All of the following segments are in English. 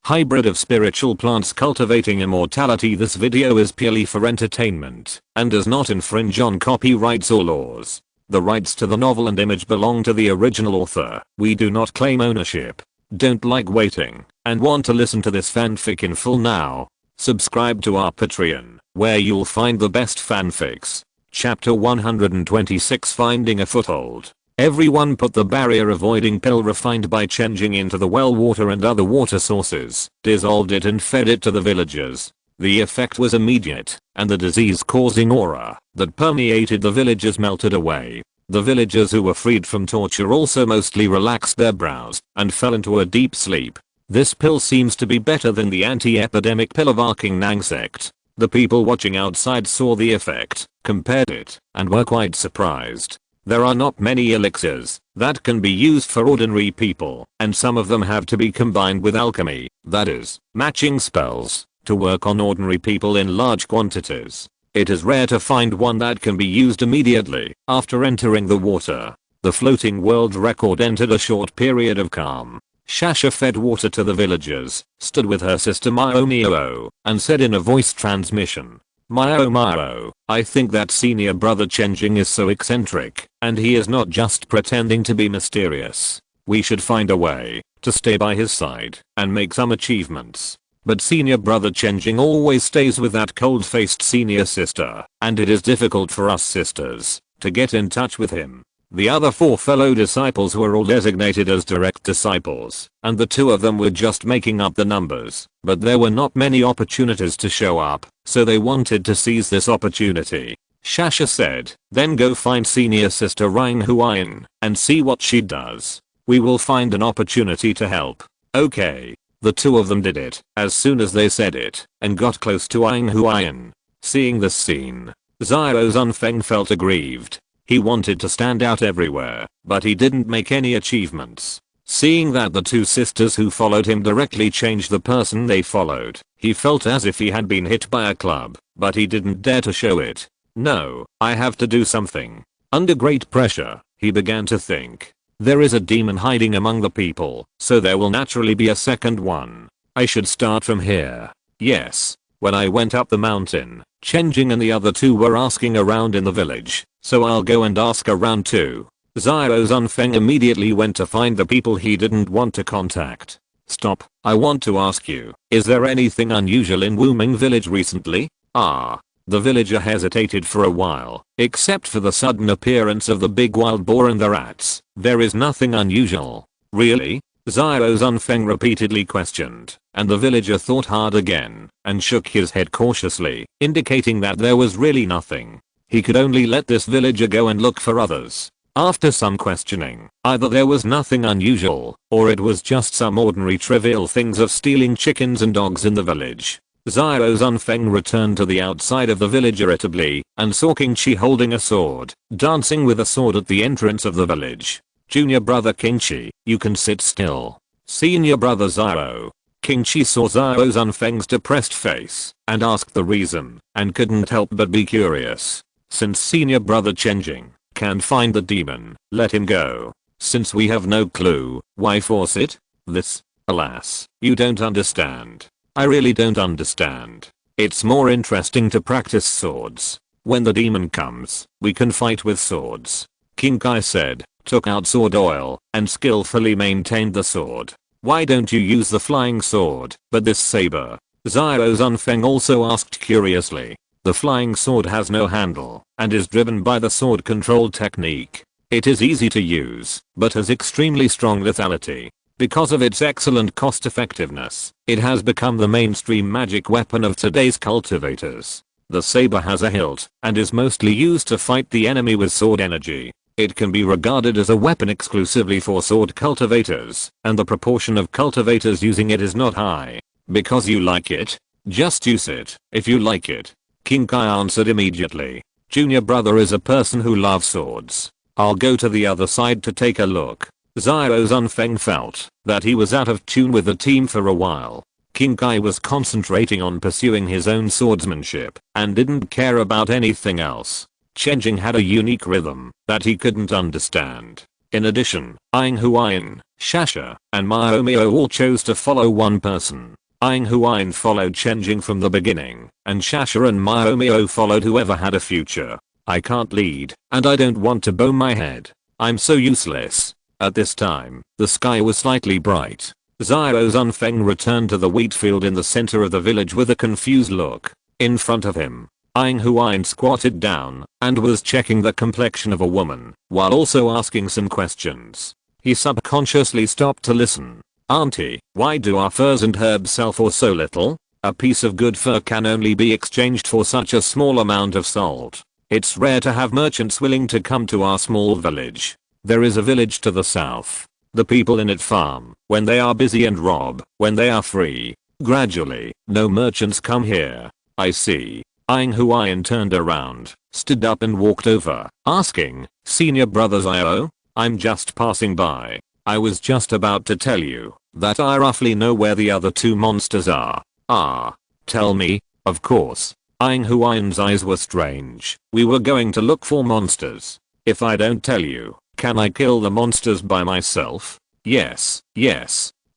hybrid of spiritual plants cultivating immortality. This video is purely for entertainment and does not infringe on copyrights or laws. The rights to the novel and image belong to the original author. We do not claim ownership. Don't like waiting and want to listen to this fanfic in full now? Subscribe to our Patreon, where you'll find the best fanfics. Chapter 126, Finding a Foothold. Everyone put the barrier avoiding pill refined by Chen Jing into the well water and other water sources, dissolved it and fed it to the villagers. The effect was immediate, and the disease-causing aura that permeated the villagers melted away. The villagers who were freed from torture also mostly relaxed their brows and fell into a deep sleep. This pill seems to be better than the anti-epidemic pill of Arking Nang sect. The people watching outside saw the effect, compared it, and were quite surprised. There are not many elixirs that can be used for ordinary people, and some of them have to be combined with alchemy, that is, matching spells, to work on ordinary people in large quantities. It is rare to find one that can be used immediately after entering the water. The floating world record entered a short period of calm. Shasha fed water to the villagers, stood with her sister Mio, and said in a voice transmission, Mio, I think that senior brother Chen Jing is so eccentric, and he is not just pretending to be mysterious. We should find a way to stay by his side and make some achievements. But senior brother Chen Jing always stays with that cold-faced senior sister, and it is difficult for us sisters to get in touch with him. The other 4 fellow disciples were all designated as direct disciples, and the 2 of them were just making up the numbers, but there were not many opportunities to show up, so they wanted to seize this opportunity. Shasha said, then go find senior sister Rang Huayan and see what she does. We will find an opportunity to help. Okay. The 2 of them did it as soon as they said it and got close to Aang Huayan. Seeing this scene, Xiao Zunfeng felt aggrieved. He wanted to stand out everywhere, but he didn't make any achievements. Seeing that the 2 sisters who followed him directly changed the person they followed, he felt as if he had been hit by a club, but he didn't dare to show it. No, I have to do something. Under great pressure, he began to think. There is a demon hiding among the people, so there will naturally be a second one. I should start from here. Yes. When I went up the mountain, Chen Jing and the other 2 were asking around in the village, so I'll go and ask around too. Xiao Zunfeng immediately went to find the people he didn't want to contact. Stop, I want to ask you, is there anything unusual in Wuming village recently? The villager hesitated for a while. Except for the sudden appearance of the big wild boar and the rats, there is nothing unusual. Really? Xiao Zunfeng repeatedly questioned, and the villager thought hard again and shook his head cautiously, indicating that there was really nothing. He could only let this villager go and look for others. After some questioning, either there was nothing unusual, or it was just some ordinary trivial things of stealing chickens and dogs in the village. Xiao Zunfeng returned to the outside of the village irritably and saw Qingqi holding a sword, dancing with a sword at the entrance of the village. Junior brother Qingqi, you can sit still. Senior brother Xiao. Qingqi saw Xiao Zunfeng's depressed face and asked the reason and couldn't help but be curious. Since senior brother Chen Jing can find the demon, let him go. Since we have no clue, why force it? This, alas, you don't understand. I really don't understand. It's more interesting to practice swords. When the demon comes, we can fight with swords. King Kai said, took out sword oil, and skillfully maintained the sword. Why don't you use the flying sword, but this saber? Xiao Zunfeng also asked curiously. The flying sword has no handle, and is driven by the sword control technique. It is easy to use, but has extremely strong lethality. Because of its excellent cost effectiveness, it has become the mainstream magic weapon of today's cultivators. The saber has a hilt, and is mostly used to fight the enemy with sword energy. It can be regarded as a weapon exclusively for sword cultivators, and the proportion of cultivators using it is not high. Because you like it? Just use it, if you like it. King Kai answered immediately. Junior brother is a person who loves swords. I'll go to the other side to take a look. Xiao Zunfeng felt that he was out of tune with the team for a while. King Kai was concentrating on pursuing his own swordsmanship and didn't care about anything else. Chen Jing had a unique rhythm that he couldn't understand. In addition, Aang Huayan, Shasha, and Mio all chose to follow one person. Aang Huayin followed Chen Jing from the beginning, and Shasha and Myomio followed whoever had a future. I can't lead, and I don't want to bow my head. I'm so useless. At this time, the sky was slightly bright. Zhao Zunfeng returned to the wheat field in the center of the village with a confused look. In front of him, Aang Huayin squatted down and was checking the complexion of a woman while also asking some questions. He subconsciously stopped to listen. "Auntie, why do our furs and herbs sell for so little? A piece of good fur can only be exchanged for such a small amount of salt. It's rare to have merchants willing to come to our small village. There is a village to the south. The people in it farm when they are busy and rob when they are free. Gradually, no merchants come here." "I see." Aang Huayin turned around, stood up and walked over, asking, "Senior brother Zio? I'm just passing by. I was just about to tell you that I roughly know where the other two monsters are." "Ah, tell me." "Of course." Aang Huayin's eyes were strange. "We were going to look for monsters. If I don't tell you, can I kill the monsters by myself?" Yes.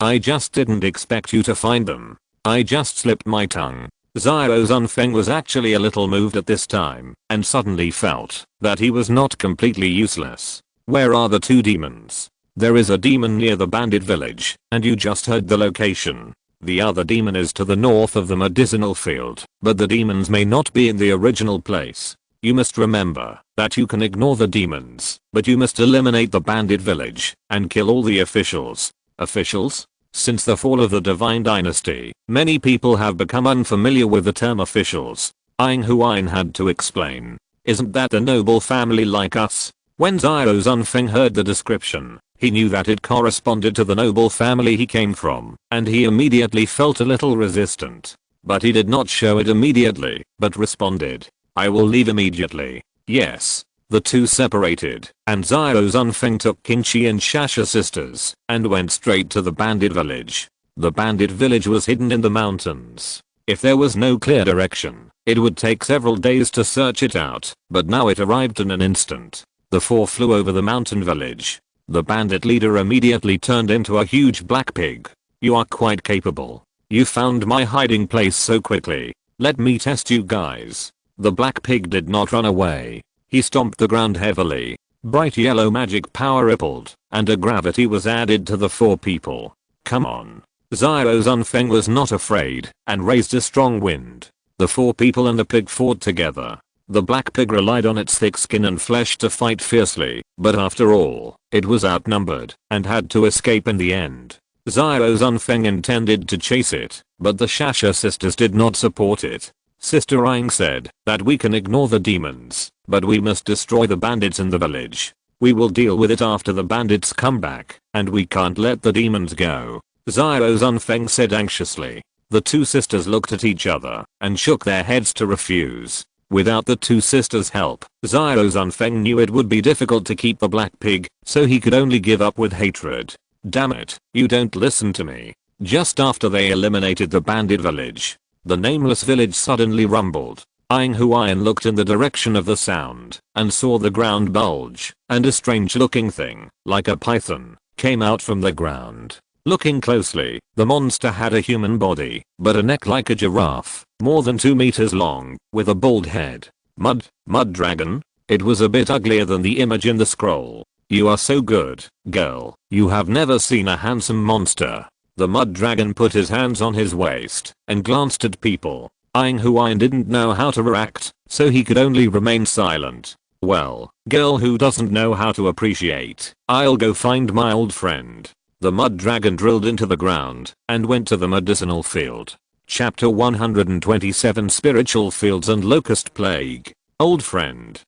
I just didn't expect you to find them. I just slipped my tongue." Zhao Zunfeng was actually a little moved at this time and suddenly felt that he was not completely useless. "Where are the two demons?" "There is a demon near the bandit village, and you just heard the location. The other demon is to the north of the medicinal field, but the demons may not be in the original place. You must remember that you can ignore the demons, but you must eliminate the bandit village and kill all the officials." "Officials?" Since the fall of the Divine Dynasty, many people have become unfamiliar with the term officials. Aang Huayin had to explain. "Isn't that a noble family like us?" When Zhao Zunfeng heard the description, he knew that it corresponded to the noble family he came from, and he immediately felt a little resistant. But he did not show it immediately, but responded, "I will leave immediately." "Yes." The two separated, and Zhao Zunfeng took Qingqi and Shasha sisters and went straight to the bandit village. The bandit village was hidden in the mountains. If there was no clear direction, it would take several days to search it out, but now it arrived in an instant. The four flew over the mountain village. The bandit leader immediately turned into a huge black pig. "You are quite capable. You found my hiding place so quickly. Let me test you guys." The black pig did not run away. He stomped the ground heavily. Bright yellow magic power rippled, and a gravity was added to the four people. "Come on." Zhao Zunfeng was not afraid and raised a strong wind. The four people and the pig fought together. The black pig relied on its thick skin and flesh to fight fiercely, but after all, it was outnumbered and had to escape in the end. Zhao Zunfeng intended to chase it, but the Shasha sisters did not support it. Sister Aang said that we can ignore the demons, but we must destroy the bandits in the village. We will deal with it after the bandits come back, and we can't let the demons go. Zhao Zunfeng said anxiously. The two sisters looked at each other and shook their heads to refuse. Without the two sisters' help, Zhao Zunfeng knew it would be difficult to keep the black pig, so he could only give up with hatred. "Damn it, you don't listen to me." Just after they eliminated the bandit village, the nameless village suddenly rumbled. Aang Huayin looked in the direction of the sound and saw the ground bulge, and a strange looking thing, like a python, came out from the ground. Looking closely, the monster had a human body, but a neck like a giraffe, more than 2 meters long, with a bald head. Mud dragon? It was a bit uglier than the image in the scroll. "You are so good, girl. You have never seen a handsome monster." The mud dragon put his hands on his waist and glanced at people. Aang Huayin didn't know how to react, so he could only remain silent. "Well, girl who doesn't know how to appreciate, I'll go find my old friend." The mud dragon drilled into the ground and went to the medicinal field. Chapter 127 Spiritual Fields and Locust Plague. Old friend,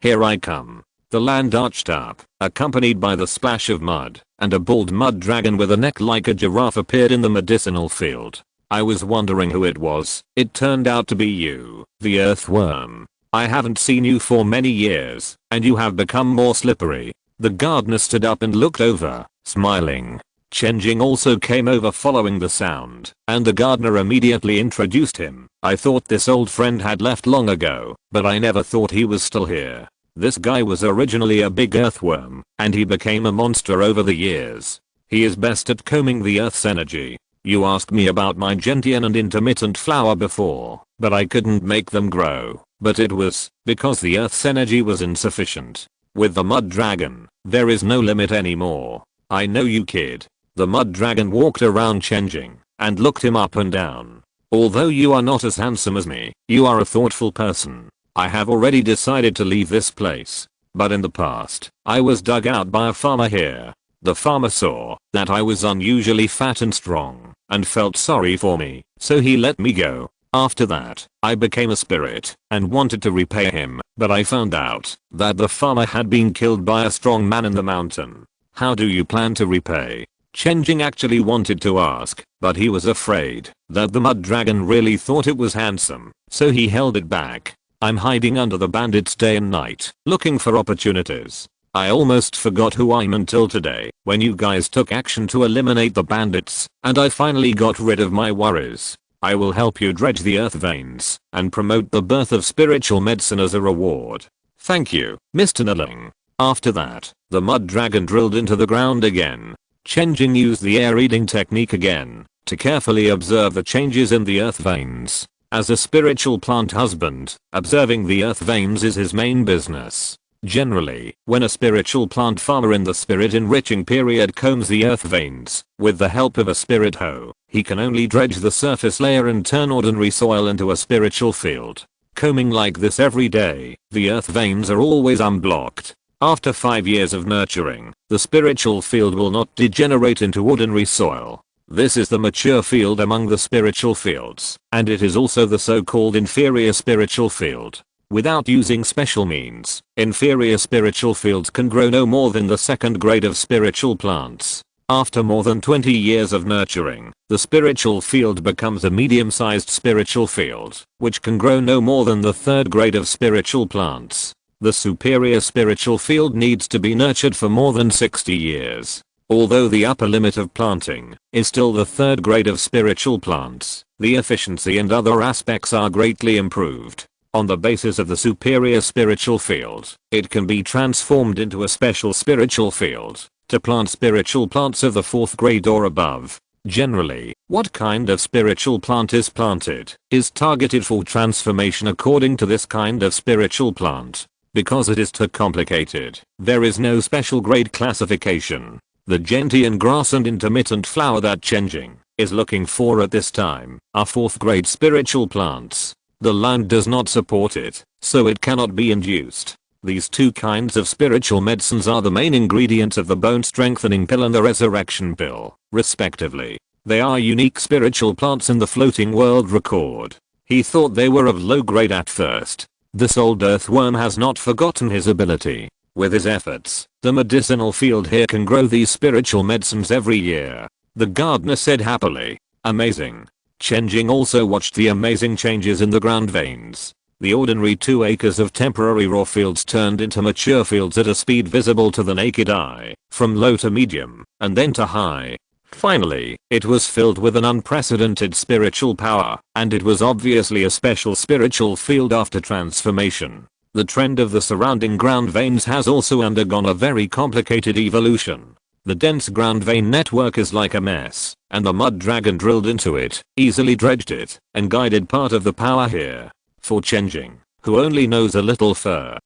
here I come." The land arched up, accompanied by the splash of mud, and a bald mud dragon with a neck like a giraffe appeared in the medicinal field. "I was wondering who it was. It turned out to be you, the earthworm. I haven't seen you for many years, and you have become more slippery." The gardener stood up and looked over, smiling. Chen Jing also came over following the sound, and the gardener immediately introduced him. "I thought this old friend had left long ago, but I never thought he was still here. This guy was originally a big earthworm, and he became a monster over the years. He is best at combing the earth's energy. You asked me about my gentian and intermittent flower before, but I couldn't make them grow. But it was because the earth's energy was insufficient. With the mud dragon, there is no limit anymore. I know you kid. The mud dragon walked around Chen Jing and looked him up and down. Although you are not as handsome as me, you are a thoughtful person. I have already decided to leave this place. But in the past, I was dug out by a farmer here. The farmer saw that I was unusually fat and strong and felt sorry for me, so he let me go. After that, I became a spirit and wanted to repay him, but I found out that the farmer had been killed by a strong man in the mountain. How do you plan to repay? Chen Jing actually wanted to ask, but he was afraid that the mud dragon really thought it was handsome, so he held it back. I'm hiding under the bandits day and night, looking for opportunities. I almost forgot who I'm until today, when you guys took action to eliminate the bandits, and I finally got rid of my worries. I will help you dredge the earth veins and promote the birth of spiritual medicine as a reward. Thank you, Mr. Naling. After that, the mud dragon drilled into the ground again. Chen Jing used the air reading technique again to carefully observe the changes in the earth veins. As a spiritual plant husband, observing the earth veins is his main business. Generally, when a spiritual plant farmer in the spirit enriching period combs the earth veins, with the help of a spirit hoe, he can only dredge the surface layer and turn ordinary soil into a spiritual field. Combing like this every day, the earth veins are always unblocked. After 5 years of nurturing, the spiritual field will not degenerate into ordinary soil. This is the mature field among the spiritual fields, and it is also the so-called inferior spiritual field. Without using special means, inferior spiritual fields can grow no more than the second grade of spiritual plants. After more than 20 years of nurturing, the spiritual field becomes a medium-sized spiritual field, which can grow no more than the third grade of spiritual plants. The superior spiritual field needs to be nurtured for more than 60 years. Although the upper limit of planting is still the third grade of spiritual plants, the efficiency and other aspects are greatly improved. On the basis of the superior spiritual field, it can be transformed into a special spiritual field to plant spiritual plants of the 4th grade or above. Generally, what kind of spiritual plant is planted is targeted for transformation according to this kind of spiritual plant. Because it is too complicated, there is no special grade classification. The gentian grass and intermittent flower that Chen Jing is looking for at this time are 4th grade spiritual plants. The land does not support it, so it cannot be induced. These two kinds of spiritual medicines are the main ingredients of the bone strengthening pill and the resurrection pill, respectively. They are unique spiritual plants in the floating world record. He thought they were of low grade at first. This old earthworm has not forgotten his ability. With his efforts, the medicinal field here can grow these spiritual medicines every year. The gardener said happily. Amazing. Chen Jing also watched the amazing changes in the ground veins. The ordinary 2 acres of temporary raw fields turned into mature fields at a speed visible to the naked eye, from low to medium, and then to high. Finally, it was filled with an unprecedented spiritual power, and it was obviously a special spiritual field after transformation. The trend of the surrounding ground veins has also undergone a very complicated evolution. The dense ground vein network is like a mess, and the mud dragon drilled into it, easily dredged it, and guided part of the power here. For Chen Jing, who only knows a little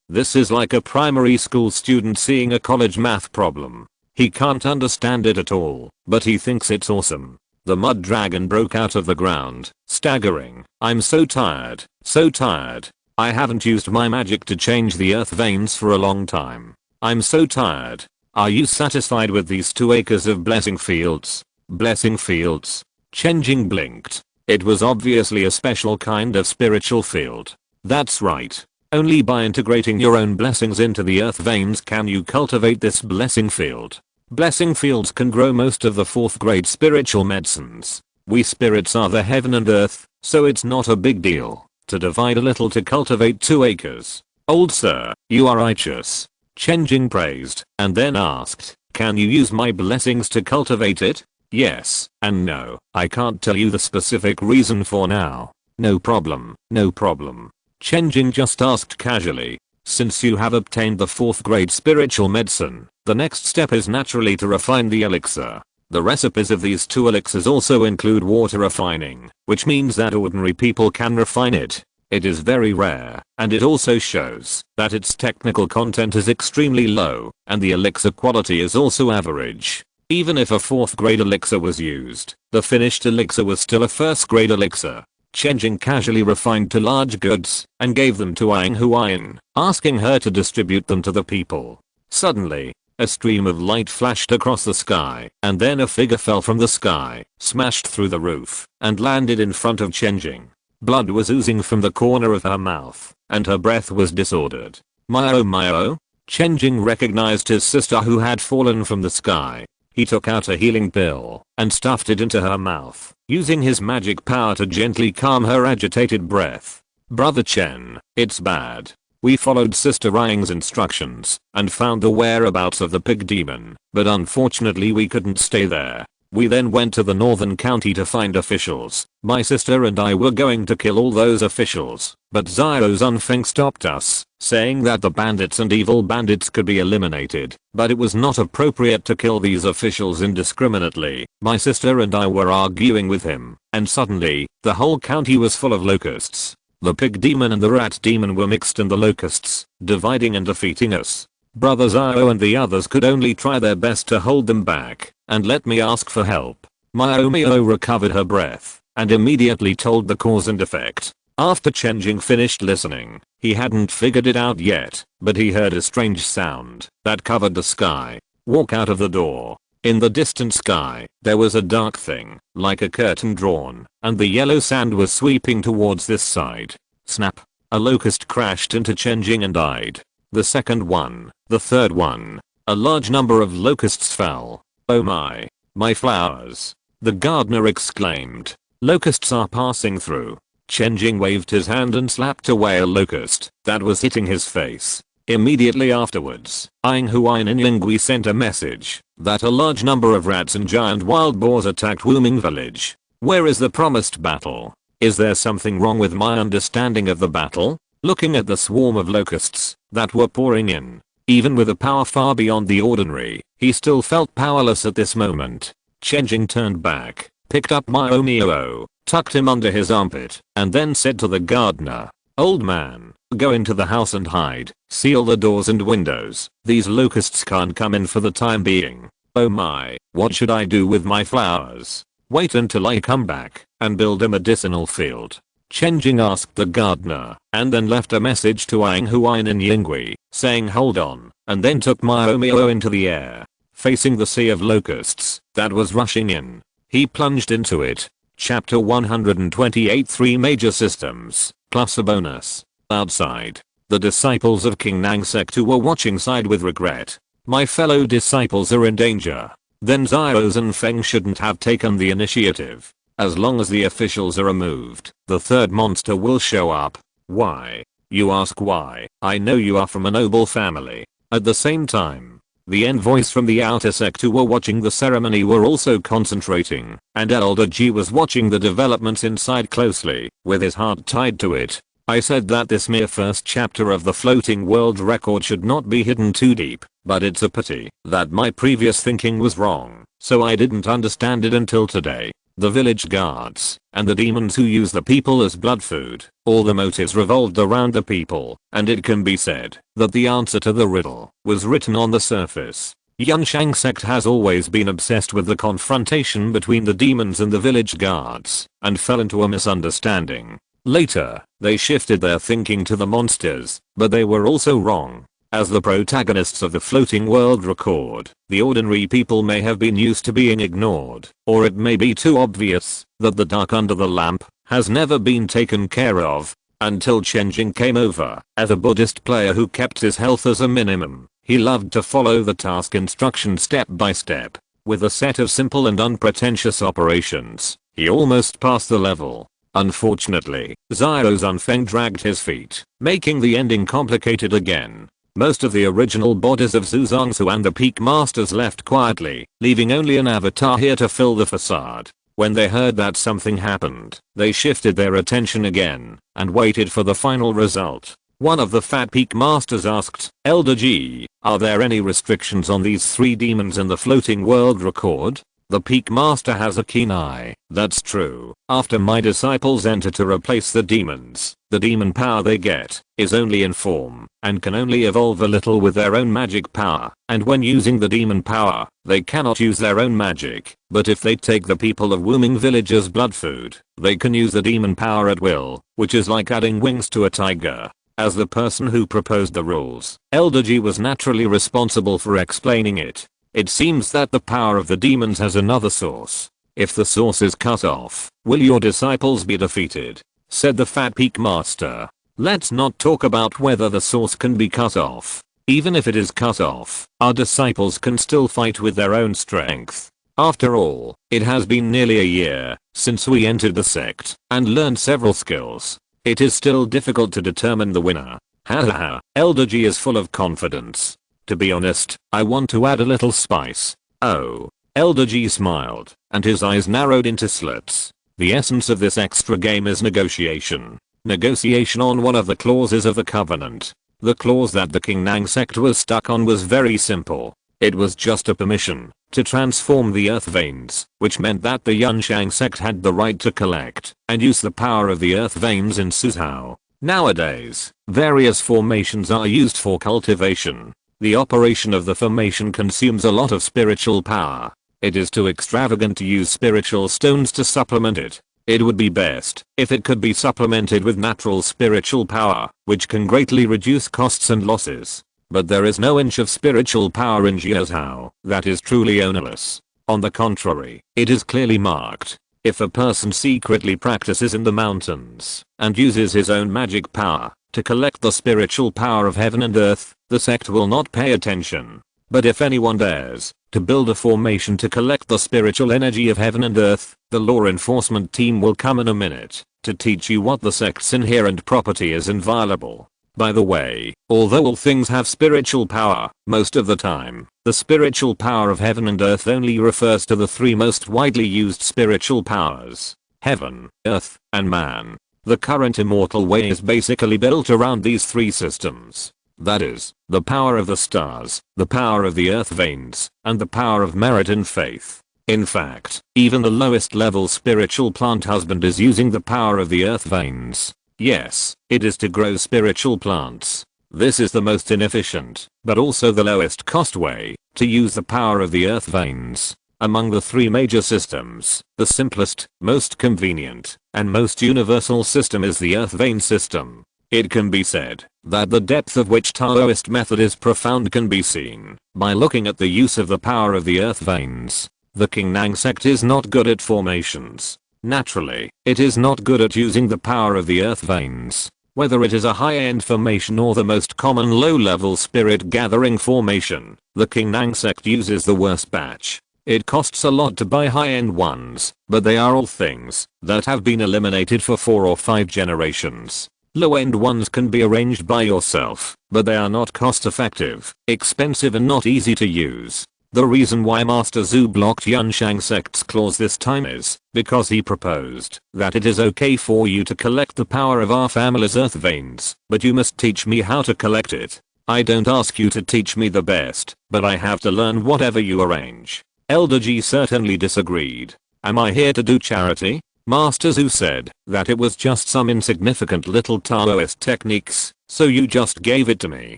this is like a primary school student seeing a college math problem. He can't understand it at all, but he thinks it's awesome. The mud dragon broke out of the ground, staggering. I'm so tired, so tired. I haven't used my magic to change the earth veins for a long time. I'm so tired. Are you satisfied with these 2 acres of blessing fields? Blessing fields? Chen Jing blinked. It was obviously a special kind of spiritual field. That's right. Only by integrating your own blessings into the earth veins can you cultivate this blessing field. Blessing fields can grow most of the 4th grade spiritual medicines. We spirits are the heaven and earth, so it's not a big deal to divide a little to cultivate 2 acres. Old sir, you are righteous. Chen Jing praised, and then asked, can you use my blessings to cultivate it? Yes, and no, I can't tell you the specific reason for now. No problem, no problem. Chen Jing just asked casually. Since you have obtained the 4th grade spiritual medicine, the next step is naturally to refine the elixir. The recipes of these 2 elixirs also include water refining, which means that ordinary people can refine it. It is very rare, and it also shows that its technical content is extremely low, and the elixir quality is also average. Even if a 4th grade elixir was used, the finished elixir was still a 1st grade elixir. Chen Jing casually refined to large goods and gave them to Aang Huayan, asking her to distribute them to the people. Suddenly, a stream of light flashed across the sky, and then a figure fell from the sky, smashed through the roof, and landed in front of Chen Jing. Blood was oozing from the corner of her mouth, and her breath was disordered. My oh, Chen Jing recognized his sister who had fallen from the sky. He took out a healing pill and stuffed it into her mouth, using his magic power to gently calm her agitated breath. Brother Chen, it's bad. We followed Sister Aang's instructions and found the whereabouts of the pig demon, but unfortunately we couldn't stay there. We then went to the northern county to find officials. My sister and I were going to kill all those officials, but Xiao Zunfeng stopped us, saying that the bandits and evil bandits could be eliminated, but it was not appropriate to kill these officials indiscriminately. My sister and I were arguing with him, and suddenly, the whole county was full of locusts. The pig demon and the rat demon were mixed in the locusts, dividing and defeating us. Brother Xiao and the others could only try their best to hold them back, and let me ask for help. My Omio recovered her breath, and immediately told the cause and effect. After Chen Jing finished listening, he hadn't figured it out yet, but he heard a strange sound that covered the sky. Walk out of the door. In the distant sky, there was a dark thing, like a curtain drawn, and the yellow sand was sweeping towards this side. Snap. A locust crashed into Chen Jing and died. The second one, the third one. A large number of locusts fell. Oh my flowers. The gardener exclaimed. Locusts are passing through. Chen Jing waved his hand and slapped away a locust that was hitting his face. Immediately afterwards, Aang Huayan and Yingui sent a message that a large number of rats and giant wild boars attacked Wuming village. Where is the promised battle? Is there something wrong with my understanding of the battle? Looking at the swarm of locusts that were pouring in, even with a power far beyond the ordinary, he still felt powerless at this moment. Chen Jing turned back, picked up Myomio, tucked him under his armpit, and then said to the gardener, "Old man, go into the house and hide, seal the doors and windows, these locusts can't come in for the time being. Oh my, what should I do with my flowers? Wait until I come back and build a medicinal field." Chen Jing asked the gardener, and then left a message to Aang Huayan and Yingui, saying hold on, and then took Myomio into the air. Facing the sea of locusts that was rushing in, he plunged into it. Chapter 128 3 Major Systems, plus a bonus. Outside, the disciples of King Nang Sectu were watching side with regret. My fellow disciples are in danger. Then Xiao Zunfeng shouldn't have taken the initiative. As long as the officials are removed, the third monster will show up. Why? You ask why? I know you are from a noble family. At the same time, the envoys from the outer sect who were watching the ceremony were also concentrating, and Elder G was watching the developments inside closely, with his heart tied to it. I said that this mere first chapter of the floating world record should not be hidden too deep, but it's a pity that my previous thinking was wrong, so I didn't understand it until today. The village guards, and the demons who use the people as blood food, all the motives revolved around the people, and it can be said that the answer to the riddle was written on the surface. Yunshang sect has always been obsessed with the confrontation between the demons and the village guards, and fell into a misunderstanding. Later, they shifted their thinking to the monsters, but they were also wrong. As the protagonists of the floating world record, the ordinary people may have been used to being ignored, or it may be too obvious that the dark under the lamp has never been taken care of. Until Chen Jing came over, as a Buddhist player who kept his health as a minimum, he loved to follow the task instruction step by step. With a set of simple and unpretentious operations, he almost passed the level. Unfortunately, Xiao Zunfeng dragged his feet, making the ending complicated again. Most of the original bodies of Zhu Zongsu and the Peak Masters left quietly, leaving only an avatar here to fill the facade. When they heard that something happened, they shifted their attention again, and waited for the final result. One of the fat Peak Masters asked, Elder G, are there any restrictions on these three demons in the floating world record? The peak master has a keen eye. That's true. After my disciples enter to replace the demons, the demon power they get is only in form and can only evolve a little with their own magic power. And when using the demon power, they cannot use their own magic. But if they take the people of Wooming Village as blood food, they can use the demon power at will, which is like adding wings to a tiger. As the person who proposed the rules, Elder G was naturally responsible for explaining it. It seems that the power of the demons has another source. If the source is cut off, will your disciples be defeated? Said the fat peak master. Let's not talk about whether the source can be cut off. Even if it is cut off, our disciples can still fight with their own strength. After all, it has been nearly a year since we entered the sect and learned several skills. It is still difficult to determine the winner. Hahaha, Elder G is full of confidence. To be honest, I want to add a little spice. Oh. Elder G smiled, and his eyes narrowed into slits. The essence of this extra game is negotiation. Negotiation on one of the clauses of the covenant. The clause that the King Nang sect was stuck on was very simple. It was just a permission to transform the earth veins, which meant that the Yunshang sect had the right to collect and use the power of the earth veins in Suzhou. Nowadays, various formations are used for cultivation. The operation of the formation consumes a lot of spiritual power. It is too extravagant to use spiritual stones to supplement it. It would be best if it could be supplemented with natural spiritual power, which can greatly reduce costs and losses. But there is no inch of spiritual power in Jiuzhou that is truly ownerless. On the contrary, it is clearly marked. If a person secretly practices in the mountains and uses his own magic power to collect the spiritual power of heaven and earth, the sect will not pay attention. But if anyone dares to build a formation to collect the spiritual energy of heaven and earth, the law enforcement team will come in a minute to teach you what the sect's inherent property is inviolable. By the way, although all things have spiritual power, most of the time, the spiritual power of heaven and earth only refers to the three most widely used spiritual powers: heaven, earth, and man. The current immortal way is basically built around these three systems. That is, the power of the stars, the power of the earth veins, and the power of merit and faith. In fact, even the lowest level spiritual plant husband is using the power of the earth veins. Yes, it is to grow spiritual plants. This is the most inefficient, but also the lowest cost way to use the power of the earth veins. Among the three major systems, the simplest, most convenient, and most universal system is the earth vein system. It can be said that the depth of which Taoist method is profound can be seen by looking at the use of the power of the earth veins. The King Nang sect is not good at formations. Naturally, it is not good at using the power of the earth veins. Whether it is a high-end formation or the most common low-level spirit gathering formation, the King Nang sect uses the worst batch. It costs a lot to buy high-end ones, but they are all things that have been eliminated for 4 or 5 generations. Low-end ones can be arranged by yourself, but they are not cost-effective, expensive and not easy to use. The reason why Master Zhu blocked Yunshang sect's clause this time is because he proposed that it is okay for you to collect the power of our family's earth veins, but you must teach me how to collect it. I don't ask you to teach me the best, but I have to learn whatever you arrange. Elder G certainly disagreed. Am I here to do charity? Master Zhu said that it was just some insignificant little Taoist techniques, so you just gave it to me,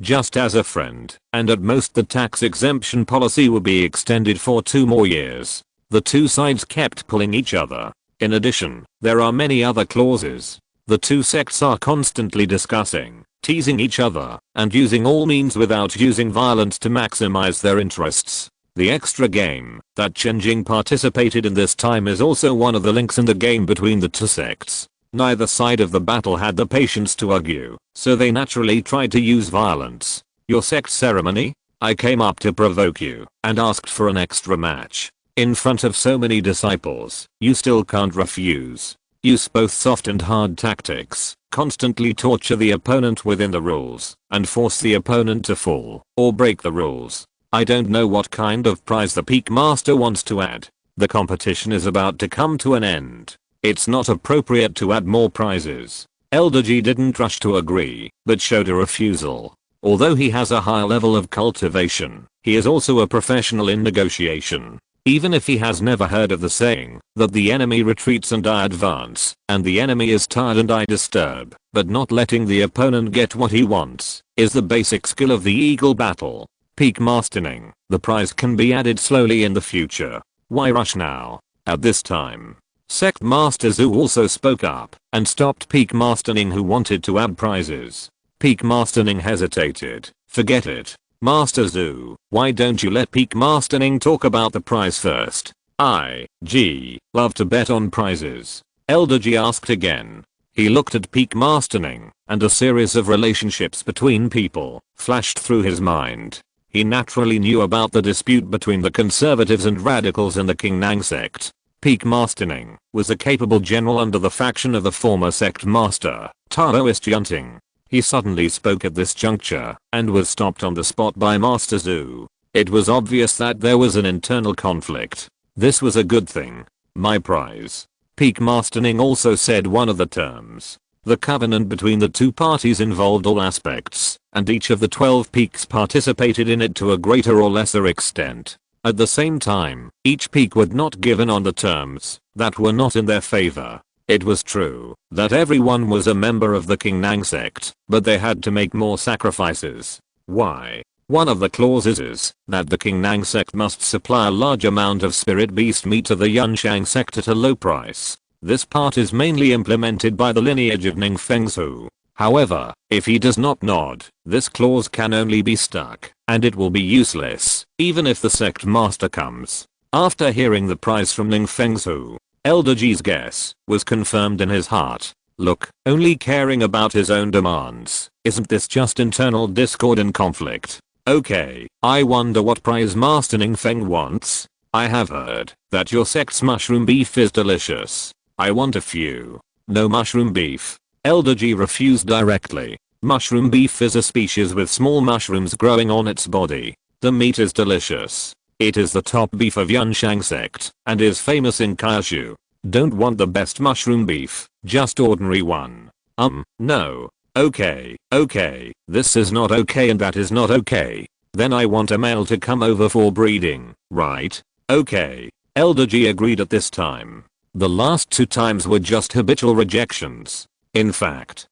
just as a friend, and at most the tax exemption policy will be extended for 2 more years. The two sides kept pulling each other. In addition, there are many other clauses. The two sects are constantly discussing, teasing each other, and using all means without using violence to maximize their interests. The extra game that Chen Jing participated in this time is also one of the links in the game between the two sects. Neither side of the battle had the patience to argue, so they naturally tried to use violence. Your sect ceremony? I came up to provoke you and asked for an extra match. In front of so many disciples, you still can't refuse. Use both soft and hard tactics. Constantly torture the opponent within the rules and force the opponent to fall or break the rules. I don't know what kind of prize the Peak Master wants to add. The competition is about to come to an end. It's not appropriate to add more prizes. Elder G didn't rush to agree, but showed a refusal. Although he has a high level of cultivation, he is also a professional in negotiation. Even if he has never heard of the saying that the enemy retreats and I advance, and the enemy is tired and I disturb, but not letting the opponent get what he wants is the basic skill of the eagle battle. Peak mastering. The prize can be added slowly in the future. Why rush now? At this time, Sect Master Zhu also spoke up and stopped peak mastering who wanted to add prizes. Peak mastering hesitated. Forget it. Master Zhu, why don't you let peak mastering talk about the prize first? I love to bet on prizes. Elder G asked again. He looked at peak mastering, and a series of relationships between people flashed through his mind. He naturally knew about the dispute between the conservatives and radicals in the Qingnang sect. Peak mastering was a capable general under the faction of the former sect master, Taoist Yunting. He suddenly spoke at this juncture and was stopped on the spot by Master Zhu. It was obvious that there was an internal conflict. This was a good thing. My prize. Peak mastering also said one of the terms. The covenant between the two parties involved all aspects, and each of the 12 peaks participated in it to a greater or lesser extent. At the same time, each peak would not give in on the terms that were not in their favor. It was true that everyone was a member of the Qingnang sect, but they had to make more sacrifices. Why? One of the clauses is that the Qingnang sect must supply a large amount of spirit beast meat to the Yunshang sect at a low price. This part is mainly implemented by the lineage of Ning Fengzhu. However, if he does not nod, this clause can only be stuck, and it will be useless, even if the sect master comes. After hearing the prize from Ning Fengzhu, Elder G's guess was confirmed in his heart. Look, only caring about his own demands, isn't this just internal discord and conflict? Okay, I wonder what prize Master Ning Feng wants. I have heard that your sect's mushroom beef is delicious. I want a few. No mushroom beef. Elder G refused directly. Mushroom beef is a species with small mushrooms growing on its body. The meat is delicious. It is the top beef of Yunshang sect and is famous in Kaishu. Don't want the best mushroom beef, just ordinary one. No. Okay, this is not okay and that is not okay. Then I want a male to come over for breeding, right? Okay. Elder G agreed at this time. The last 2 times were just habitual rejections. In fact,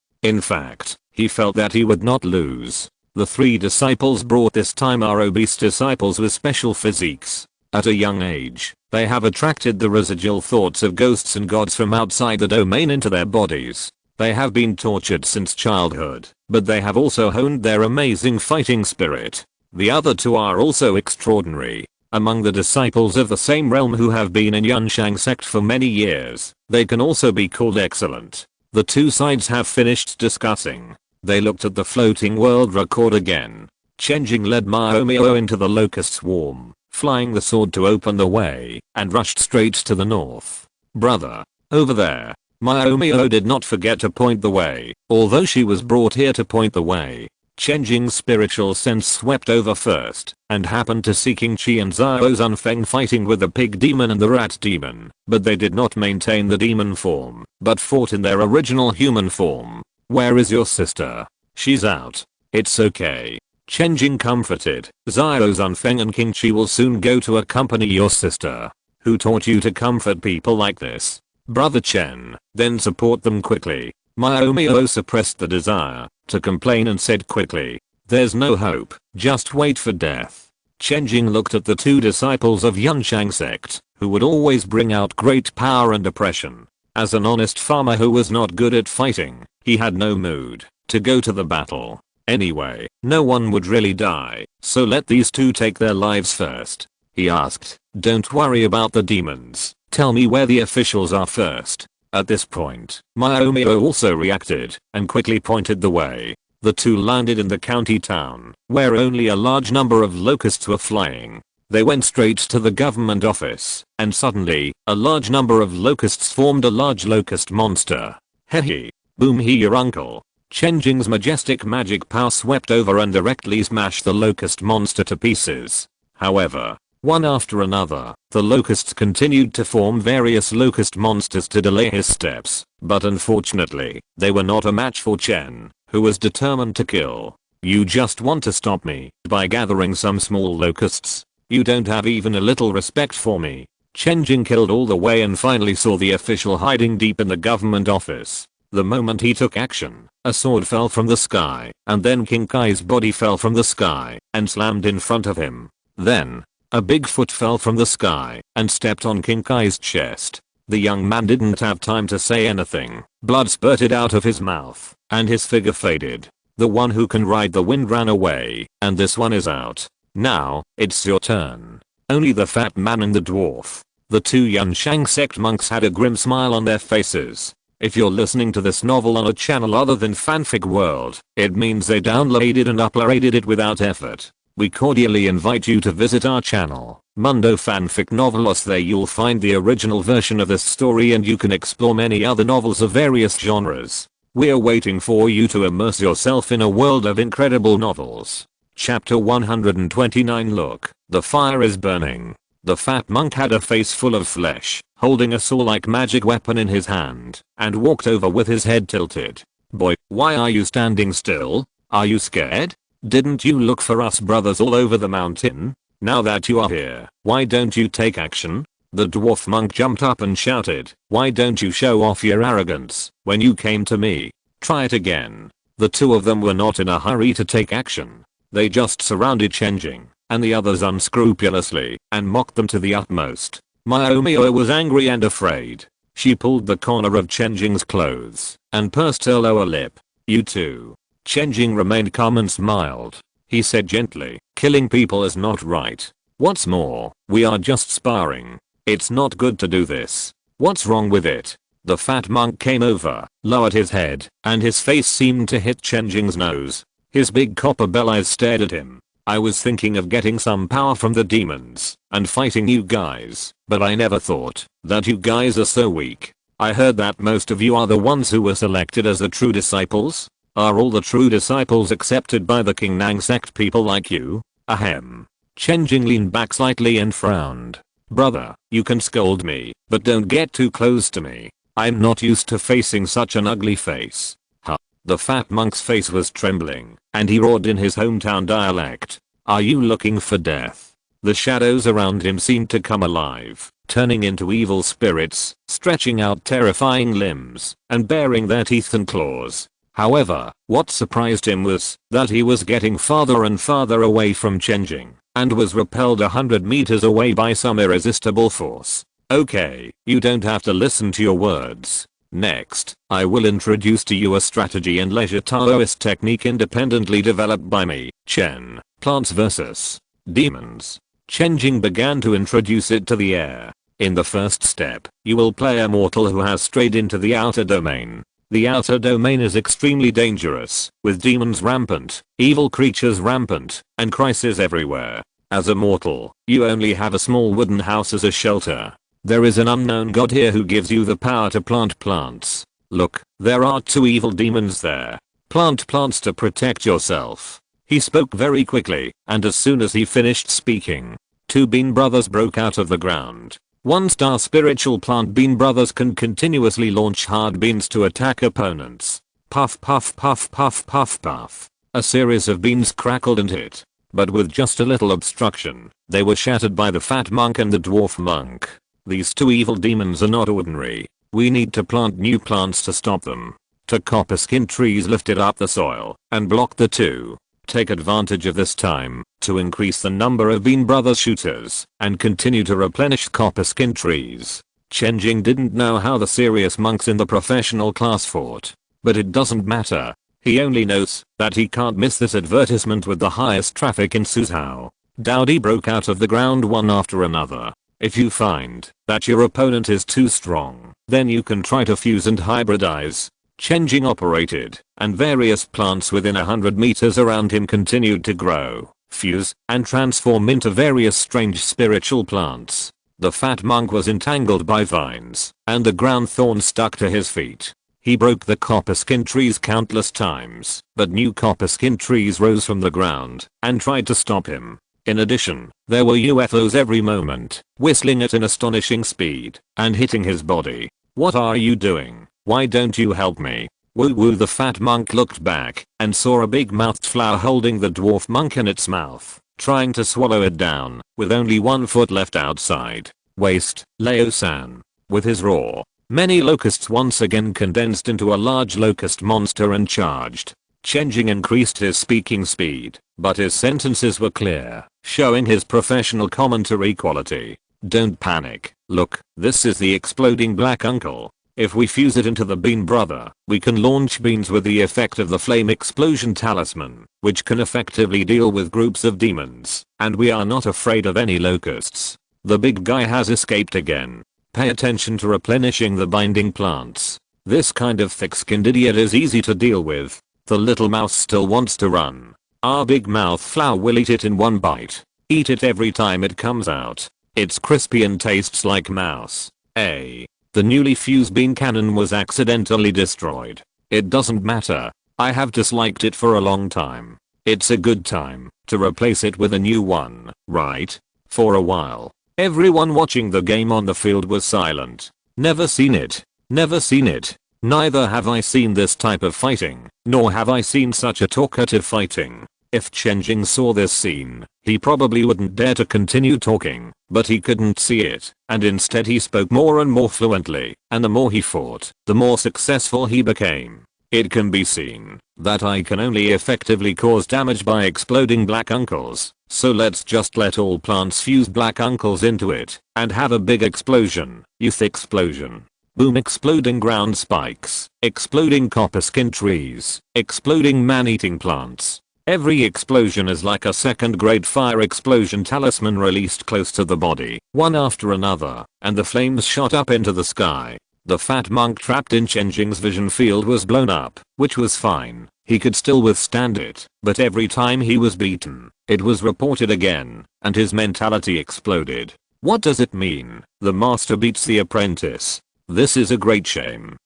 he felt that he would not lose. The 3 disciples brought this time are obese disciples with special physiques. At a young age, they have attracted the residual thoughts of ghosts and gods from outside the domain into their bodies. They have been tortured since childhood, but they have also honed their amazing fighting spirit. The other 2 are also extraordinary. Among the disciples of the same realm who have been in Yunshang sect for many years, they can also be called excellent. The 2 sides have finished discussing. They looked at the floating world record again. Chen Jing led Maomio into the locust swarm, flying the sword to open the way, and rushed straight to the north. Brother, over there. Maomio did not forget to point the way, although she was brought here to point the way. Chen Jing's spiritual sense swept over first, and happened to see King Qi and Zhao Zunfeng fighting with the pig demon and the rat demon, but they did not maintain the demon form, but fought in their original human form. Where is your sister? She's out. It's okay. Chen Jing comforted. Zhao Zunfeng and King Qi will soon go to accompany your sister. Who taught you to comfort people like this? Brother Chen, then support them quickly. Maomio suppressed the desire to complain and said quickly, there's no hope, just wait for death. Chen Jing looked at the 2 disciples of Yunshang sect, who would always bring out great power and oppression. As an honest farmer who was not good at fighting, he had no mood to go to the battle. Anyway, no one would really die, so let these 2 take their lives first. He asked, don't worry about the demons, tell me where the officials are first. At this point, Maomio also reacted and quickly pointed the way. The 2 landed in the county town, where only a large number of locusts were flying. They went straight to the government office, and suddenly, a large number of locusts formed a large locust monster. Hehe. Boom he your uncle. Chen Jing's majestic magic power swept over and directly smashed the locust monster to pieces. However, one after another, the locusts continued to form various locust monsters to delay his steps, but unfortunately, they were not a match for Chen, who was determined to kill. You just want to stop me by gathering some small locusts? You don't have even a little respect for me. Chen Jing killed all the way and finally saw the official hiding deep in the government office. The moment he took action, a sword fell from the sky, and then King Kai's body fell from the sky and slammed in front of him. Then, a big foot fell from the sky and stepped on King Kai's chest. The young man didn't have time to say anything. Blood spurted out of his mouth, and his figure faded. The one who can ride the wind ran away, and this one is out. Now, it's your turn. Only the fat man and the dwarf. The two Yunshang sect monks had a grim smile on their faces. If you're listening to this novel on a channel other than Fanfic World, it means they downloaded and uploaded it without effort. We cordially invite you to visit our channel, Mundo Fanfic Novelos. There you'll find the original version of this story and you can explore many other novels of various genres. We're waiting for you to immerse yourself in a world of incredible novels. Chapter 129. Look, the fire is burning. The fat monk had a face full of flesh, holding a saw-like magic weapon in his hand, and walked over with his head tilted. Boy, why are you standing still? Are you scared? Didn't you look for us brothers all over the mountain? Now that you are here, why don't you take action? The dwarf monk jumped up and shouted, why don't you show off your arrogance when you came to me? Try it again. The two of them were not in a hurry to take action. They just surrounded Chen Jing and the others unscrupulously and mocked them to the utmost. Miomio was angry and afraid. She pulled the corner of Chen Jing's clothes and pursed her lower lip. You too. Chen Jing remained calm and smiled. He said gently, killing people is not right. What's more, we are just sparring. It's not good to do this. What's wrong with it? The fat monk came over, lowered his head, and his face seemed to hit Chen Jing's nose. His big copper bell eyes stared at him. I was thinking of getting some power from the demons and fighting you guys, but I never thought that you guys are so weak. I heard that most of you are the ones who were selected as the true disciples. Are all the true disciples accepted by the King Nang sect people like you? Ahem. Chen Jing leaned back slightly and frowned. Brother, you can scold me, but don't get too close to me. I'm not used to facing such an ugly face. Huh. The fat monk's face was trembling, and he roared in his hometown dialect. Are you looking for death? The shadows around him seemed to come alive, turning into evil spirits, stretching out terrifying limbs, and baring their teeth and claws. However, what surprised him was that he was getting farther and farther away from Chen Jing, and was repelled 100 meters away by some irresistible force. Okay, you don't have to listen to your words. Next, I will introduce to you a strategy and leisure Taoist technique independently developed by me, Chen. Plants vs. Demons. Chen Jing began to introduce it to the air. In the first step, you will play a mortal who has strayed into the outer domain. The outer domain is extremely dangerous, with demons rampant, evil creatures rampant, and crises everywhere. As a mortal, you only have a small wooden house as a shelter. There is an unknown god here who gives you the power to plant plants. Look, there are two evil demons there. Plant plants to protect yourself. He spoke very quickly, and as soon as he finished speaking, two bean brothers broke out of the ground. 1-star spiritual plant bean brothers can continuously launch hard beans to attack opponents. Puff puff puff puff puff puff. A series of beans crackled and hit. But with just a little obstruction, they were shattered by the fat monk and the dwarf monk. These two evil demons are not ordinary. We need to plant new plants to stop them. Two copper skin trees lifted up the soil and blocked the two. Take advantage of this time to increase the number of bean brothers shooters and continue to replenish copper skin trees. Chen Jing didn't know how the serious monks in the professional class fought, but it doesn't matter. He only knows that he can't miss this advertisement with the highest traffic in Suzhou. Dowdy broke out of the ground one after another. If you find that your opponent is too strong, then you can try to fuse and hybridize. Chen Jing operated, and various plants within 100 meters around him continued to grow, fuse, and transform into various strange spiritual plants. The fat monk was entangled by vines, and the ground thorn stuck to his feet. He broke the copper skin trees countless times, but new copper skin trees rose from the ground and tried to stop him. In addition, there were UFOs every moment, whistling at an astonishing speed and hitting his body. What are you doing? Why don't you help me? Woo woo. The fat monk looked back and saw a big mouthed flower holding the dwarf monk in its mouth. trying to swallow it down, with only 1 foot left outside. Waste, Leo-san. With his roar, many locusts once again condensed into a large locust monster and charged. Chen Jing increased his speaking speed, but his sentences were clear, showing his professional commentary quality. Don't panic. Look, this is the exploding black uncle. If we fuse it into the bean brother, we can launch beans with the effect of the flame explosion talisman, which can effectively deal with groups of demons, and we are not afraid of any locusts. The big guy has escaped again. Pay attention to replenishing the binding plants. This kind of thick-skinned idiot is easy to deal with. The little mouse still wants to run. Our big mouth flower will eat it in one bite. Eat it every time it comes out. It's crispy and tastes like mouse. The newly fused bean cannon was accidentally destroyed. It doesn't matter. I have disliked it for a long time. It's a good time to replace it with a new one, right? For a while, everyone watching the game on the field was silent. Never seen it. Never seen it. Neither have I seen this type of fighting, nor have I seen such a talkative fighting. If Chen Jing saw this scene, he probably wouldn't dare to continue talking, but he couldn't see it, and instead he spoke more and more fluently, and the more he fought, the more successful he became. It can be seen that I can only effectively cause damage by exploding black uncles, so let's just let all plants fuse black uncles into it, and have a big explosion, youth explosion. Boom, exploding ground spikes, exploding copper skin trees, exploding man-eating plants. Every explosion is like a second-grade fire explosion talisman released close to the body, one after another, and the flames shot up into the sky. The fat monk trapped in Chen Jing's vision field was blown up, which was fine. He could still withstand it, but every time he was beaten, it was reported again, and his mentality exploded. What does it mean? The master beats the apprentice. This is a great shame.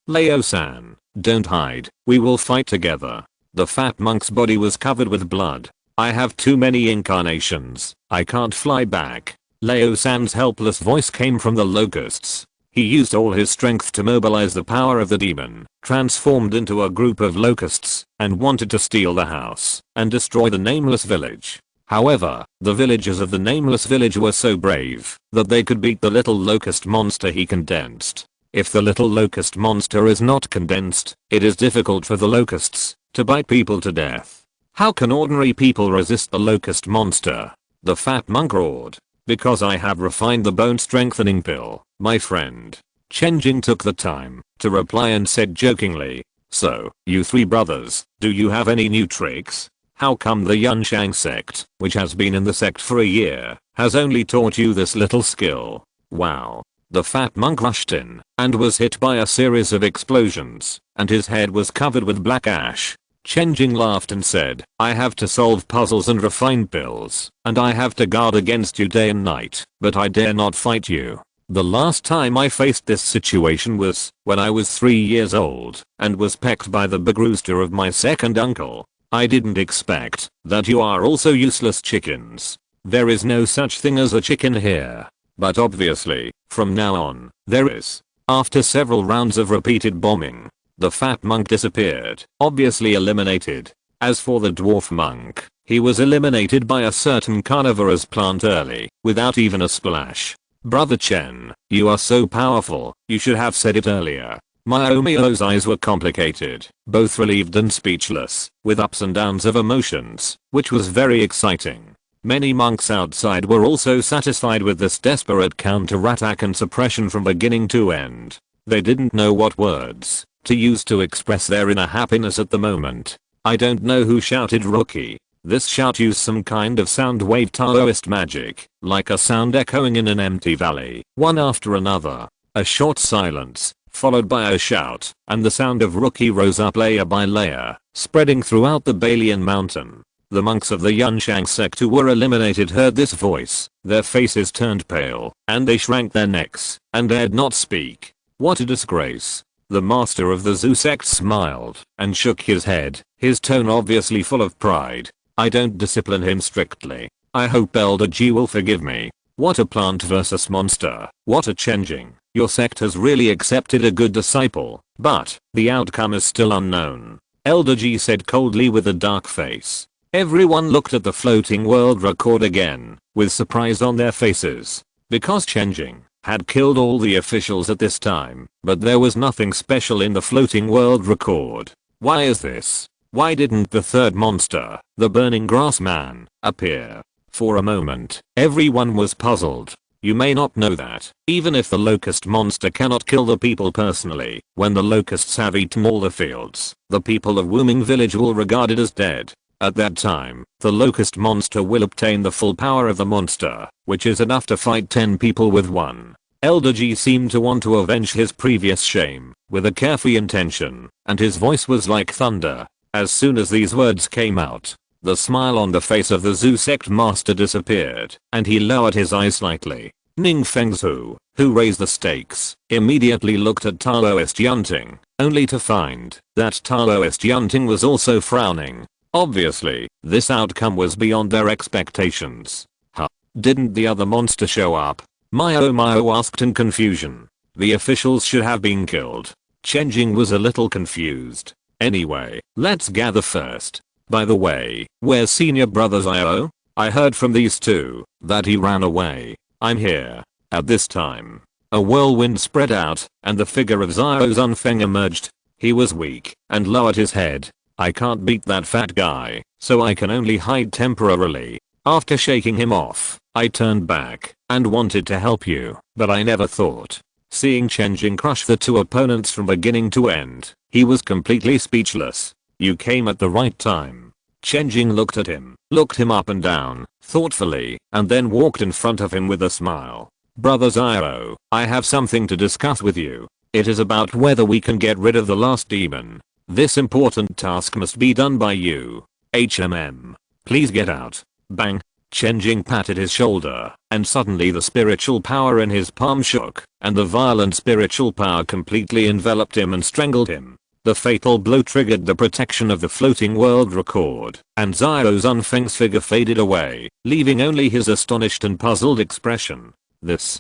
Leo-san, don't hide, we will fight together. The fat monk's body was covered with blood. I have too many incarnations, I can't fly back. Leo-san's helpless voice came from the locusts. He used all his strength to mobilize the power of the demon, transformed into a group of locusts, and wanted to steal the house and destroy the nameless village. However, the villagers of the nameless village were so brave that they could beat the little locust monster he condensed. If the little locust monster is not condensed, it is difficult for the locusts to bite people to death. How can ordinary people resist the locust monster? The fat monk roared. Because I have refined the bone strengthening pill, my friend. Chen Jing took the time to reply and said jokingly, so, you three brothers, do you have any new tricks? How come the Yunshang sect, which has been in the sect for a year, has only taught you this little skill? Wow. The fat monk rushed in and was hit by a series of explosions, and his head was covered with black ash. Chen Jing laughed and said, I have to solve puzzles and refine pills, and I have to guard against you day and night, but I dare not fight you. The last time I faced this situation was when I was 3 years old and was pecked by the big rooster of my second uncle. I didn't expect that you are also useless chickens. There is no such thing as a chicken here. But obviously, from now on, there is. After several rounds of repeated bombing, the fat monk disappeared, obviously eliminated. As for the dwarf monk, he was eliminated by a certain carnivorous plant early, without even a splash. Brother Chen, you are so powerful, you should have said it earlier. Maomio's eyes were complicated, both relieved and speechless, with ups and downs of emotions, which was very exciting. Many monks outside were also satisfied with this desperate counter-attack and suppression from beginning to end. They didn't know what words to use to express their inner happiness at the moment. I don't know who shouted rookie. This shout used some kind of sound wave Taoist magic, like a sound echoing in an empty valley, one after another. A short silence, followed by a shout, and the sound of rookie rose up layer by layer, spreading throughout the Balian mountain. The monks of the Yunshang sect who were eliminated heard this voice, their faces turned pale, and they shrank their necks, and dared not speak. What a disgrace. The master of the Zhu sect smiled, and shook his head, his tone obviously full of pride. I don't discipline him strictly. I hope Elder G will forgive me. What a plant versus monster. What a Chen Jing. Your sect has really accepted a good disciple, but the outcome is still unknown. Elder G said coldly with a dark face. Everyone looked at the floating world record again, with surprise on their faces. Because Chen Jing had killed all the officials at this time, but there was nothing special in the floating world record. Why is this? Why didn't the third monster, the burning grass man, appear? For a moment, everyone was puzzled. You may not know that, even if the locust monster cannot kill the people personally, when the locusts have eaten all the fields, the people of Wooming Village will regard it as dead. At that time, the locust monster will obtain the full power of the monster, which is enough to fight 10 people with one. Elder G seemed to want to avenge his previous shame, with a carefree intention, and his voice was like thunder. As soon as these words came out, the smile on the face of the Zhu sect master disappeared, and he lowered his eyes slightly. Ning Fengzhu, who raised the stakes, immediately looked at Taoist Yunting, only to find that Taoist Yunting was also frowning. Obviously, this outcome was beyond their expectations. Huh? Didn't the other monster show up? Mio asked in confusion. The officials should have been killed. Chen Jing was a little confused. Anyway, let's gather first. By the way, where's senior brother Zio? I heard from these two that he ran away. I'm here. At this time, a whirlwind spread out, and the figure of Zio Zunfeng emerged. He was weak and lowered his head. I can't beat that fat guy, so I can only hide temporarily. After shaking him off, I turned back and wanted to help you, but I never thought. Seeing Chen Jing crush the two opponents from beginning to end, he was completely speechless. You came at the right time. Chen Jing looked at him, looked him up and down, thoughtfully, and then walked in front of him with a smile. Brother Zio, I have something to discuss with you. It is about whether we can get rid of the last demon. This important task must be done by you. Please get out. Bang. Chen Jing patted his shoulder, and suddenly the spiritual power in his palm shook, and the violent spiritual power completely enveloped him and strangled him. The fatal blow triggered the protection of the floating world record, and Zio Zunfeng's figure faded away, leaving only his astonished and puzzled expression. This.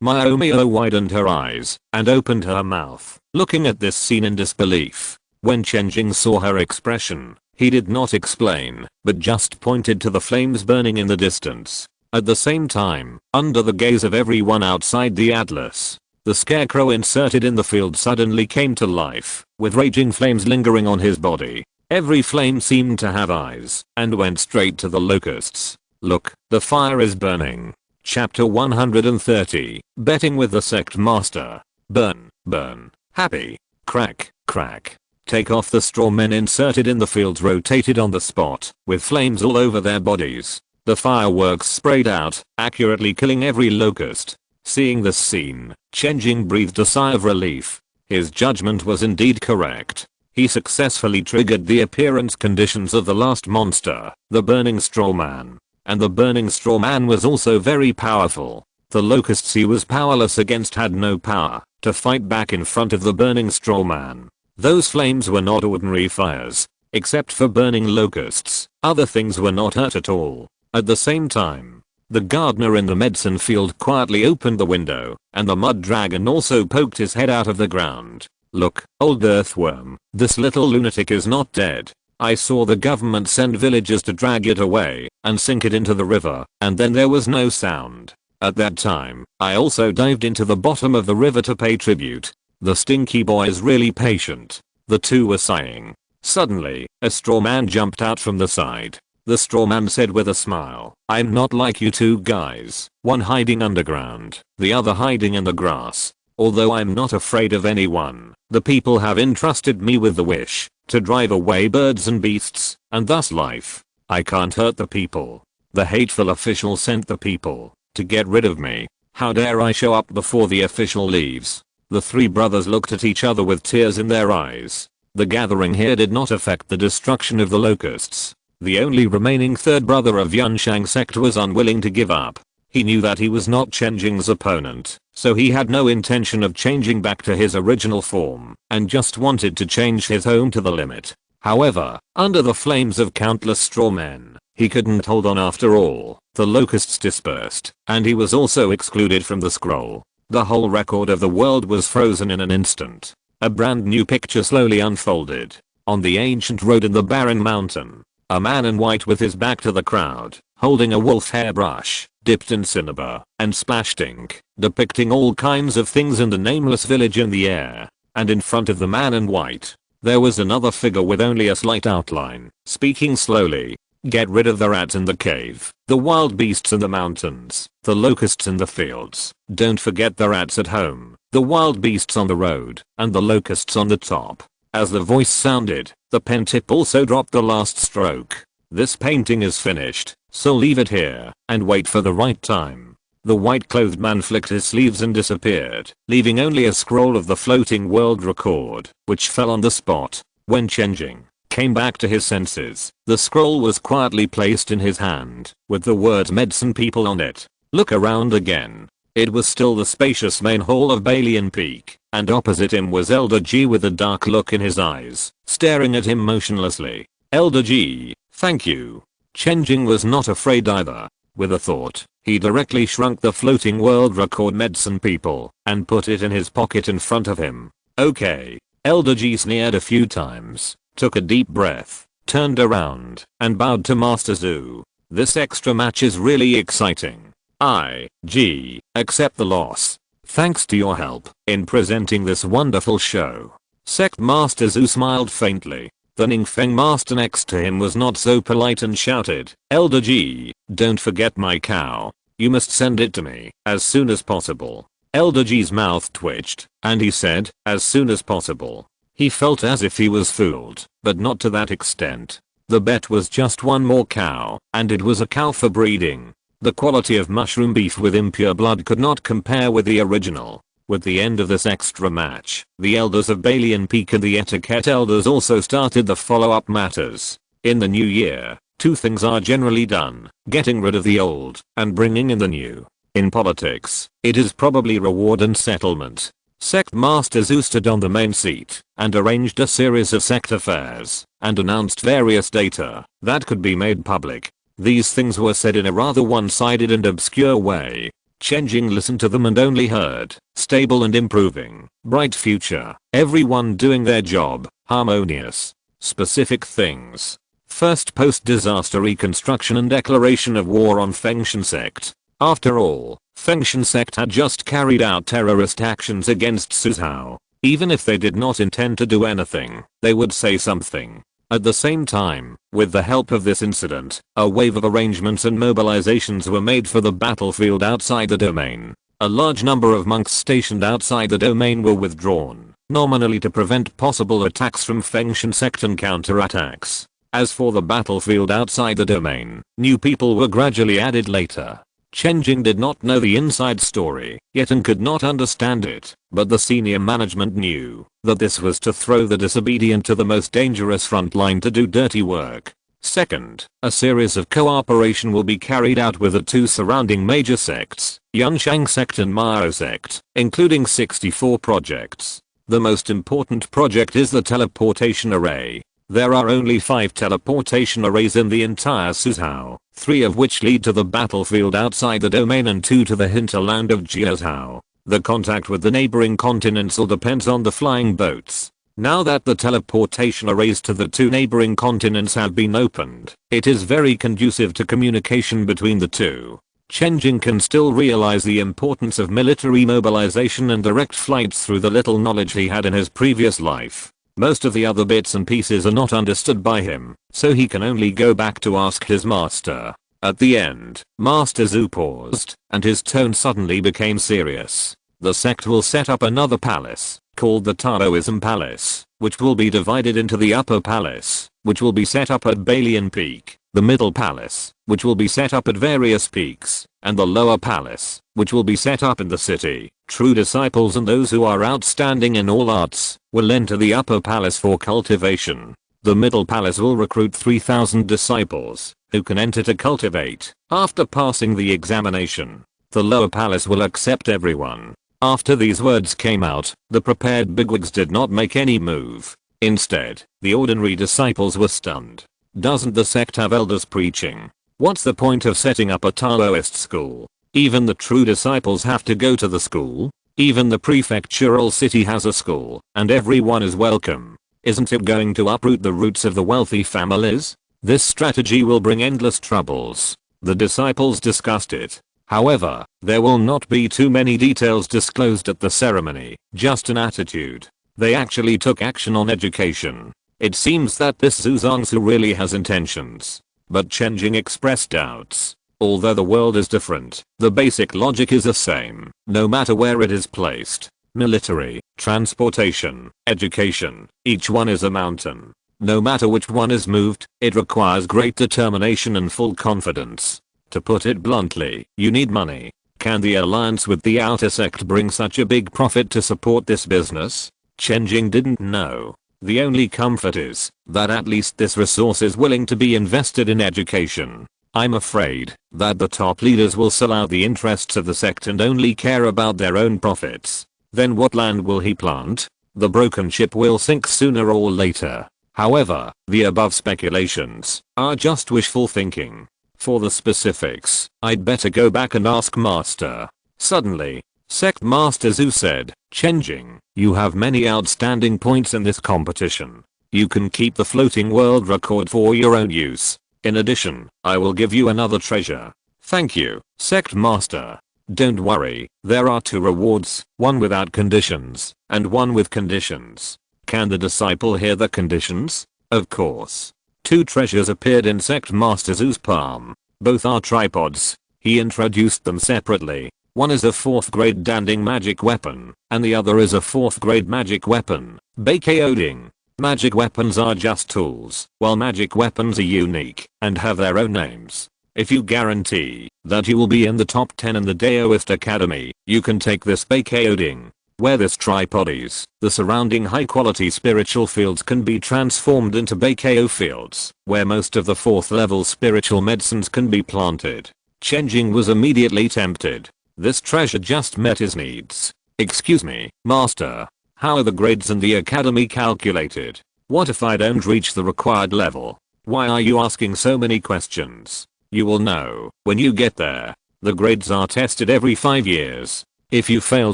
Mio widened her eyes, and opened her mouth, looking at this scene in disbelief. When Chen Jing saw her expression, he did not explain, but just pointed to the flames burning in the distance. At the same time, under the gaze of everyone outside the Atlas, the scarecrow inserted in the field suddenly came to life, with raging flames lingering on his body. Every flame seemed to have eyes, and went straight to the locusts. Look, the fire is burning. Chapter 130, Betting with the Sect Master. Burn, burn, happy, crack, crack. Take off. The straw men inserted in the fields rotated on the spot, with flames all over their bodies. The fireworks sprayed out, accurately killing every locust. Seeing this scene, Chen Jing breathed a sigh of relief. His judgment was indeed correct. He successfully triggered the appearance conditions of the last monster, the burning straw man. And the burning straw man was also very powerful. The locusts he was powerless against had no power to fight back in front of the burning straw man. Those flames were not ordinary fires. Except for burning locusts, other things were not hurt at all. At the same time, the gardener in the medicine field quietly opened the window, and the mud dragon also poked his head out of the ground. Look, old earthworm, this little lunatic is not dead. I saw the government send villagers to drag it away and sink it into the river, and then there was no sound. At that time, I also dived into the bottom of the river to pay tribute. The stinky boy is really patient. The two were sighing. Suddenly, a straw man jumped out from the side. The straw man said with a smile, I'm not like you two guys, one hiding underground, the other hiding in the grass. Although I'm not afraid of anyone, the people have entrusted me with the wish to drive away birds and beasts, and thus life. I can't hurt the people. The hateful official sent the people to get rid of me. How dare I show up before the official leaves? The three brothers looked at each other with tears in their eyes. The gathering here did not affect the destruction of the locusts. The only remaining third brother of Yunshang sect was unwilling to give up. He knew that he was not Chen Jing's opponent, so he had no intention of changing back to his original form, and just wanted to change his home to the limit. However, under the flames of countless straw men, he couldn't hold on after all. The locusts dispersed, and he was also excluded from the scroll. The whole record of the world was frozen in an instant. A brand new picture slowly unfolded. On the ancient road in the barren mountain, A man in white with his back to the crowd, holding a wolf hairbrush, dipped in cinnabar and splashed ink, depicting all kinds of things in the nameless village in the air. And in front of the man in white, there was another figure with only a slight outline, speaking slowly. Get rid of the rats in the cave, the wild beasts in the mountains, the locusts in the fields. Don't forget the rats at home, the wild beasts on the road, and the locusts on the top. As the voice sounded, the pen tip also dropped the last stroke. This painting is finished, so leave it here, and wait for the right time. The white-clothed man flicked his sleeves and disappeared, leaving only a scroll of the floating world record, which fell on the spot. When Chen Jing came back to his senses, the scroll was quietly placed in his hand, with the words medicine people on it. Look around again. It was still the spacious main hall of Balian Peak, and opposite him was Elder G with a dark look in his eyes, staring at him motionlessly. Elder G, thank you. Chen Jing was not afraid either. With a thought, he directly shrunk the floating world record medicine people, and put it in his pocket in front of him. Okay. Elder G sneered a few times, took a deep breath, turned around, and bowed to Master Zhu. This extra match is really exciting. I.G. accept the loss. Thanks to your help in presenting this wonderful show. Sect Master Zhu smiled faintly. The Ningfeng master next to him was not so polite and shouted, Elder G, don't forget my cow. You must send it to me as soon as possible. Elder G's mouth twitched, and he said, as soon as possible. He felt as if he was fooled, but not to that extent. The bet was just one more cow, and it was a cow for breeding. The quality of mushroom beef with impure blood could not compare with the original. With the end of this extra match, the elders of Balian Peak and the etiquette elders also started the follow-up matters. In the new year, two things are generally done, getting rid of the old and bringing in the new. In politics, it is probably reward and settlement. Sect Master Zhu stood on the main seat and arranged a series of sect affairs and announced various data that could be made public. These things were said in a rather one-sided and obscure way. Chen Jing listened to them and only heard, stable and improving, bright future, everyone doing their job, harmonious. Specific things. First, post-disaster reconstruction and declaration of war on Fengshan sect. After all, Fengshan sect had just carried out terrorist actions against Suzhou. Even if they did not intend to do anything, they would say something. At the same time, with the help of this incident, a wave of arrangements and mobilizations were made for the battlefield outside the domain. A large number of monks stationed outside the domain were withdrawn, nominally to prevent possible attacks from Fengshan sect and counterattacks. As for the battlefield outside the domain, new people were gradually added later. Chen Jing did not know the inside story yet and could not understand it, but the senior management knew that this was to throw the disobedient to the most dangerous front line to do dirty work. Second, a series of cooperation will be carried out with the two surrounding major sects, Yunshang sect and Mao sect, including 64 projects. The most important project is the teleportation array. There are only 5 teleportation arrays in the entire Suzhou, 3 of which lead to the battlefield outside the domain and 2 to the hinterland of Jiuzhou. The contact with the neighboring continents all depends on the flying boats. Now that the teleportation arrays to the 2 neighboring continents have been opened, it is very conducive to communication between the two. Chen Jing can still realize the importance of military mobilization and direct flights through the little knowledge he had in his previous life. Most of the other bits and pieces are not understood by him, so he can only go back to ask his master. At the end, Master Zhu paused, and his tone suddenly became serious. The sect will set up another palace, called the Taoism Palace, which will be divided into the Upper Palace, which will be set up at Balian Peak, the Middle Palace, which will be set up at various peaks, and the Lower Palace, which will be set up in the city. True disciples and those who are outstanding in all arts will enter the Upper Palace for cultivation. The Middle Palace will recruit 3,000 disciples who can enter to cultivate after passing the examination. The Lower Palace will accept everyone. After these words came out, the prepared bigwigs did not make any move. Instead, the ordinary disciples were stunned. Doesn't the sect have elders preaching? What's the point of setting up a Taoist school? Even the true disciples have to go to the school. Even the prefectural city has a school, and everyone is welcome. Isn't it going to uproot the roots of the wealthy families? This strategy will bring endless troubles. The disciples discussed it. However, there will not be too many details disclosed at the ceremony, just an attitude. They actually took action on education. It seems that this Zhuangzi really has intentions. But Chen Jing expressed doubts. Although the world is different, the basic logic is the same, no matter where it is placed. Military, transportation, education, each one is a mountain. No matter which one is moved, it requires great determination and full confidence. To put it bluntly, you need money. Can the alliance with the outer sect bring such a big profit to support this business? Chen Jing didn't know. The only comfort is that at least this resource is willing to be invested in education. I'm afraid that the top leaders will sell out the interests of the sect and only care about their own profits. Then what land will he plant? The broken ship will sink sooner or later. However, the above speculations are just wishful thinking. For the specifics, I'd better go back and ask Master. Suddenly, Sect Master Zhu said, Chen Jing, you have many outstanding points in this competition. You can keep the floating world record for your own use. In addition, I will give you another treasure. Thank you, Sect Master. Don't worry, there are 2 rewards, one without conditions, and one with conditions. Can the disciple hear the conditions? Of course. 2 treasures appeared in Sect Master Zhu's palm. Both are tripods. He introduced them separately. One is a 4th grade danding magic weapon, and the other is a 4th grade magic weapon, Bakeoding. Magic weapons are just tools, while magic weapons are unique and have their own names. If you guarantee that you will be in the top 10 in the Daoist Academy, you can take this Bakeoding. Where this tripod is, the surrounding high quality spiritual fields can be transformed into Bakeo fields, where most of the 4th level spiritual medicines can be planted. Chen Jing was immediately tempted. This treasure just met his needs. Excuse me, Master. How are the grades in the academy calculated? What if I don't reach the required level? Why are you asking so many questions? You will know when you get there. The grades are tested every 5 years. If you fail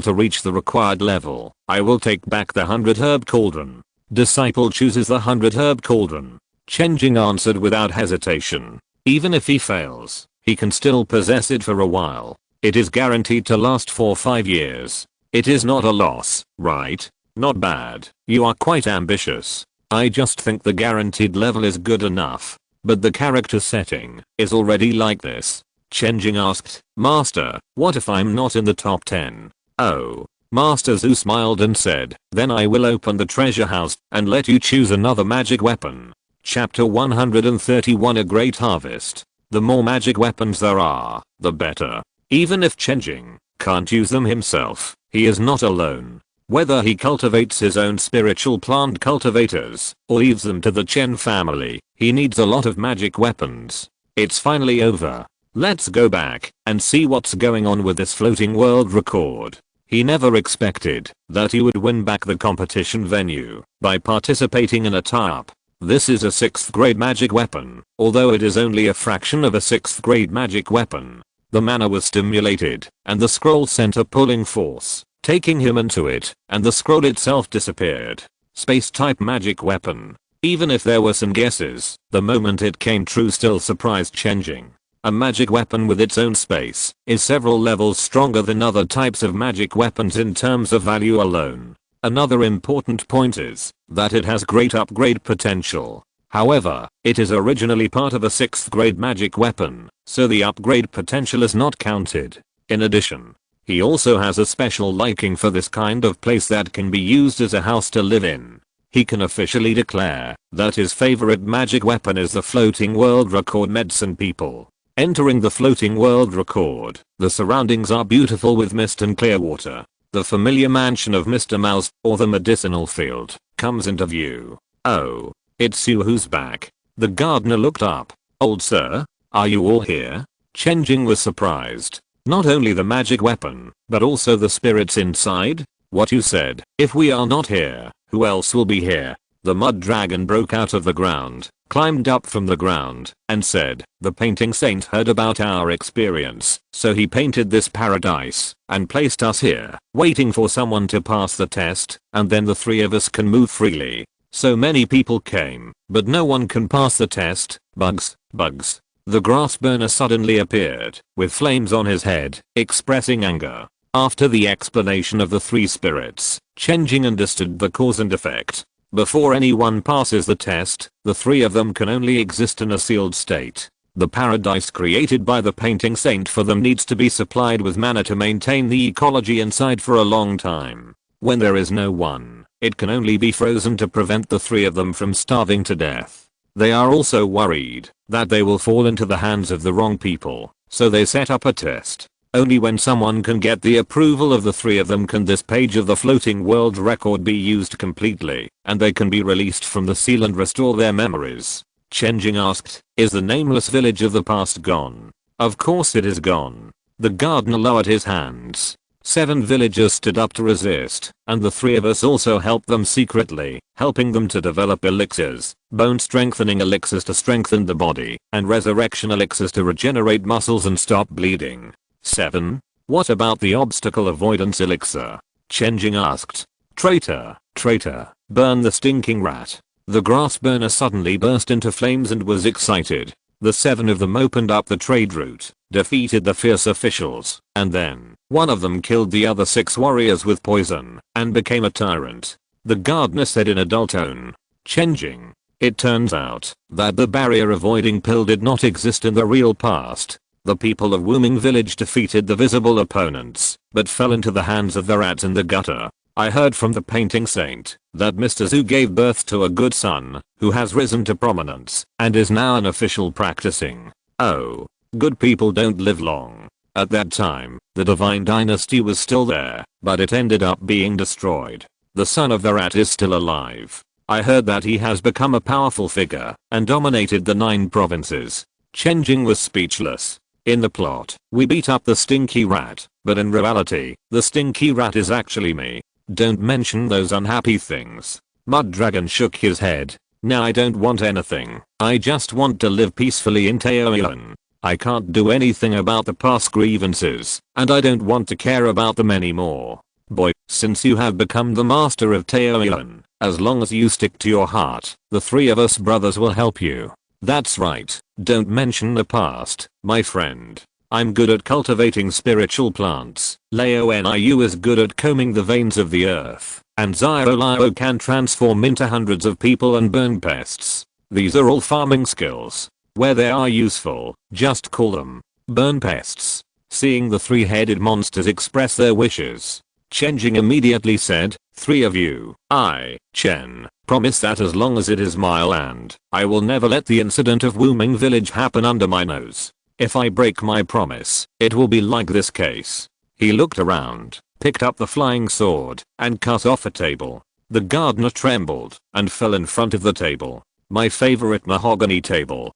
to reach the required level, I will take back the 100 herb cauldron. Disciple chooses the 100 herb cauldron. Chen Jing answered without hesitation. Even if he fails, he can still possess it for a while. It is guaranteed to last for 5 years. It is not a loss, right? Not bad. You are quite ambitious. I just think the guaranteed level is good enough. But the character setting is already like this. Chen Jing asked, Master, what if I'm not in the top 10? Oh. Master Zhu smiled and said, then I will open the treasure house and let you choose another magic weapon. Chapter 131 A Great Harvest. The more magic weapons there are, the better. Even if Chen Jing can't use them himself, he is not alone. Whether he cultivates his own spiritual plant cultivators or leaves them to the Chen family, he needs a lot of magic weapons. It's finally over. Let's go back and see what's going on with this floating world record. He never expected that he would win back the competition venue by participating in a tie-up. This is a 6th grade magic weapon, although it is only a fraction of a 6th grade magic weapon. The mana was stimulated, and the scroll sent a pulling force, taking him into it, and the scroll itself disappeared. Space type magic weapon. Even if there were some guesses, the moment it came true still surprised Chen Jing. A magic weapon with its own space is several levels stronger than other types of magic weapons in terms of value alone. Another important point is that it has great upgrade potential. However, it is originally part of a 6th grade magic weapon, so the upgrade potential is not counted. In addition, he also has a special liking for this kind of place that can be used as a house to live in. He can officially declare that his favorite magic weapon is the floating world record medicine people. Entering the floating world record, the surroundings are beautiful with mist and clear water. The familiar mansion of Mr. Mouse, or the medicinal field, comes into view. Oh, it's you who's back. The gardener looked up. Old sir, are you all here? Chen Jing was surprised. Not only the magic weapon, but also the spirits inside? What you said, if we are not here, who else will be here? The mud dragon broke out of the ground, climbed up from the ground, and said, the painting saint heard about our experience, so he painted this paradise, and placed us here, waiting for someone to pass the test, and then the 3 of us can move freely. So many people came, but no one can pass the test. Bugs, bugs. The grass burner suddenly appeared, with flames on his head, expressing anger. After the explanation of the three spirits, Chen Jing understood the cause and effect. Before anyone passes the test, the three of them can only exist in a sealed state. The paradise created by the painting saint for them needs to be supplied with mana to maintain the ecology inside for a long time. When there is no one, it can only be frozen to prevent the three of them from starving to death. They are also worried that they will fall into the hands of the wrong people, so they set up a test. Only when someone can get the approval of the three of them can this page of the floating world record be used completely, and they can be released from the seal and restore their memories. Chen Jing asked, is the nameless village of the past gone? Of course it is gone. The gardener lowered his hands. 7 villagers stood up to resist, and the three of us also helped them secretly, helping them to develop elixirs, bone strengthening elixirs to strengthen the body, and resurrection elixirs to regenerate muscles and stop bleeding. 7. What about the obstacle avoidance elixir? Chen Jing asked. Traitor, traitor, burn the stinking rat. The grass burner suddenly burst into flames and was excited. The 7 of them opened up the trade route, defeated the fierce officials, and then, one of them killed the other 6 warriors with poison, and became a tyrant. The gardener said in a dull tone. Chen Jing. It turns out that the barrier avoiding pill did not exist in the real past. The people of Wuming village defeated the visible opponents, but fell into the hands of the rats in the gutter. I heard from the painting saint that Mr. Zhu gave birth to a good son, who has risen to prominence, and is now an official practicing. Oh. Good people don't live long. At that time, the divine dynasty was still there, but it ended up being destroyed. The son of the rat is still alive. I heard that he has become a powerful figure, and dominated the 9 provinces. Chen Jing was speechless. In the plot, we beat up the stinky rat, but in reality, the stinky rat is actually me. Don't mention those unhappy things. Mud Dragon shook his head. Now I don't want anything. I just want to live peacefully in Taoyuan. I can't do anything about the past grievances, and I don't want to care about them anymore. Boy, since you have become the master of Taoyuan, as long as you stick to your heart, the 3 of us brothers will help you. That's right, don't mention the past, my friend. I'm good at cultivating spiritual plants, Leoniu is good at combing the veins of the earth, and Xiaolio can transform into hundreds of people and burn pests. These are all farming skills. Where they are useful, just call them burn pests. Seeing the 3-headed monsters express their wishes, Chen Jing immediately said, 3 of you, I, Chen, promise that as long as it is my land, I will never let the incident of Wuming village happen under my nose. If I break my promise, it will be like this case. He looked around, picked up the flying sword, and cut off a table. The gardener trembled, and fell in front of the table. My favorite mahogany table.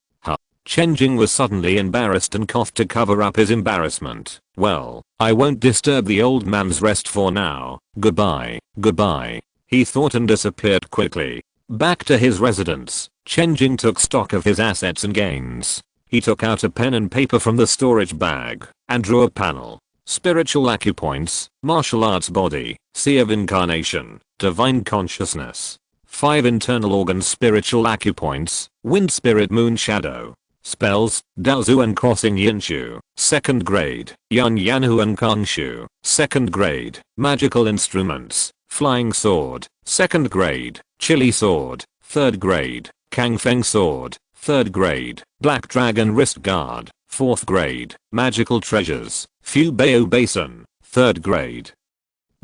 Chen Jing was suddenly embarrassed and coughed to cover up his embarrassment. Well, I won't disturb the old man's rest for now. Goodbye, goodbye. He thought and disappeared quickly. Back to his residence, Chen Jing took stock of his assets and gains. He took out a pen and paper from the storage bag, and drew a panel. Spiritual acupoints, martial arts body, sea of incarnation, divine consciousness. 5 internal organs spiritual acupoints, wind spirit moon shadow. Spells, Daozu and Crossing Yinshu, 2nd grade, Yun Yanhu and Kongshu, 2nd grade, Magical Instruments, Flying Sword, 2nd grade, Chili Sword, 3rd grade, Kang Feng Sword, 3rd grade, Black Dragon Wrist Guard, 4th grade, Magical Treasures, Fu Bao Basin, 3rd grade.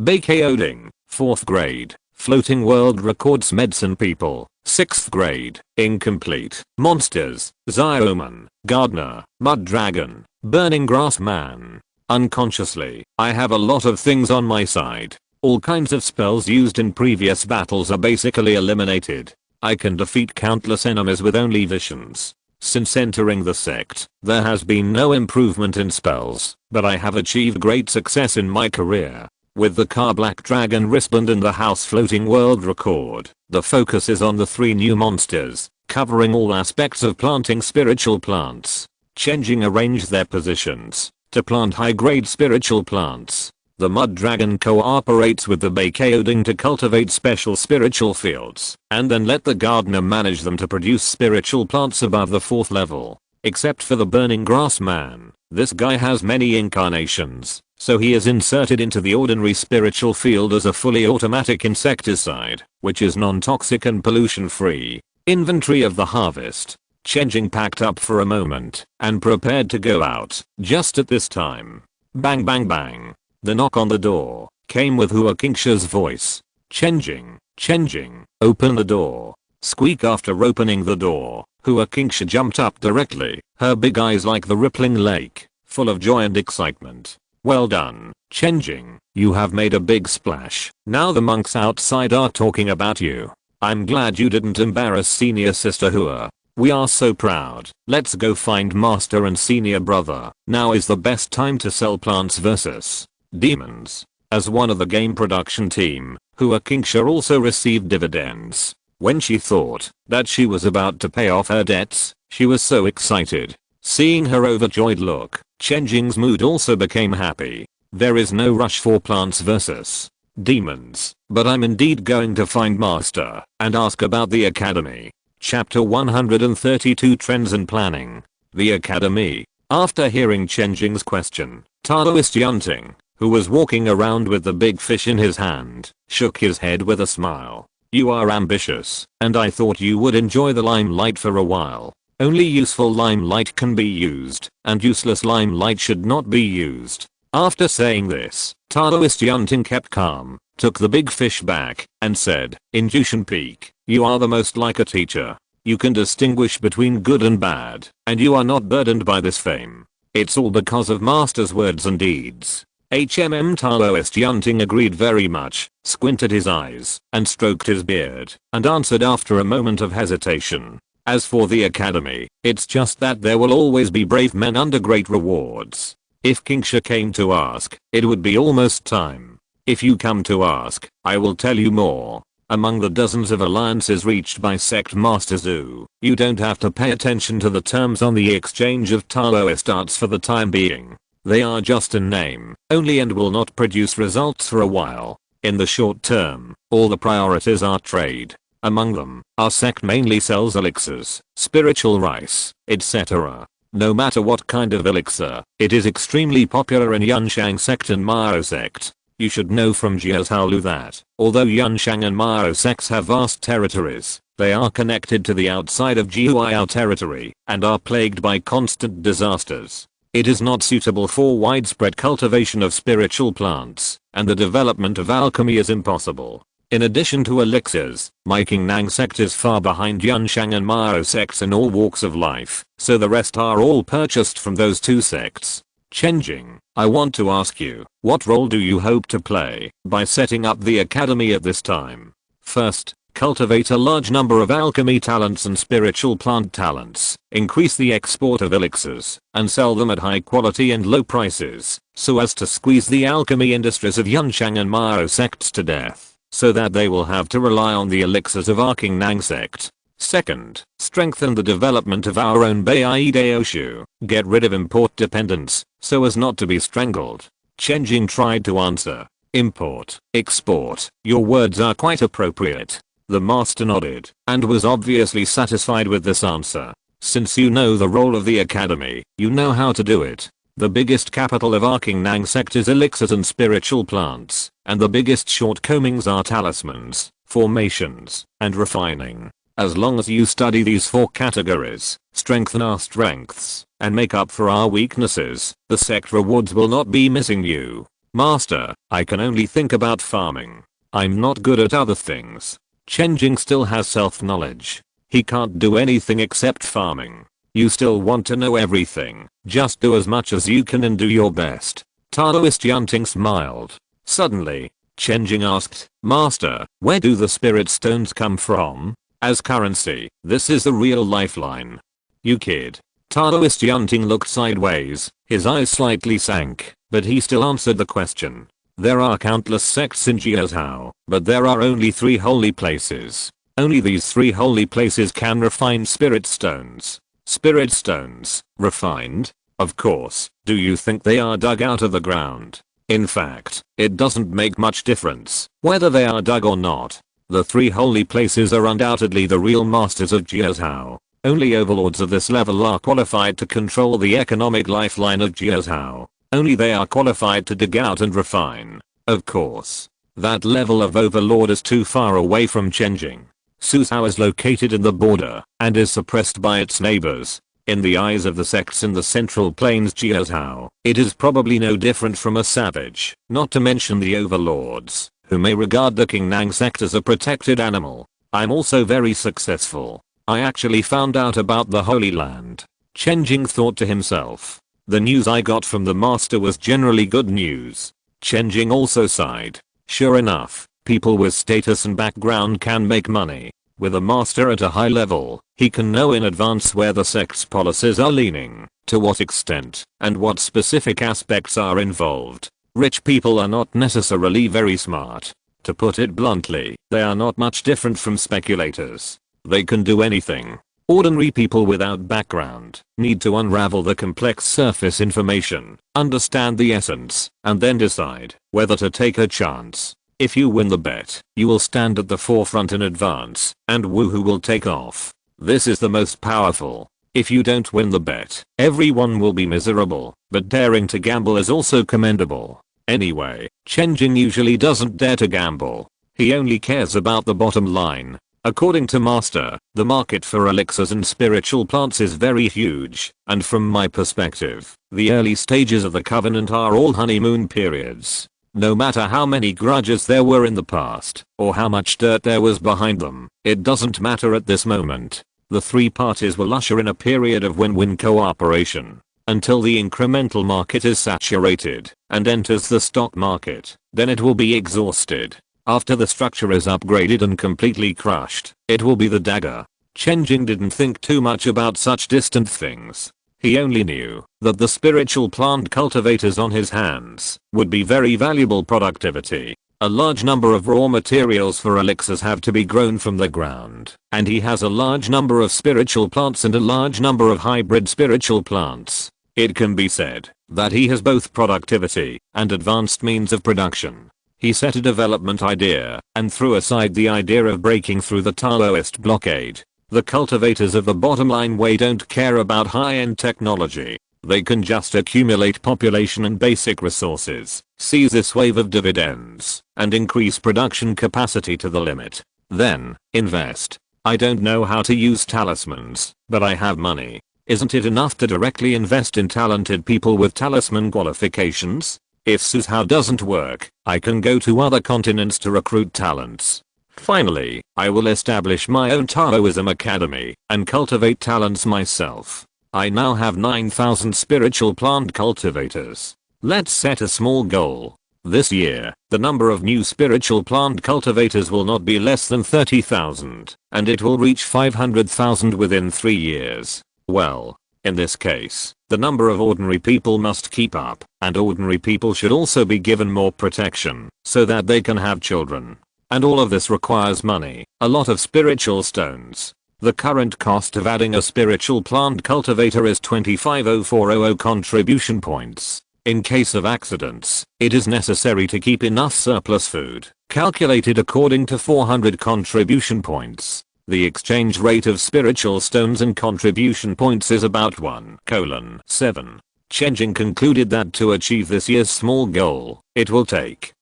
Bakeoding, 4th grade, Floating World Records Medicine People, 6th grade, Incomplete, Monsters, Zioman, Gardener, Mud Dragon, Burning Grass Man. Unconsciously, I have a lot of things on my side. All kinds of spells used in previous battles are basically eliminated. I can defeat countless enemies with only visions. Since entering the sect, there has been no improvement in spells, but I have achieved great success in my career. With the car Black Dragon wristband and the house floating world record, the focus is on the 3 new monsters, covering all aspects of planting spiritual plants. Chen Jing arranged their positions to plant high-grade spiritual plants. The mud dragon cooperates with the Bakeoding to cultivate special spiritual fields, and then let the gardener manage them to produce spiritual plants above the 4th level. Except for the burning grass man, this guy has many incarnations, so he is inserted into the ordinary spiritual field as a fully automatic insecticide, which is non-toxic and pollution-free. Inventory of the harvest. Chen Jing packed up for a moment and prepared to go out. Just at this time, bang bang bang, the knock on the door came with Hua Qingsha's voice. Chen Jing, open the door. Squeak. After opening the door, Hua Qingsha jumped up directly, her big eyes like the rippling lake, full of joy and excitement. Well done, Chen Jing, you have made a big splash. Now the monks outside are talking about you. I'm glad you didn't embarrass senior sister Hua. We are so proud. Let's go find master and senior brother. Now is the best time to sell Plants vs. Demons. As one of the game production team, Hua Qingsha also received dividends. When she thought that she was about to pay off her debts, she was so excited. Seeing her overjoyed look, Chen Jing's mood also became happy. There is no rush for Plants vs. Demons, but I'm indeed going to find master and ask about the academy. Chapter 132 Trends and Planning. The Academy. After hearing Chen Jing's question, Taoist Yunting, who was walking around with the big fish in his hand, shook his head with a smile. You are ambitious, and I thought you would enjoy the limelight for a while. Only useful limelight can be used, and useless limelight should not be used. After saying this, Taoist Yunting kept calm, took the big fish back, and said, in Jushan Peak, you are the most like a teacher. You can distinguish between good and bad, and you are not burdened by this fame. It's all because of master's words and deeds. Taoist Yunting agreed very much, squinted his eyes, and stroked his beard, and answered after a moment of hesitation. As for the academy, it's just that there will always be brave men under great rewards. If Qingsha came to ask, it would be almost time. If you come to ask, I will tell you more. Among the dozens of alliances reached by Sect Master Zhu, you don't have to pay attention to the terms on the exchange of Taoist arts for the time being. They are just in name only and will not produce results for a while. In the short term, all the priorities are trade. Among them, our sect mainly sells elixirs, spiritual rice, etc. No matter what kind of elixir, it is extremely popular in Yunshang sect and Mao sect. You should know from Jiaohaolu that, although Yunshang and Mao sects have vast territories, they are connected to the outside of Jiuao territory and are plagued by constant disasters. It is not suitable for widespread cultivation of spiritual plants, and the development of alchemy is impossible. In addition to elixirs, Qingnang sect is far behind Yunshang and Mao sects in all walks of life, so the rest are all purchased from those two sects. Chen Jing, I want to ask you, what role do you hope to play by setting up the academy at this time? First, cultivate a large number of alchemy talents and spiritual plant talents, increase the export of elixirs, and sell them at high quality and low prices, so as to squeeze the alchemy industries of Yunshang and Mao sects to death, so that they will have to rely on the elixirs of our Qingnang sect. Second, strengthen the development of our own Baiyi Daoshu, get rid of import dependence, so as not to be strangled. Chen Jing tried to answer. Import, export, your words are quite appropriate. The master nodded, and was obviously satisfied with this answer. Since you know the role of the academy, you know how to do it. The biggest capital of our Qingnang sect is elixirs and spiritual plants, and the biggest shortcomings are talismans, formations, and refining. As long as you study these 4 categories, strengthen our strengths, and make up for our weaknesses, the sect rewards will not be missing you. Master, I can only think about farming. I'm not good at other things. Chen Jing still has self-knowledge. He can't do anything except farming. You still want to know everything, just do as much as you can and do your best. Taoist Yunting smiled. Suddenly, Chen Jing asked, Master, where do the spirit stones come from? As currency, this is the real lifeline. You kid. Taoist Yunting looked sideways, his eyes slightly sank, but he still answered the question. There are countless sects in Jiaozhou, but there are only 3 holy places. Only these 3 holy places can refine spirit stones. Spirit stones, refined? Of course, do you think they are dug out of the ground? In fact, it doesn't make much difference whether they are dug or not. The three holy places are undoubtedly the real masters of Jiuzhou. Only overlords of this level are qualified to control the economic lifeline of Jiuzhou. Only they are qualified to dig out and refine. Of course, that level of overlord is too far away from Chen Jing. Suzhou is located in the border and is suppressed by its neighbors. In the eyes of the sects in the Central Plains Jiuzhou, it is probably no different from a savage, not to mention the overlords, who may regard the Qingnang sect as a protected animal. I'm also very successful. I actually found out about the Holy Land. Chen Jing thought to himself. The news I got from the master was generally good news. Chen Jing also sighed. Sure enough, people with status and background can make money. With a master at a high level, he can know in advance where the sect's policies are leaning, to what extent, and what specific aspects are involved. Rich people are not necessarily very smart. To put it bluntly, they are not much different from speculators. They can do anything. Ordinary people without background need to unravel the complex surface information, understand the essence, and then decide whether to take a chance. If you win the bet, you will stand at the forefront in advance, and woohoo will take off. This is the most powerful. If you don't win the bet, everyone will be miserable, but daring to gamble is also commendable. Anyway, Chen Jing usually doesn't dare to gamble. He only cares about the bottom line. According to Master, the market for elixirs and spiritual plants is very huge, and from my perspective, the early stages of the covenant are all honeymoon periods. No matter how many grudges there were in the past, or how much dirt there was behind them, it doesn't matter at this moment. The three parties will usher in a period of win-win cooperation, until the incremental market is saturated, and enters the stock market, then it will be exhausted. After the structure is upgraded and completely crushed, it will be the dagger. Chen Jing didn't think too much about such distant things. He only knew that the spiritual plant cultivators on his hands would be very valuable productivity. A large number of raw materials for elixirs have to be grown from the ground, and he has a large number of spiritual plants and a large number of hybrid spiritual plants. It can be said that he has both productivity and advanced means of production. He set a development idea and threw aside the idea of breaking through the Taoist blockade. The cultivators of the bottom line way don't care about high-end technology. They can just accumulate population and basic resources, seize this wave of dividends, and increase production capacity to the limit. Then, invest. I don't know how to use talismans, but I have money. Isn't it enough to directly invest in talented people with talisman qualifications? If Suzhou doesn't work, I can go to other continents to recruit talents. Finally, I will establish my own Taoism academy and cultivate talents myself. I now have 9,000 spiritual plant cultivators. Let's set a small goal. This year, the number of new spiritual plant cultivators will not be less than 30,000, and it will reach 500,000 within 3 years. Well, in this case, the number of ordinary people must keep up, and ordinary people should also be given more protection, so that they can have children. And all of this requires money, a lot of spiritual stones. The current cost of adding a spiritual plant cultivator is 25,0400 contribution points. In case of accidents, it is necessary to keep enough surplus food, calculated according to 400 contribution points. The exchange rate of spiritual stones and contribution points is about 1:7. Chen Jing concluded that to achieve this year's small goal, it will take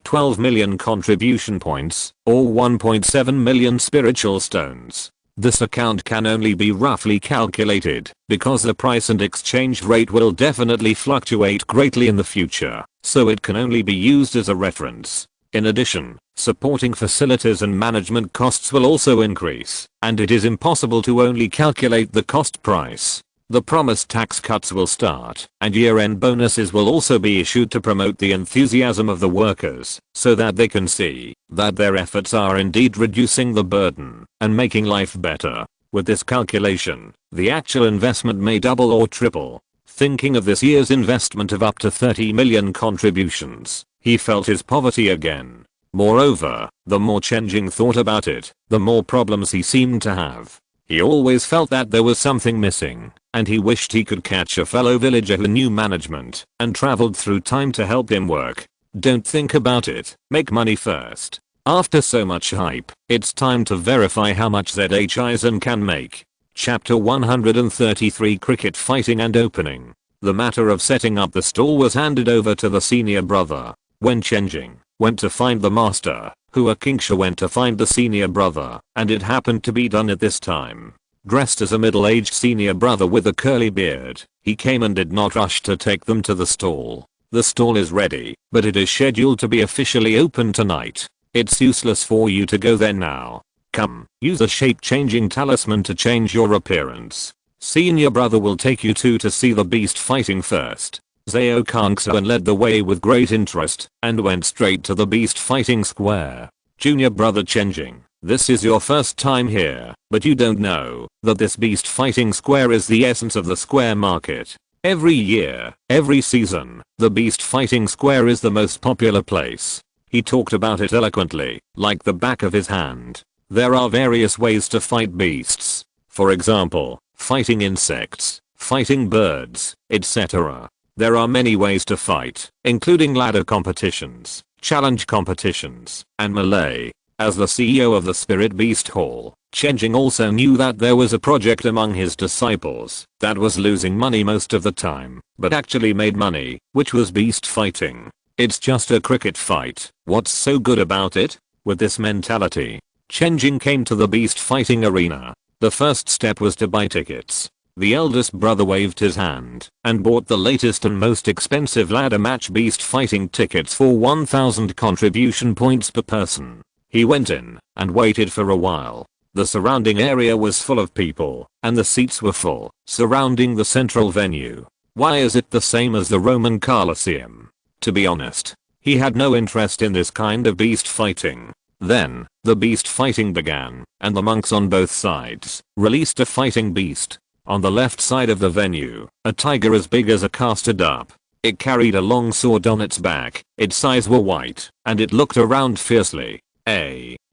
12 million contribution points, or 1.7 million spiritual stones. This account can only be roughly calculated, because the price and exchange rate will definitely fluctuate greatly in the future, so it can only be used as a reference. In addition, supporting facilities and management costs will also increase, and it is impossible to only calculate the cost price. The promised tax cuts will start, and year-end bonuses will also be issued to promote the enthusiasm of the workers, so that they can see that their efforts are indeed reducing the burden and making life better. With this calculation, the actual investment may double or triple. Thinking of this year's investment of up to 30 million contributions, he felt his poverty again. Moreover, the more Chen Jing thought about it, the more problems he seemed to have. He always felt that there was something missing, and he wished he could catch a fellow villager who knew management and traveled through time to help him work. Don't think about it, make money first. After so much hype, it's time to verify how much ZHISN can make. Chapter 133 Cricket Fighting and Opening. The matter of setting up the stall was handed over to the senior brother. When Chen Jing went to find the master, Kingsha went to find the senior brother, and it happened to be done at this time. Dressed as a middle-aged senior brother with a curly beard, he came and did not rush to take them to the stall. The stall is ready, but it is scheduled to be officially open tonight. It's useless for you to go there now. Come, use a shape-changing talisman to change your appearance. Senior brother will take you two to see the beast fighting first. Zhao Kangxuan led the way with great interest and went straight to the beast fighting square. Junior brother Chen Jing, this is your first time here, but you don't know that this beast fighting square is the essence of the square market. Every year, every season, the beast fighting square is the most popular place. He talked about it eloquently, like the back of his hand. There are various ways to fight beasts. For example, fighting insects, fighting birds, etc. There are many ways to fight, including ladder competitions, challenge competitions, and melee. As the CEO of the Spirit Beast Hall, Chen Jing also knew that there was a project among his disciples that was losing money most of the time, but actually made money, which was beast fighting. It's just a cricket fight. What's so good about it? With this mentality, Chen Jing came to the beast fighting arena. The first step was to buy tickets. The eldest brother waved his hand and bought the latest and most expensive ladder match beast fighting tickets for 1000 contribution points per person. He went in and waited for a while. The surrounding area was full of people, and the seats were full, surrounding the central venue. Why is it the same as the Roman Colosseum? To be honest, he had no interest in this kind of beast fighting. Then, the beast fighting began, and the monks on both sides released a fighting beast. On the left side of the venue, a tiger as big as a casted up. It carried a long sword on its back, its eyes were white, and it looked around fiercely.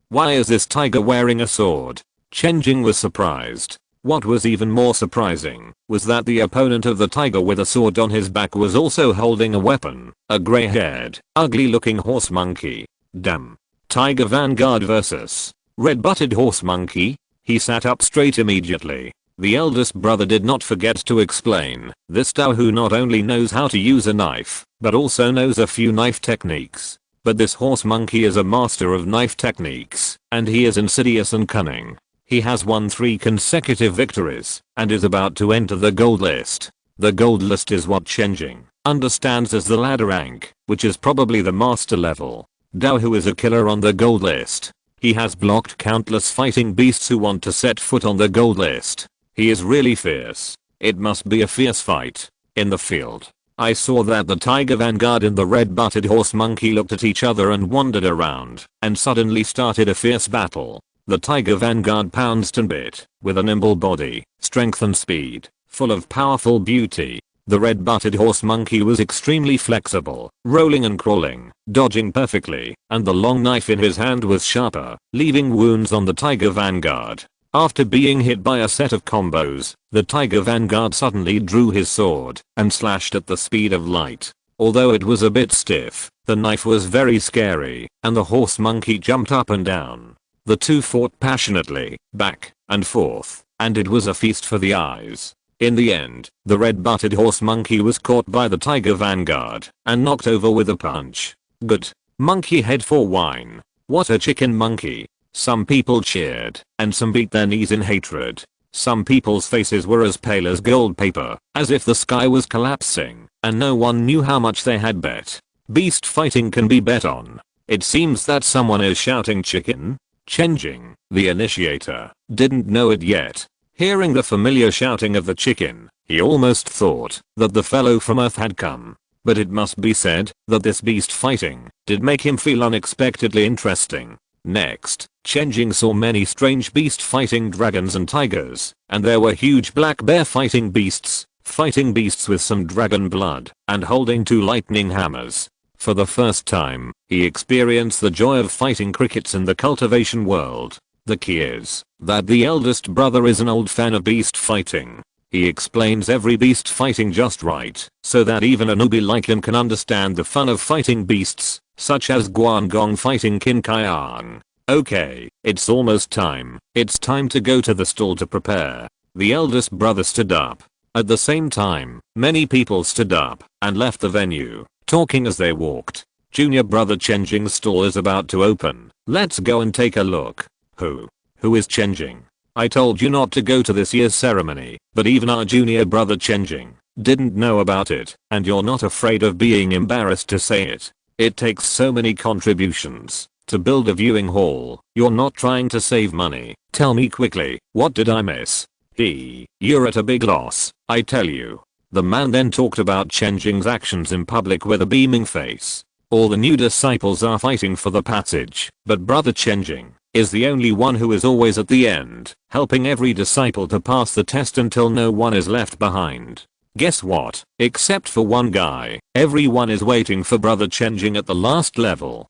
Why is this tiger wearing a sword? Chen Jing was surprised. What was even more surprising was that the opponent of the tiger with a sword on his back was also holding a weapon, a gray-haired, ugly-looking horse monkey. Damn. Tiger Vanguard versus red-butted horse monkey? He sat up straight immediately. The eldest brother did not forget to explain, this Dao who not only knows how to use a knife, but also knows a few knife techniques. But this horse monkey is a master of knife techniques, and he is insidious and cunning. He has won 3 consecutive victories, and is about to enter the gold list. The gold list is what Chen Jing understands as the ladder rank, which is probably the master level. Dao who is a killer on the gold list. He has blocked countless fighting beasts who want to set foot on the gold list. He is really fierce. It must be a fierce fight. In the field, I saw that the tiger vanguard and the red-butted horse monkey looked at each other and wandered around, and suddenly started a fierce battle. The tiger vanguard pounced and bit, with a nimble body, strength and speed, full of powerful beauty. The red-butted horse monkey was extremely flexible, rolling and crawling, dodging perfectly, and the long knife in his hand was sharper, leaving wounds on the tiger vanguard. After being hit by a set of combos, the tiger vanguard suddenly drew his sword and slashed at the speed of light. Although it was a bit stiff, the knife was very scary, and the horse monkey jumped up and down. The two fought passionately, back and forth, and it was a feast for the eyes. In the end, the red-butted horse monkey was caught by the tiger vanguard and knocked over with a punch. Good. Monkey head for wine. What a chicken monkey. Some people cheered, and some beat their knees in hatred. Some people's faces were as pale as gold paper, as if the sky was collapsing, and no one knew how much they had bet. Beast fighting can be bet on. It seems that someone is shouting chicken. Chen Jing, the initiator, didn't know it yet. Hearing the familiar shouting of the chicken, he almost thought that the fellow from Earth had come. But it must be said that this beast fighting did make him feel unexpectedly interesting. Next, Chen Jing saw many strange beast fighting dragons and tigers, and there were huge black bear fighting beasts with some dragon blood, and holding 2 lightning hammers. For the first time, he experienced the joy of fighting crickets in the cultivation world. The key is that the eldest brother is an old fan of beast fighting. He explains every beast fighting just right, so that even a newbie like him can understand the fun of fighting beasts, such as Guangong fighting Qinkayang. Okay, it's almost time. It's time to go to the stall to prepare. The eldest brother stood up. At the same time, many people stood up and left the venue, talking as they walked. Junior brother Chen Jing's stall is about to open. Let's go and take a look. Who is Chen Jing? I told you not to go to this year's ceremony, but even our junior brother Chen Jing didn't know about it, and you're not afraid of being embarrassed to say it. It takes so many contributions to build a viewing hall. You're not trying to save money. Tell me quickly, what did I miss? You're at a big loss, I tell you. The man then talked about Chen Jing's actions in public with a beaming face. All the new disciples are fighting for the passage, but brother Chen Jing is the only one who is always at the end, helping every disciple to pass the test until no one is left behind. Guess what? Except for one guy, everyone is waiting for brother Chen Jing at the last level.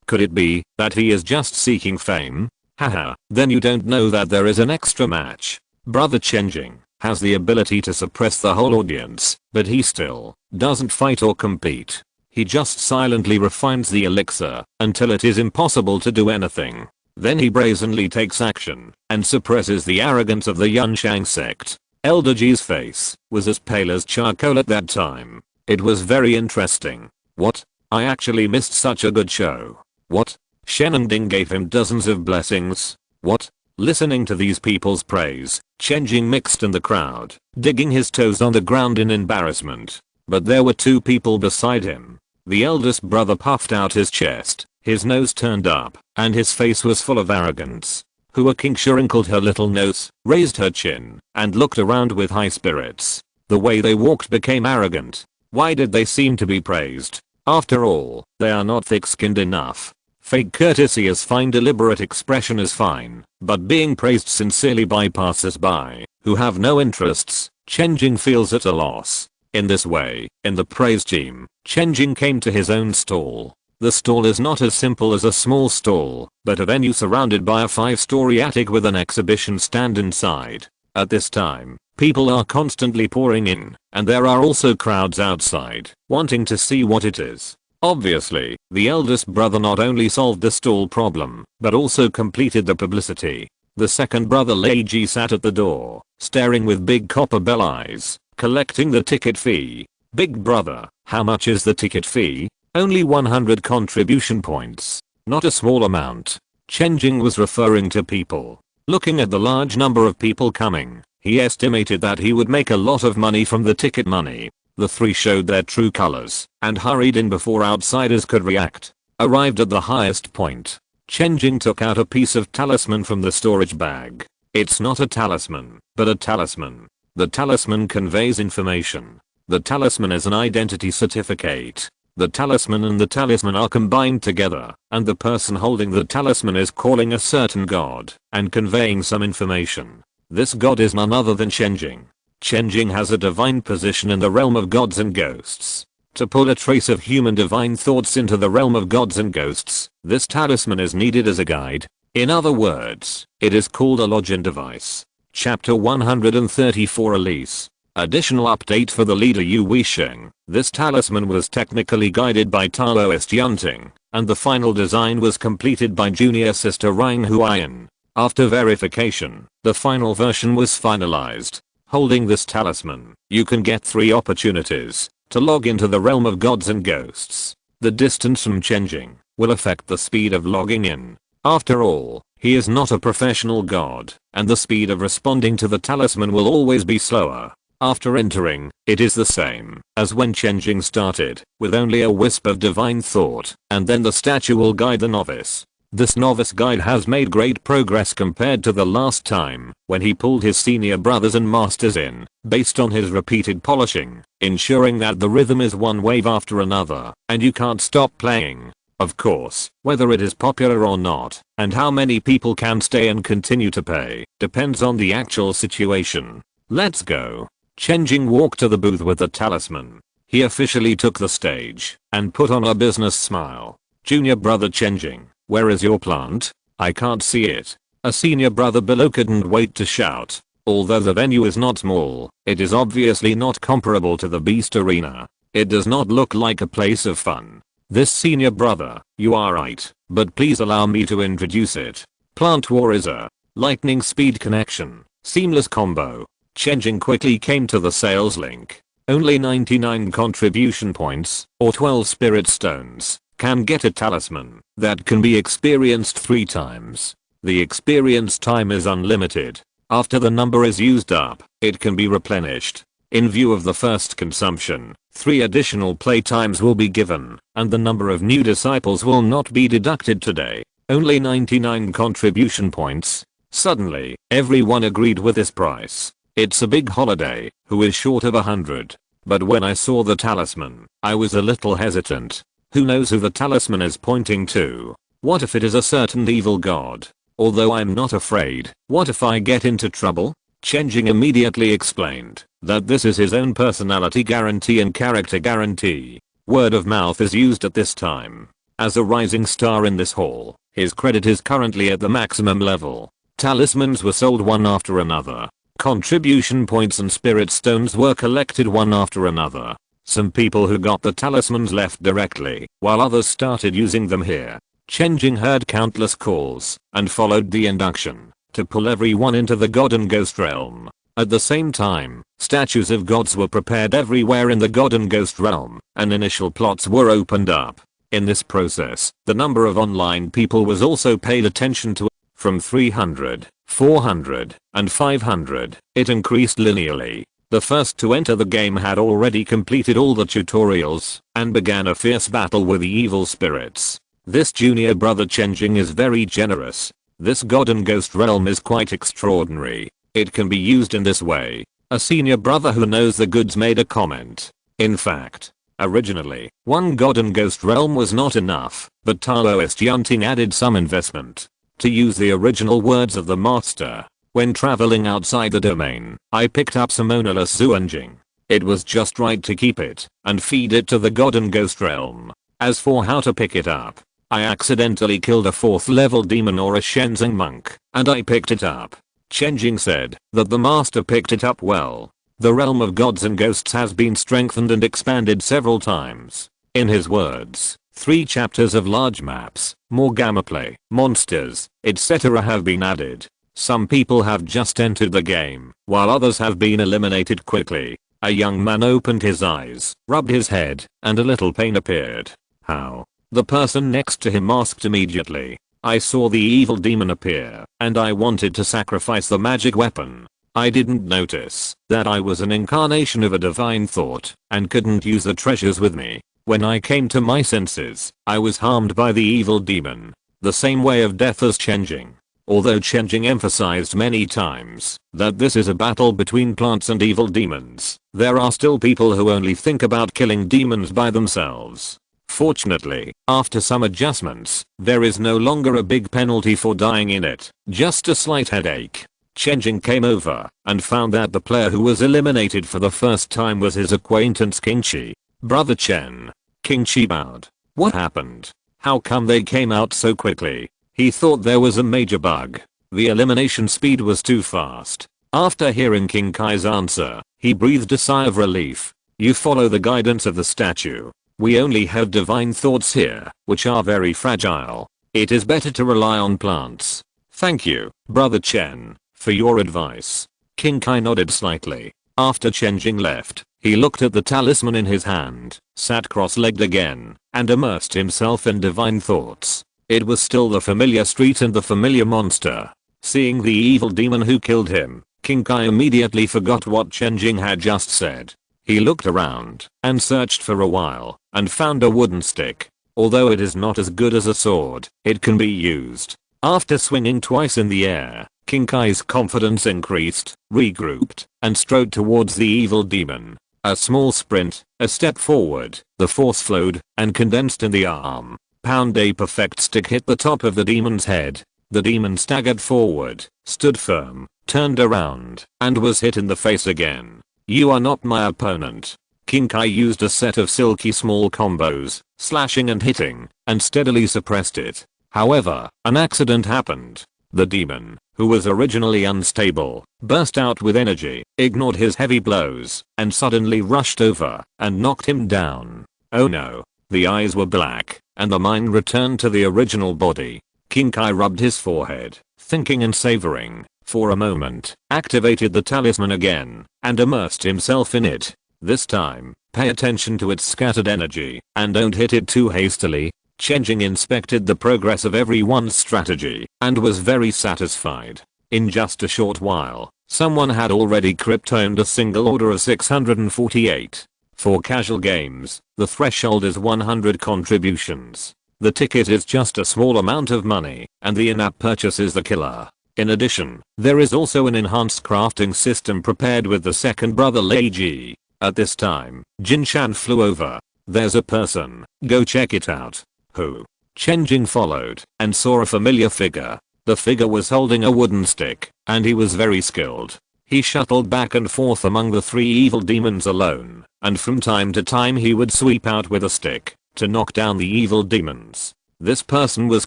Could it be that he is just seeking fame? Haha, then you don't know that there is an extra match. Brother Chen Jing has the ability to suppress the whole audience, but he still doesn't fight or compete. He just silently refines the elixir until it is impossible to do anything. Then he brazenly takes action and suppresses the arrogance of the Yunshang sect. Elder Ji's face was as pale as charcoal at that time. It was very interesting. What? I actually missed such a good show. What? Shen Ding gave him dozens of blessings. What? Listening to these people's praise, Chen Jing mixed in the crowd, digging his toes on the ground in embarrassment. But there were two people beside him. The eldest brother puffed out his chest, his nose turned up, and his face was full of arrogance. Hua Qingsha wrinkled her little nose, raised her chin, and looked around with high spirits. The way they walked became arrogant. Why did they seem to be praised? After all, they are not thick-skinned enough. Fake courtesy is fine, deliberate expression is fine, but being praised sincerely by passers-by, who have no interests, Chen Jing feels at a loss. In this way, in the praise team, Chen Jing came to his own stall. The stall is not as simple as a small stall, but a venue surrounded by a 5-story attic with an exhibition stand inside. At this time, people are constantly pouring in, and there are also crowds outside, wanting to see what it is. Obviously, the eldest brother not only solved the stall problem, but also completed the publicity. The second brother Lei Ji sat at the door, staring with big copper bell eyes, collecting the ticket fee. Big brother, how much is the ticket fee? Only 100 contribution points. Not a small amount. Chen Jing was referring to people. Looking at the large number of people coming, he estimated that he would make a lot of money from the ticket money. The three showed their true colors and hurried in before outsiders could react. Arrived at the highest point, Chen Jing took out a piece of talisman from the storage bag. It's not a talisman, but a talisman. The talisman conveys information. The talisman is an identity certificate. The talisman and the talisman are combined together, and the person holding the talisman is calling a certain god and conveying some information. This god is none other than Chen Jing. Chen Jing has a divine position in the realm of gods and ghosts. To pull a trace of human divine thoughts into the realm of gods and ghosts, this talisman is needed as a guide. In other words, it is called a login device. Chapter 134 Release. Additional update for the leader Yu Weisheng. This talisman was technically guided by Taoist Yunting, and the final design was completed by junior sister Rang Huayan. After verification, the final version was finalized. Holding this talisman, you can get 3 opportunities to log into the realm of gods and ghosts. The distance from Chen Jing will affect the speed of logging in. After all, he is not a professional god, and the speed of responding to the talisman will always be slower. After entering, it is the same as when Chen Jing started, with only a wisp of divine thought, and then the statue will guide the novice. This novice guide has made great progress compared to the last time, when he pulled his senior brothers and masters in, based on his repeated polishing, ensuring that the rhythm is one wave after another, and you can't stop playing. Of course, whether it is popular or not, and how many people can stay and continue to pay, depends on the actual situation. Let's go. Chen Jing walked to the booth with the talisman. He officially took the stage, and put on a business smile. Junior brother Chen Jing, where is your plant? I can't see it. A senior brother below couldn't wait to shout. Although the venue is not small, it is obviously not comparable to the Beast Arena. It does not look like a place of fun. This senior brother, you are right, but please allow me to introduce it. Plant War is a lightning speed connection, seamless combo. Chen Jing quickly came to the sales link. Only 99 contribution points, or 12 spirit stones, can get a talisman that can be experienced 3 times. The experience time is unlimited. After the number is used up, it can be replenished. In view of the first consumption, 3 additional playtimes will be given, and the number of new disciples will not be deducted today. Only 99 contribution points. Suddenly, everyone agreed with this price. It's a big holiday, who is short of 100? But when I saw the talisman, I was a little hesitant. Who knows who the talisman is pointing to? What if it is a certain evil god? Although I'm not afraid, what if I get into trouble? Chen Jing immediately explained that this is his own personality guarantee and character guarantee. Word of mouth is used at this time. As a rising star in this hall, his credit is currently at the maximum level. Talismans were sold one after another. Contribution points and spirit stones were collected one after another. Some people who got the talismans left directly, while others started using them here. Chen Jing heard countless calls and followed the induction to pull everyone into the god and ghost realm. At the same time, statues of gods were prepared everywhere in the god and ghost realm, and initial plots were opened up. In this process, the number of online people was also paid attention to. From 300, 400, and 500, it increased linearly. The first to enter the game had already completed all the tutorials and began a fierce battle with the evil spirits. This junior brother Chen Jing is very generous. This god and ghost realm is quite extraordinary. It can be used in this way. A senior brother who knows the goods made a comment. In fact, originally, one god and ghost realm was not enough, but Taoist Yunting added some investment. To use the original words of the master, when traveling outside the domain, I picked up some ownerless Zuanjing. It was just right to keep it and feed it to the god and ghost realm. As for how to pick it up, I accidentally killed a 4th level demon or a Shenzhen monk, and I picked it up. Chen Jing said that the master picked it up well. The realm of gods and ghosts has been strengthened and expanded several times. In his words, 3 chapters of large maps, more gamma play, monsters, etc. have been added. Some people have just entered the game, while others have been eliminated quickly. A young man opened his eyes, rubbed his head, and a little pain appeared. How? The person next to him asked immediately. I saw the evil demon appear, and I wanted to sacrifice the magic weapon. I didn't notice that I was an incarnation of a divine thought, and couldn't use the treasures with me. When I came to my senses, I was harmed by the evil demon. The same way of death as Chen Jing. Although Chen Jing emphasized many times that this is a battle between plants and evil demons, there are still people who only think about killing demons by themselves. Fortunately, after some adjustments, there is no longer a big penalty for dying in it, just a slight headache. Chen Jing came over and found that the player who was eliminated for the first time was his acquaintance King Chi. Brother Chen. King Chi bowed. What happened? How come they came out so quickly? He thought there was a major bug. The elimination speed was too fast. After hearing King Kai's answer, he breathed a sigh of relief. You follow the guidance of the statue. We only have divine thoughts here, which are very fragile. It is better to rely on plants. Thank you, Brother Chen, for your advice. King Kai nodded slightly. After Chen Jing left, he looked at the talisman in his hand, sat cross-legged again, and immersed himself in divine thoughts. It was still the familiar street and the familiar monster. Seeing the evil demon who killed him, King Kai immediately forgot what Chen Jing had just said. He looked around and searched for a while and found a wooden stick. Although it is not as good as a sword, it can be used. After swinging twice in the air, King Kai's confidence increased, regrouped, and strode towards the evil demon. A small sprint, a step forward, the force flowed and condensed in the arm. Pound a perfect stick hit the top of the demon's head. The demon staggered forward, stood firm, turned around, and was hit in the face again. You are not my opponent. King Kai used a set of silky small combos, slashing and hitting, and steadily suppressed it. However, an accident happened. The demon, who was originally unstable, burst out with energy, ignored his heavy blows, and suddenly rushed over and knocked him down. Oh no. The eyes were black, and the mind returned to the original body. King Kai rubbed his forehead, thinking and savoring, for a moment, activated the talisman again, and immersed himself in it. This time, pay attention to its scattered energy, and don't hit it too hastily. Chen Jing inspected the progress of everyone's strategy, and was very satisfied. In just a short while, someone had already cryptoned a single order of 648. For casual games, the threshold is 100 contributions. The ticket is just a small amount of money, and the in-app purchase is the killer. In addition, there is also an enhanced crafting system prepared with the second brother Lei Ji. At this time, Jin Shan flew over. There's a person, go check it out. Who? Chen Jing followed, and saw a familiar figure. The figure was holding a wooden stick, and he was very skilled. He shuttled back and forth among the 3 evil demons alone, and from time to time he would sweep out with a stick to knock down the evil demons. This person was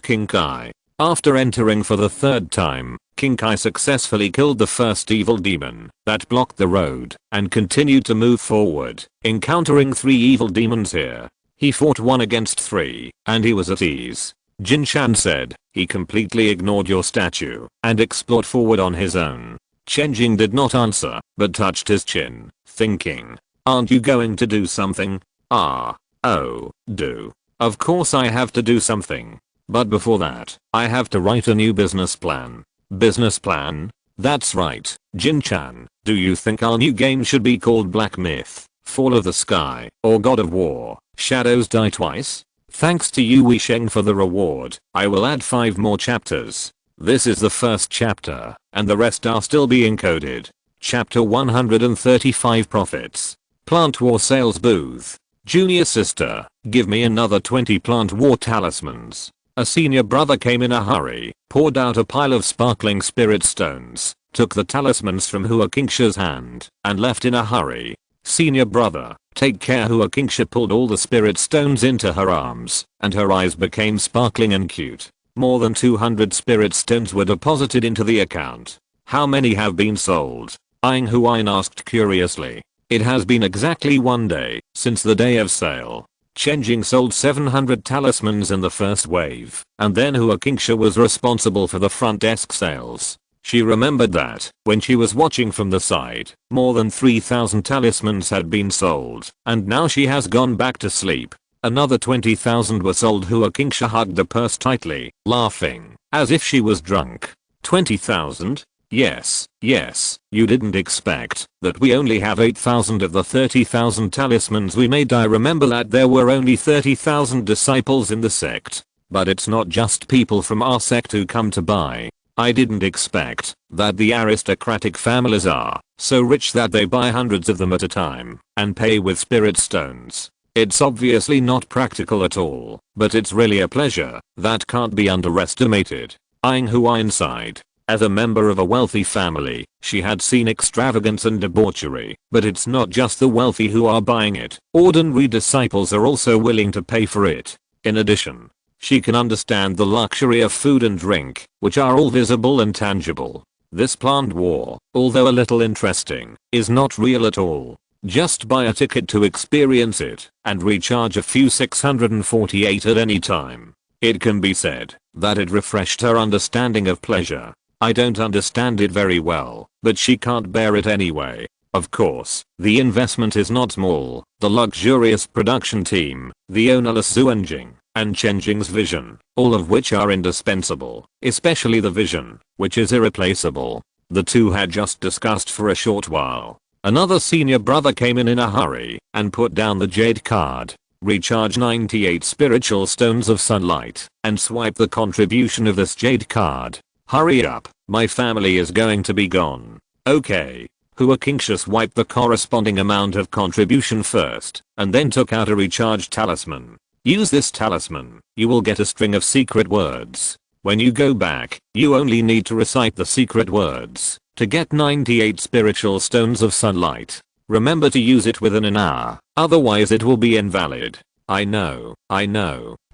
King Kai. After entering for the 3rd time, King Kai successfully killed the first evil demon that blocked the road and continued to move forward, encountering 3 evil demons here. He fought 1 against 3, and he was at ease. Jin Shan said, he completely ignored your statue and explored forward on his own. Chen Jing did not answer, but touched his chin, thinking, aren't you going to do something? Do. Of course I have to do something. But before that, I have to write a new business plan. Business plan? That's right, Jin Chan. Do you think our new game should be called Black Myth, Fall of the Sky, or God of War, Shadows Die Twice? Thanks to you Wei Sheng for the reward. I will add 5 more chapters. This is the first chapter, and the rest are still being coded. Chapter 135 Profits. Plant War Sales Booth. Junior sister, give me another 20 Plant War talismans. A senior brother came in a hurry, poured out a pile of sparkling spirit stones, took the talismans from Hua Kingsha's hand, and left in a hurry. Senior brother, take care. Hua Kingsha pulled all the spirit stones into her arms, and her eyes became sparkling and cute. More than 200 spirit stones were deposited into the account. How many have been sold? Aang Huayan asked curiously. It has been exactly 1 day since the day of sale. Chen Jing sold 700 talismans in the first wave, and then Hua Kingsha was responsible for the front desk sales. She remembered that, when she was watching from the side, more than 3,000 talismans had been sold, and now she has gone back to sleep. Another 20,000 were sold. Hua Kingsha hugged the purse tightly, laughing, as if she was drunk. 20,000? Yes, you didn't expect that we only have 8,000 of the 30,000 talismans we made. I remember that there were only 30,000 disciples in the sect, but it's not just people from our sect who come to buy. I didn't expect that the aristocratic families are so rich that they buy hundreds of them at a time and pay with spirit stones. It's obviously not practical at all, but it's really a pleasure that can't be underestimated. Aang Huayan sighed. As a member of a wealthy family, she had seen extravagance and debauchery, but it's not just the wealthy who are buying it. Ordinary disciples are also willing to pay for it. In addition, she can understand the luxury of food and drink, which are all visible and tangible. This plant war, although a little interesting, is not real at all. Just buy a ticket to experience it, and recharge a few 648 at any time. It can be said that it refreshed her understanding of pleasure. I don't understand it very well, but she can't bear it anyway. Of course, the investment is not small. The luxurious production team, the ownerless Xuanjing, and Chen Jing's vision, all of which are indispensable, especially the vision, which is irreplaceable. The two had just discussed for a short while. Another senior brother came in a hurry and put down the jade card. Recharge 98 spiritual stones of sunlight and swipe the contribution of this jade card. Hurry up, my family is going to be gone. Okay. Hua Kingsha swiped the corresponding amount of contribution first, and then took out a recharged talisman. Use this talisman, you will get a string of secret words. When you go back, you only need to recite the secret words to get 98 spiritual stones of sunlight. Remember to use it within an hour, otherwise it will be invalid. I know.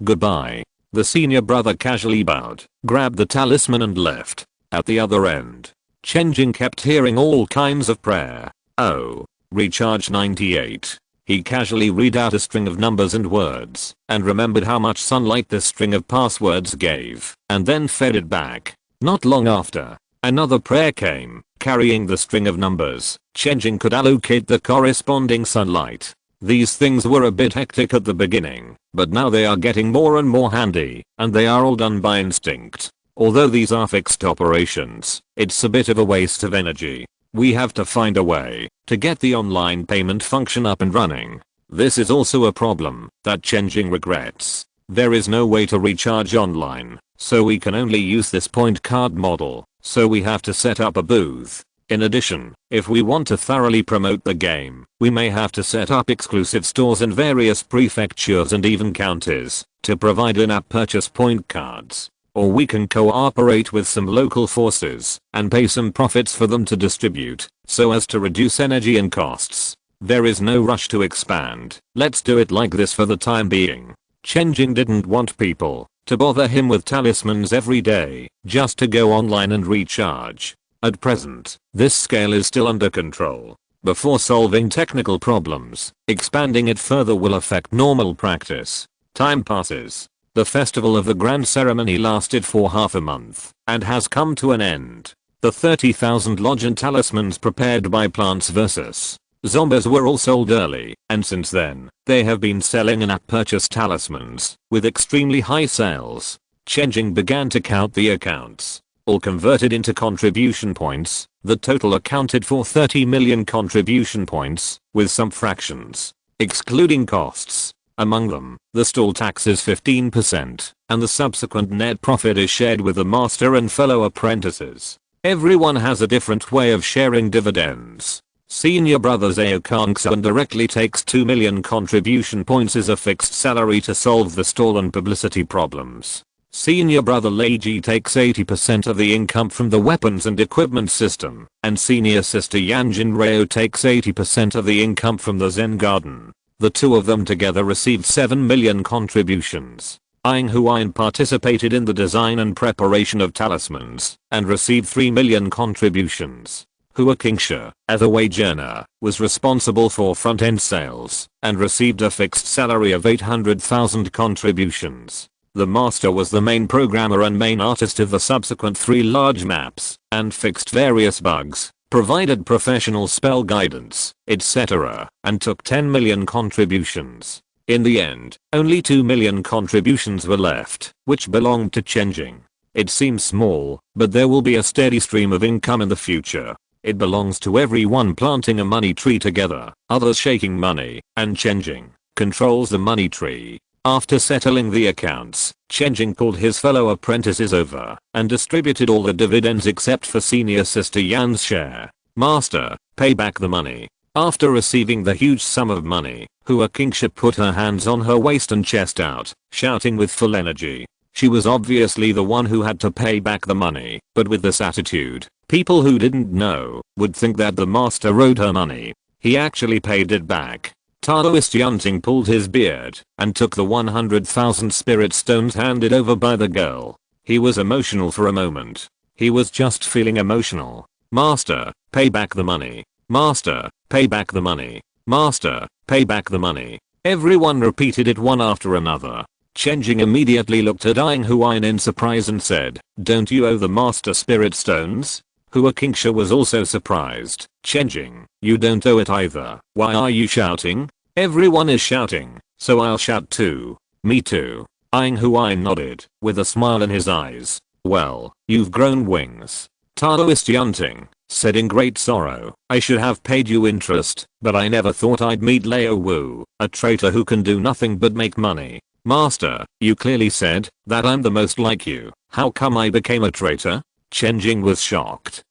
Goodbye. The senior brother casually bowed, grabbed the talisman and left. At the other end, Chen Jing kept hearing all kinds of prayer. Oh. Recharge 98. He casually read out a string of numbers and words, and remembered how much sunlight this string of passwords gave, and then fed it back. Not long after, another prayer came, carrying the string of numbers. Chen Jing could allocate the corresponding sunlight. These things were a bit hectic at the beginning, but now they are getting more and more handy, and they are all done by instinct. Although these are fixed operations, it's a bit of a waste of energy. We have to find a way to get the online payment function up and running. This is also a problem that Chen Jing regrets. There is no way to recharge online, so we can only use this point card model, so we have to set up a booth. In addition, if we want to thoroughly promote the game, we may have to set up exclusive stores in various prefectures and even counties to provide in-app purchase point cards. Or we can cooperate with some local forces and pay some profits for them to distribute, so as to reduce energy and costs. There is no rush to expand. Let's do it like this for the time being. Chen Jing didn't want people to bother him with talismans every day just to go online and recharge. At present, this scale is still under control. Before solving technical problems, expanding it further will affect normal practice. Time passes. The festival of the grand ceremony lasted for half a month and has come to an end. The 30,000 lodge talismans prepared by Plants vs. Zombies were all sold early, and since then, they have been selling in-app purchase talismans with extremely high sales. Chen Jing began to count the accounts, all converted into contribution points. The total accounted for 30 million contribution points, with some fractions, excluding costs. Among them, the stall tax is 15%, and the subsequent net profit is shared with the master and fellow apprentices. Everyone has a different way of sharing dividends. Senior brother Zhao Kangxuan directly takes 2 million contribution points as a fixed salary to solve the stall and publicity problems. Senior brother Lei Ji takes 80% of the income from the weapons and equipment system, and senior sister Yan Jinrao takes 80% of the income from the Zen garden. The two of them together received 7 million contributions. Ying Huayan participated in the design and preparation of talismans and received 3 million contributions. Hua Qingsha, as a wage earner, was responsible for front-end sales and received a fixed salary of 800,000 contributions. The master was the main programmer and main artist of the subsequent 3 large maps and fixed various bugs, provided professional spell guidance, etc., and took 10 million contributions. In the end, only 2 million contributions were left, which belonged to Chen Jing. It seems small, but there will be a steady stream of income in the future. It belongs to everyone planting a money tree together, others shaking money, and Chen Jing controls the money tree. After settling the accounts, Chen Jing called his fellow apprentices over and distributed all the dividends except for senior sister Yan's share. Master, pay back the money. After receiving the huge sum of money, Hua Qingsha put her hands on her waist and chest out, shouting with full energy. She was obviously the one who had to pay back the money, but with this attitude, people who didn't know would think that the master owed her money. He actually paid it back. Taoist Yunting pulled his beard and took the 100,000 spirit stones handed over by the girl. He was emotional for a moment. He was just feeling emotional. Master, pay back the money. Master, pay back the money. Master, pay back the money. Everyone repeated it one after another. Chen Jing immediately looked at Ying Huayan in surprise and said, "Don't you owe the master spirit stones?" Hua Qingsha was also surprised. "Chen Jing, you don't owe it either. Why are you shouting?" "Everyone is shouting, so I'll shout too." "Me too." Ying Huayan nodded, with a smile in his eyes. "Well, you've grown wings." Taoist Yunting said in great sorrow, "I should have paid you interest, but I never thought I'd meet Lao Wu, a traitor who can do nothing but make money." "Master, you clearly said that I'm the most like you. How come I became a traitor?" Chen Jing was shocked.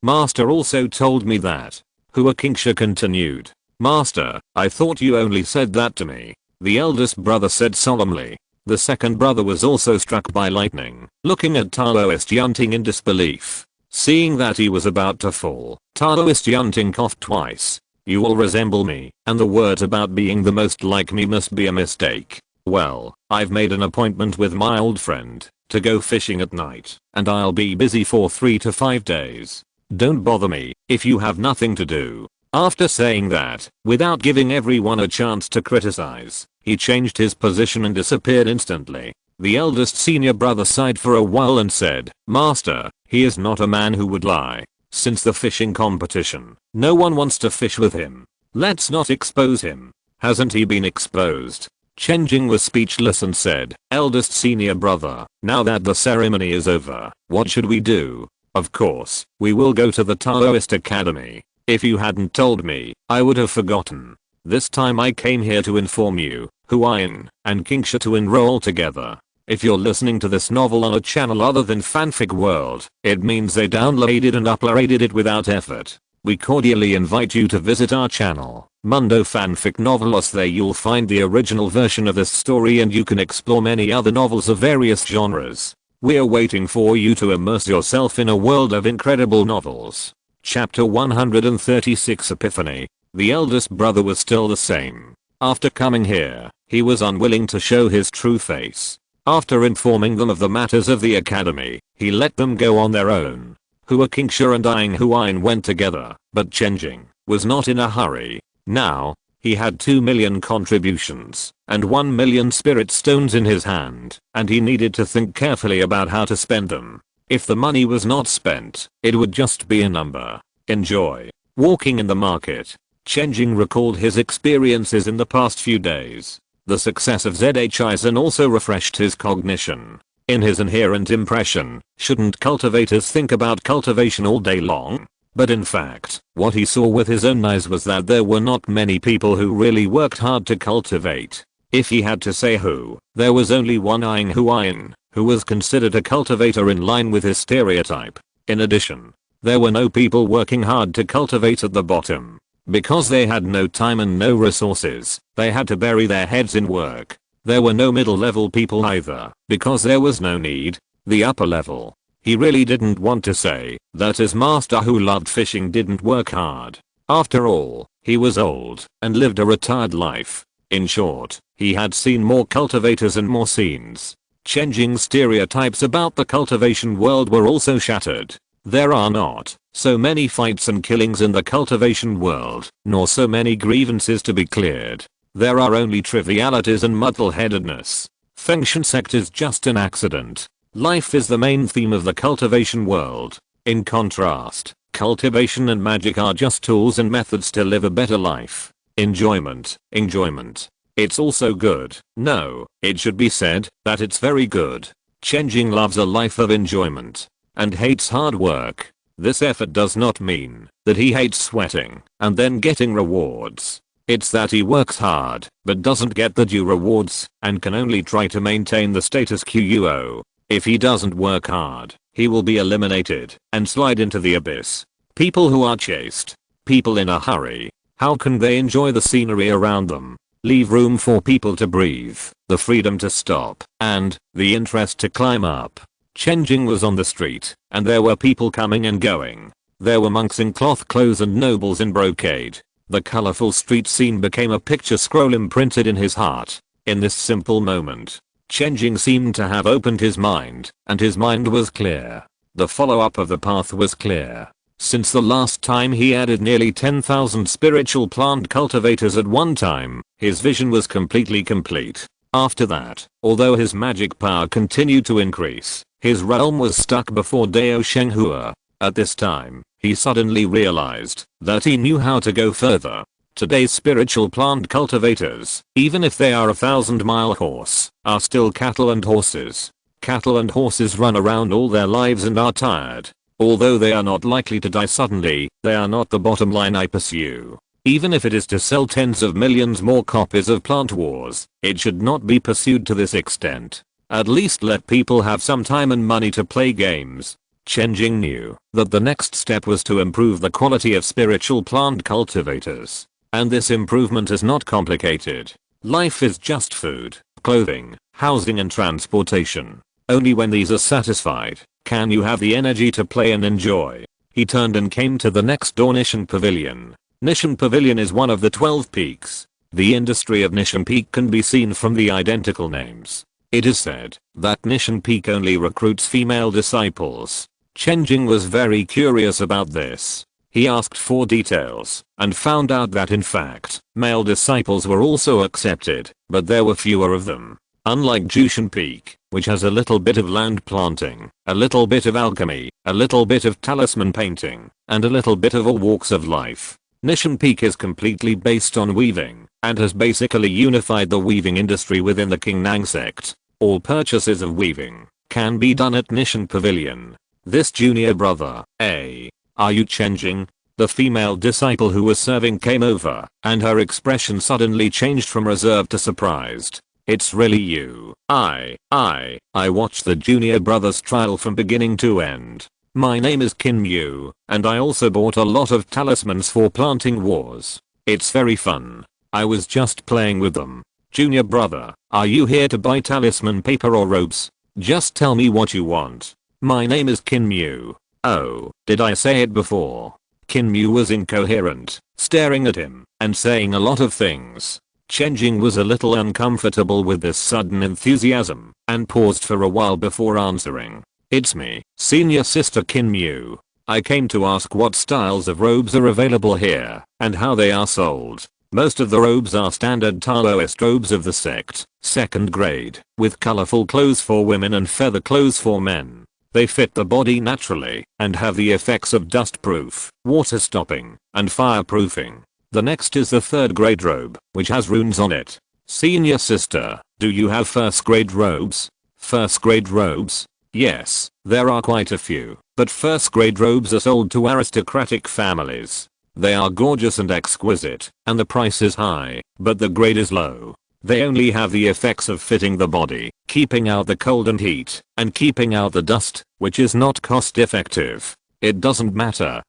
Master also told me that." Hua Qingsha continued. "Master, I thought you only said that to me," the eldest brother said solemnly. The second brother was also struck by lightning, looking at Taoist Yunting in disbelief. Seeing that he was about to fall, Taoist Yunting coughed twice. "You all resemble me, and the words about being the most like me must be a mistake." Well, I've made an appointment with my old friend to go fishing at night, and I'll be busy for 3 to 5 days. Don't bother me if you have nothing to do. After saying that, without giving everyone a chance to criticize, he changed his position and disappeared instantly. The eldest senior brother sighed for a while and said, "Master, he is not a man who would lie. Since the fishing competition, no one wants to fish with him. Let's not expose him." "Hasn't he been exposed?" Chen Jing was speechless and said, "Eldest senior brother, now that the ceremony is over, what should we do?" "Of course, we will go to the Taoist Academy. If you hadn't told me, I would have forgotten. This time I came here to inform you, Huayan and Kingsha to enroll together. If you're listening to this novel on a channel other than Fanfic World, it means they downloaded and uploaded it without effort. We cordially invite you to visit our channel, Mundo Fanfic Novelos. There you'll find the original version of this story and you can explore many other novels of various genres. We're waiting for you to immerse yourself in a world of incredible novels. Chapter 136 Epiphany. The eldest brother was still the same. After coming here, he was unwilling to show his true face. After informing them of the matters of the academy, he let them go on their own. Hua Kingsha and Ying Huayan went together, but Chen Jing was not in a hurry. Now, he had 2 million contributions and 1 million spirit stones in his hand, and he needed to think carefully about how to spend them. If the money was not spent, it would just be a number. Enjoy. Walking in the market, Chen Jing recalled his experiences in the past few days. The success of ZHISN also refreshed his cognition. In his inherent impression, shouldn't cultivators think about cultivation all day long? But in fact, what he saw with his own eyes was that there were not many people who really worked hard to cultivate. If he had to say who, there was only one Ying Huayan, who was considered a cultivator in line with his stereotype. In addition, there were no people working hard to cultivate at the bottom. Because they had no time and no resources, they had to bury their heads in work. There were no middle level people either, because there was no need. The upper level. He really didn't want to say that his master who loved fishing didn't work hard. After all, he was old and lived a retired life. In short, he had seen more cultivators and more scenes. Chen Jing's stereotypes about the cultivation world were also shattered. There are not so many fights and killings in the cultivation world, nor so many grievances to be cleared. There are only trivialities and muddle-headedness. Fengshan sect is just an accident. Life is the main theme of the cultivation world. In contrast, cultivation and magic are just tools and methods to live a better life. Enjoyment. It's also good. No, it should be said that it's very good. Chen Jing loves a life of enjoyment and hates hard work. This effort does not mean that he hates sweating and then getting rewards. It's that he works hard but doesn't get the due rewards and can only try to maintain the status quo. If he doesn't work hard, he will be eliminated and slide into the abyss. People who are chased, people in a hurry, how can they enjoy the scenery around them? Leave room for people to breathe, the freedom to stop, and the interest to climb up. Chen Jing was on the street, and there were people coming and going. There were monks in cloth clothes and nobles in brocade. The colorful street scene became a picture scroll imprinted in his heart. In this simple moment, Chen Jing seemed to have opened his mind, and his mind was clear. The follow-up of the path was clear. Since the last time he added nearly 10,000 spiritual plant cultivators at one time, his vision was completely complete. After that, although his magic power continued to increase, his realm was stuck before Dao Shenghua. At this time, he suddenly realized that he knew how to go further. Today's spiritual plant cultivators, even if they are 1,000-mile horse, are still cattle and horses. Cattle and horses run around all their lives and are tired. Although they are not likely to die suddenly, they are not the bottom line I pursue. Even if it is to sell tens of millions more copies of Plant Wars, it should not be pursued to this extent. At least let people have some time and money to play games. Chen Jing knew that the next step was to improve the quality of spiritual plant cultivators. And this improvement is not complicated. Life is just food, clothing, housing and transportation. Only when these are satisfied, can you have the energy to play and enjoy. He turned and came to the next door Nishan Pavilion. Nishan Pavilion is one of the 12 peaks. The industry of Nishan Peak can be seen from the identical names. It is said that Nishan Peak only recruits female disciples. Chen Jing was very curious about this. He asked for details and found out that in fact, male disciples were also accepted, but there were fewer of them. Unlike Jushan Peak, which has a little bit of land planting, a little bit of alchemy, a little bit of talisman painting, and a little bit of all walks of life, Nishan Peak is completely based on weaving, and has basically unified the weaving industry within the Qingnang sect. All purchases of weaving can be done at Nishan Pavilion. This junior brother, are you Chen Jing? The female disciple who was serving came over, and her expression suddenly changed from reserved to surprised. It's really you. I watched the junior brother's trial from beginning to end. My name is Qin Mu, and I also bought a lot of talismans for planting wars. It's very fun. I was just playing with them. Junior brother, are you here to buy talisman paper or robes? Just tell me what you want. My name is Qin Mu. Oh, did I say it before? Qin Mu was incoherent, staring at him, and saying a lot of things. Chen Jing was a little uncomfortable with this sudden enthusiasm, and paused for a while before answering. It's me, senior sister Qin Mu. I came to ask what styles of robes are available here, and how they are sold. Most of the robes are standard Taoist robes of the sect, second grade, with colorful clothes for women and feather clothes for men. They fit the body naturally, and have the effects of dust-proof, water-stopping, and fireproofing. The next is the third grade robe, which has runes on it. Senior sister, do you have first grade robes? First grade robes? Yes, there are quite a few, but first grade robes are sold to aristocratic families. They are gorgeous and exquisite, and the price is high, but the grade is low. They only have the effects of fitting the body, keeping out the cold and heat, and keeping out the dust, which is not cost effective. It doesn't matter,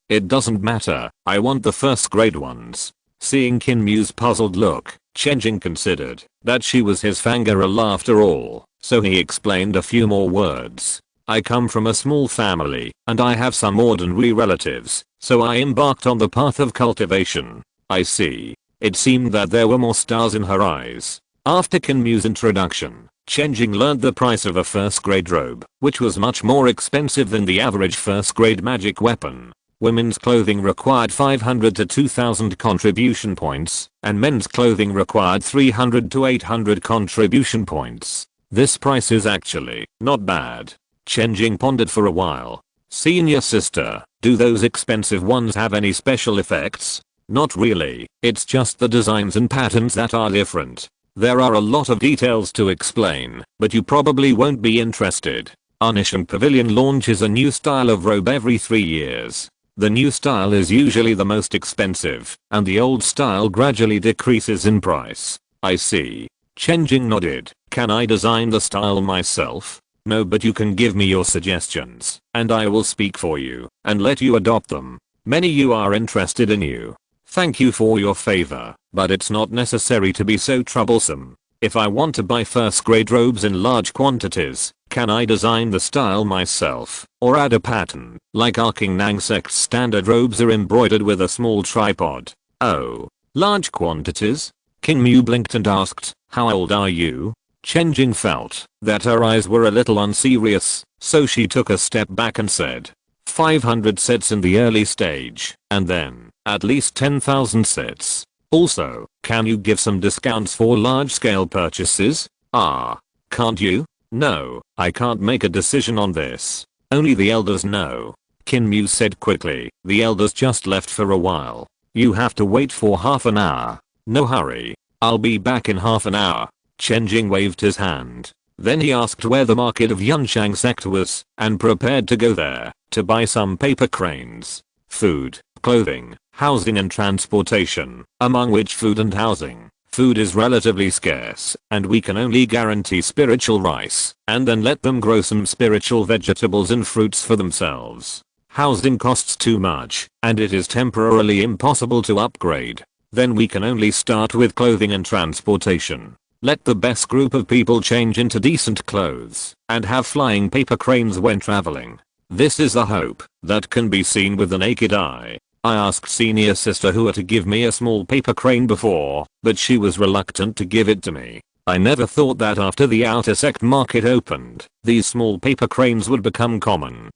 I want the first grade ones. Seeing Qin Mu's puzzled look, Chen Jing considered that she was his fangirl after all, so he explained a few more words. I come from a small family, and I have some ordinary relatives, so I embarked on the path of cultivation. I see. It seemed that there were more stars in her eyes. After Qin Mu's introduction, Chen Jing learned the price of a first grade robe, which was much more expensive than the average first grade magic weapon. Women's clothing required 500 to 2000 contribution points, and men's clothing required 300 to 800 contribution points. This price is actually not bad. Chen Jing pondered for a while. Senior sister, do those expensive ones have any special effects? Not really, it's just the designs and patterns that are different. There are a lot of details to explain, but you probably won't be interested. Our Nishan Pavilion launches a new style of robe every 3 years. The new style is usually the most expensive, and the old style gradually decreases in price. I see. Chen Jing nodded. Can I design the style myself? No, but you can give me your suggestions, and I will speak for you, and let you adopt them. Many you are interested in you. Thank you for your favor, but it's not necessary to be so troublesome. If I want to buy first grade robes in large quantities, can I design the style myself, or add a pattern, like our Qingnang sect's standard robes are embroidered with a small tripod? Oh, large quantities? Qin Mu blinked and asked, how old are you? Chen Jing felt that her eyes were a little unserious, so she took a step back and said, 500 sets in the early stage, and then, at least 10,000 sets. Also, can you give some discounts for large-scale purchases? Can't you? No, I can't make a decision on this. Only the elders know. Qin Mu said quickly. The elders just left for a while. You have to wait for half an hour. No hurry. I'll be back in half an hour. Chen Jing waved his hand. Then he asked where the market of Yunshang sector was, and prepared to go there, to buy some paper cranes, food, clothing, housing and transportation, among which food and housing. Food is relatively scarce, and we can only guarantee spiritual rice, and then let them grow some spiritual vegetables and fruits for themselves. Housing costs too much, and it is temporarily impossible to upgrade. Then we can only start with clothing and transportation. Let the best group of people change into decent clothes, and have flying paper cranes when traveling. This is the hope that can be seen with the naked eye. I asked senior sister Hua to give me a small paper crane before, but she was reluctant to give it to me. I never thought that after the outer sect market opened, these small paper cranes would become common.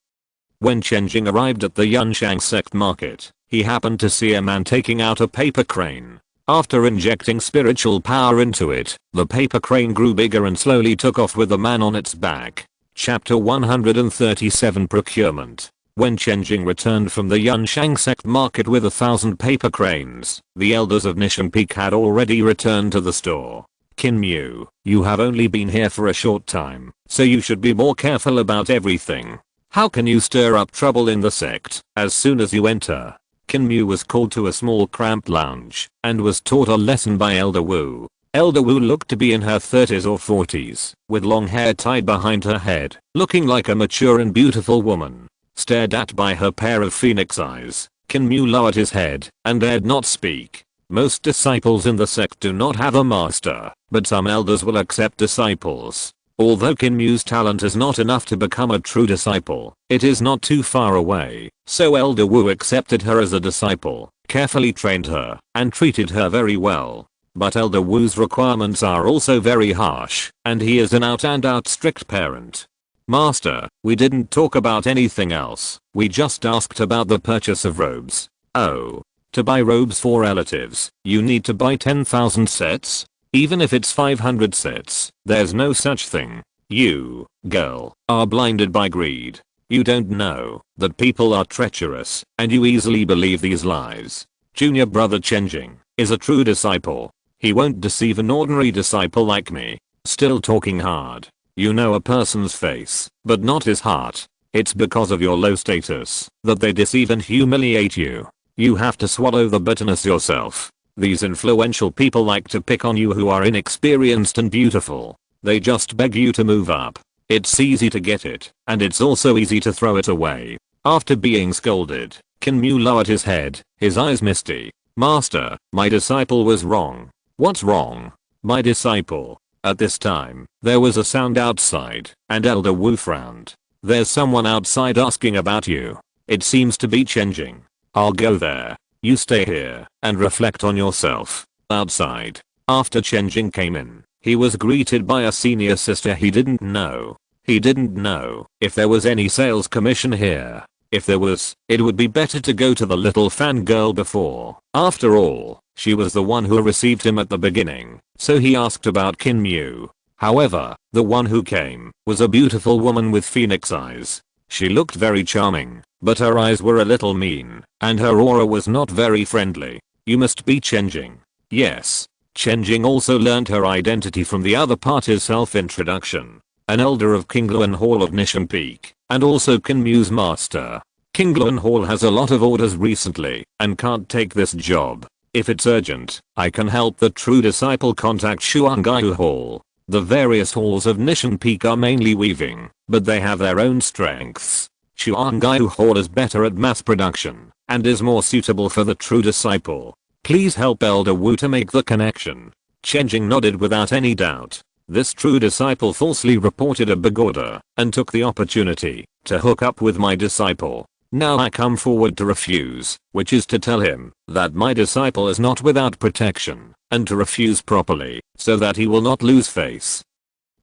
When Chen Jing arrived at the Yunshang sect market, he happened to see a man taking out a paper crane. After injecting spiritual power into it, the paper crane grew bigger and slowly took off with the man on its back. Chapter 137 Procurement. When Chen Jing returned from the Yunshang sect market with 1,000 paper cranes, the elders of Nishan Peak had already returned to the store. Qin Mu, you have only been here for a short time, so you should be more careful about everything. How can you stir up trouble in the sect as soon as you enter? Qin Mu was called to a small cramped lounge and was taught a lesson by Elder Wu. Elder Wu looked to be in her 30s or 40s, with long hair tied behind her head, looking like a mature and beautiful woman. Stared at by her pair of phoenix eyes, Qin Mu lowered his head and dared not speak. Most disciples in the sect do not have a master, but some elders will accept disciples. Although Qin Mu's talent is not enough to become a true disciple, it is not too far away, so Elder Wu accepted her as a disciple, carefully trained her, and treated her very well. But Elder Wu's requirements are also very harsh, and he is an out-and-out strict parent. Master, we didn't talk about anything else, we just asked about the purchase of robes. Oh. To buy robes for relatives, you need to buy 10,000 sets? Even if it's 500 sets, there's no such thing. You, girl, are blinded by greed. You don't know that people are treacherous, and you easily believe these lies. Junior brother Chen Jing is a true disciple. He won't deceive an ordinary disciple like me. Still talking hard. You know a person's face, but not his heart. It's because of your low status that they deceive and humiliate you. You have to swallow the bitterness yourself. These influential people like to pick on you who are inexperienced and beautiful. They just beg you to move up. It's easy to get it, and it's also easy to throw it away. After being scolded, Qin Mu lowered his head, his eyes misty. Master, my disciple was wrong. What's wrong? My disciple. At this time, there was a sound outside, and Elder Wu frowned. There's someone outside asking about you. It seems to be Chen Jing. I'll go there. You stay here and reflect on yourself. Outside. After Chen Jing came in, he was greeted by a senior sister he didn't know. He didn't know if there was any sales commission here. If there was, it would be better to go to the little fangirl before. After all, she was the one who received him at the beginning, so he asked about Qin Mu. However, the one who came was a beautiful woman with phoenix eyes. She looked very charming, but her eyes were a little mean, and her aura was not very friendly. You must be Chen Jing. Yes. Chen Jing also learned her identity from the other party's self-introduction. An elder of Qingluan Hall of Nishan Peak, and also Qin Mu's master. Qingluan Hall has a lot of orders recently, and can't take this job. If it's urgent, I can help the true disciple contact Shuangaihu Hall. The various halls of Nishan Peak are mainly weaving, but they have their own strengths. Shuangaihu Hall is better at mass production, and is more suitable for the true disciple. Please help Elder Wu to make the connection. Chen Jing nodded without any doubt. This true disciple falsely reported a big order, and took the opportunity to hook up with my disciple. Now I come forward to refuse, which is to tell him that my disciple is not without protection, and to refuse properly, so that he will not lose face.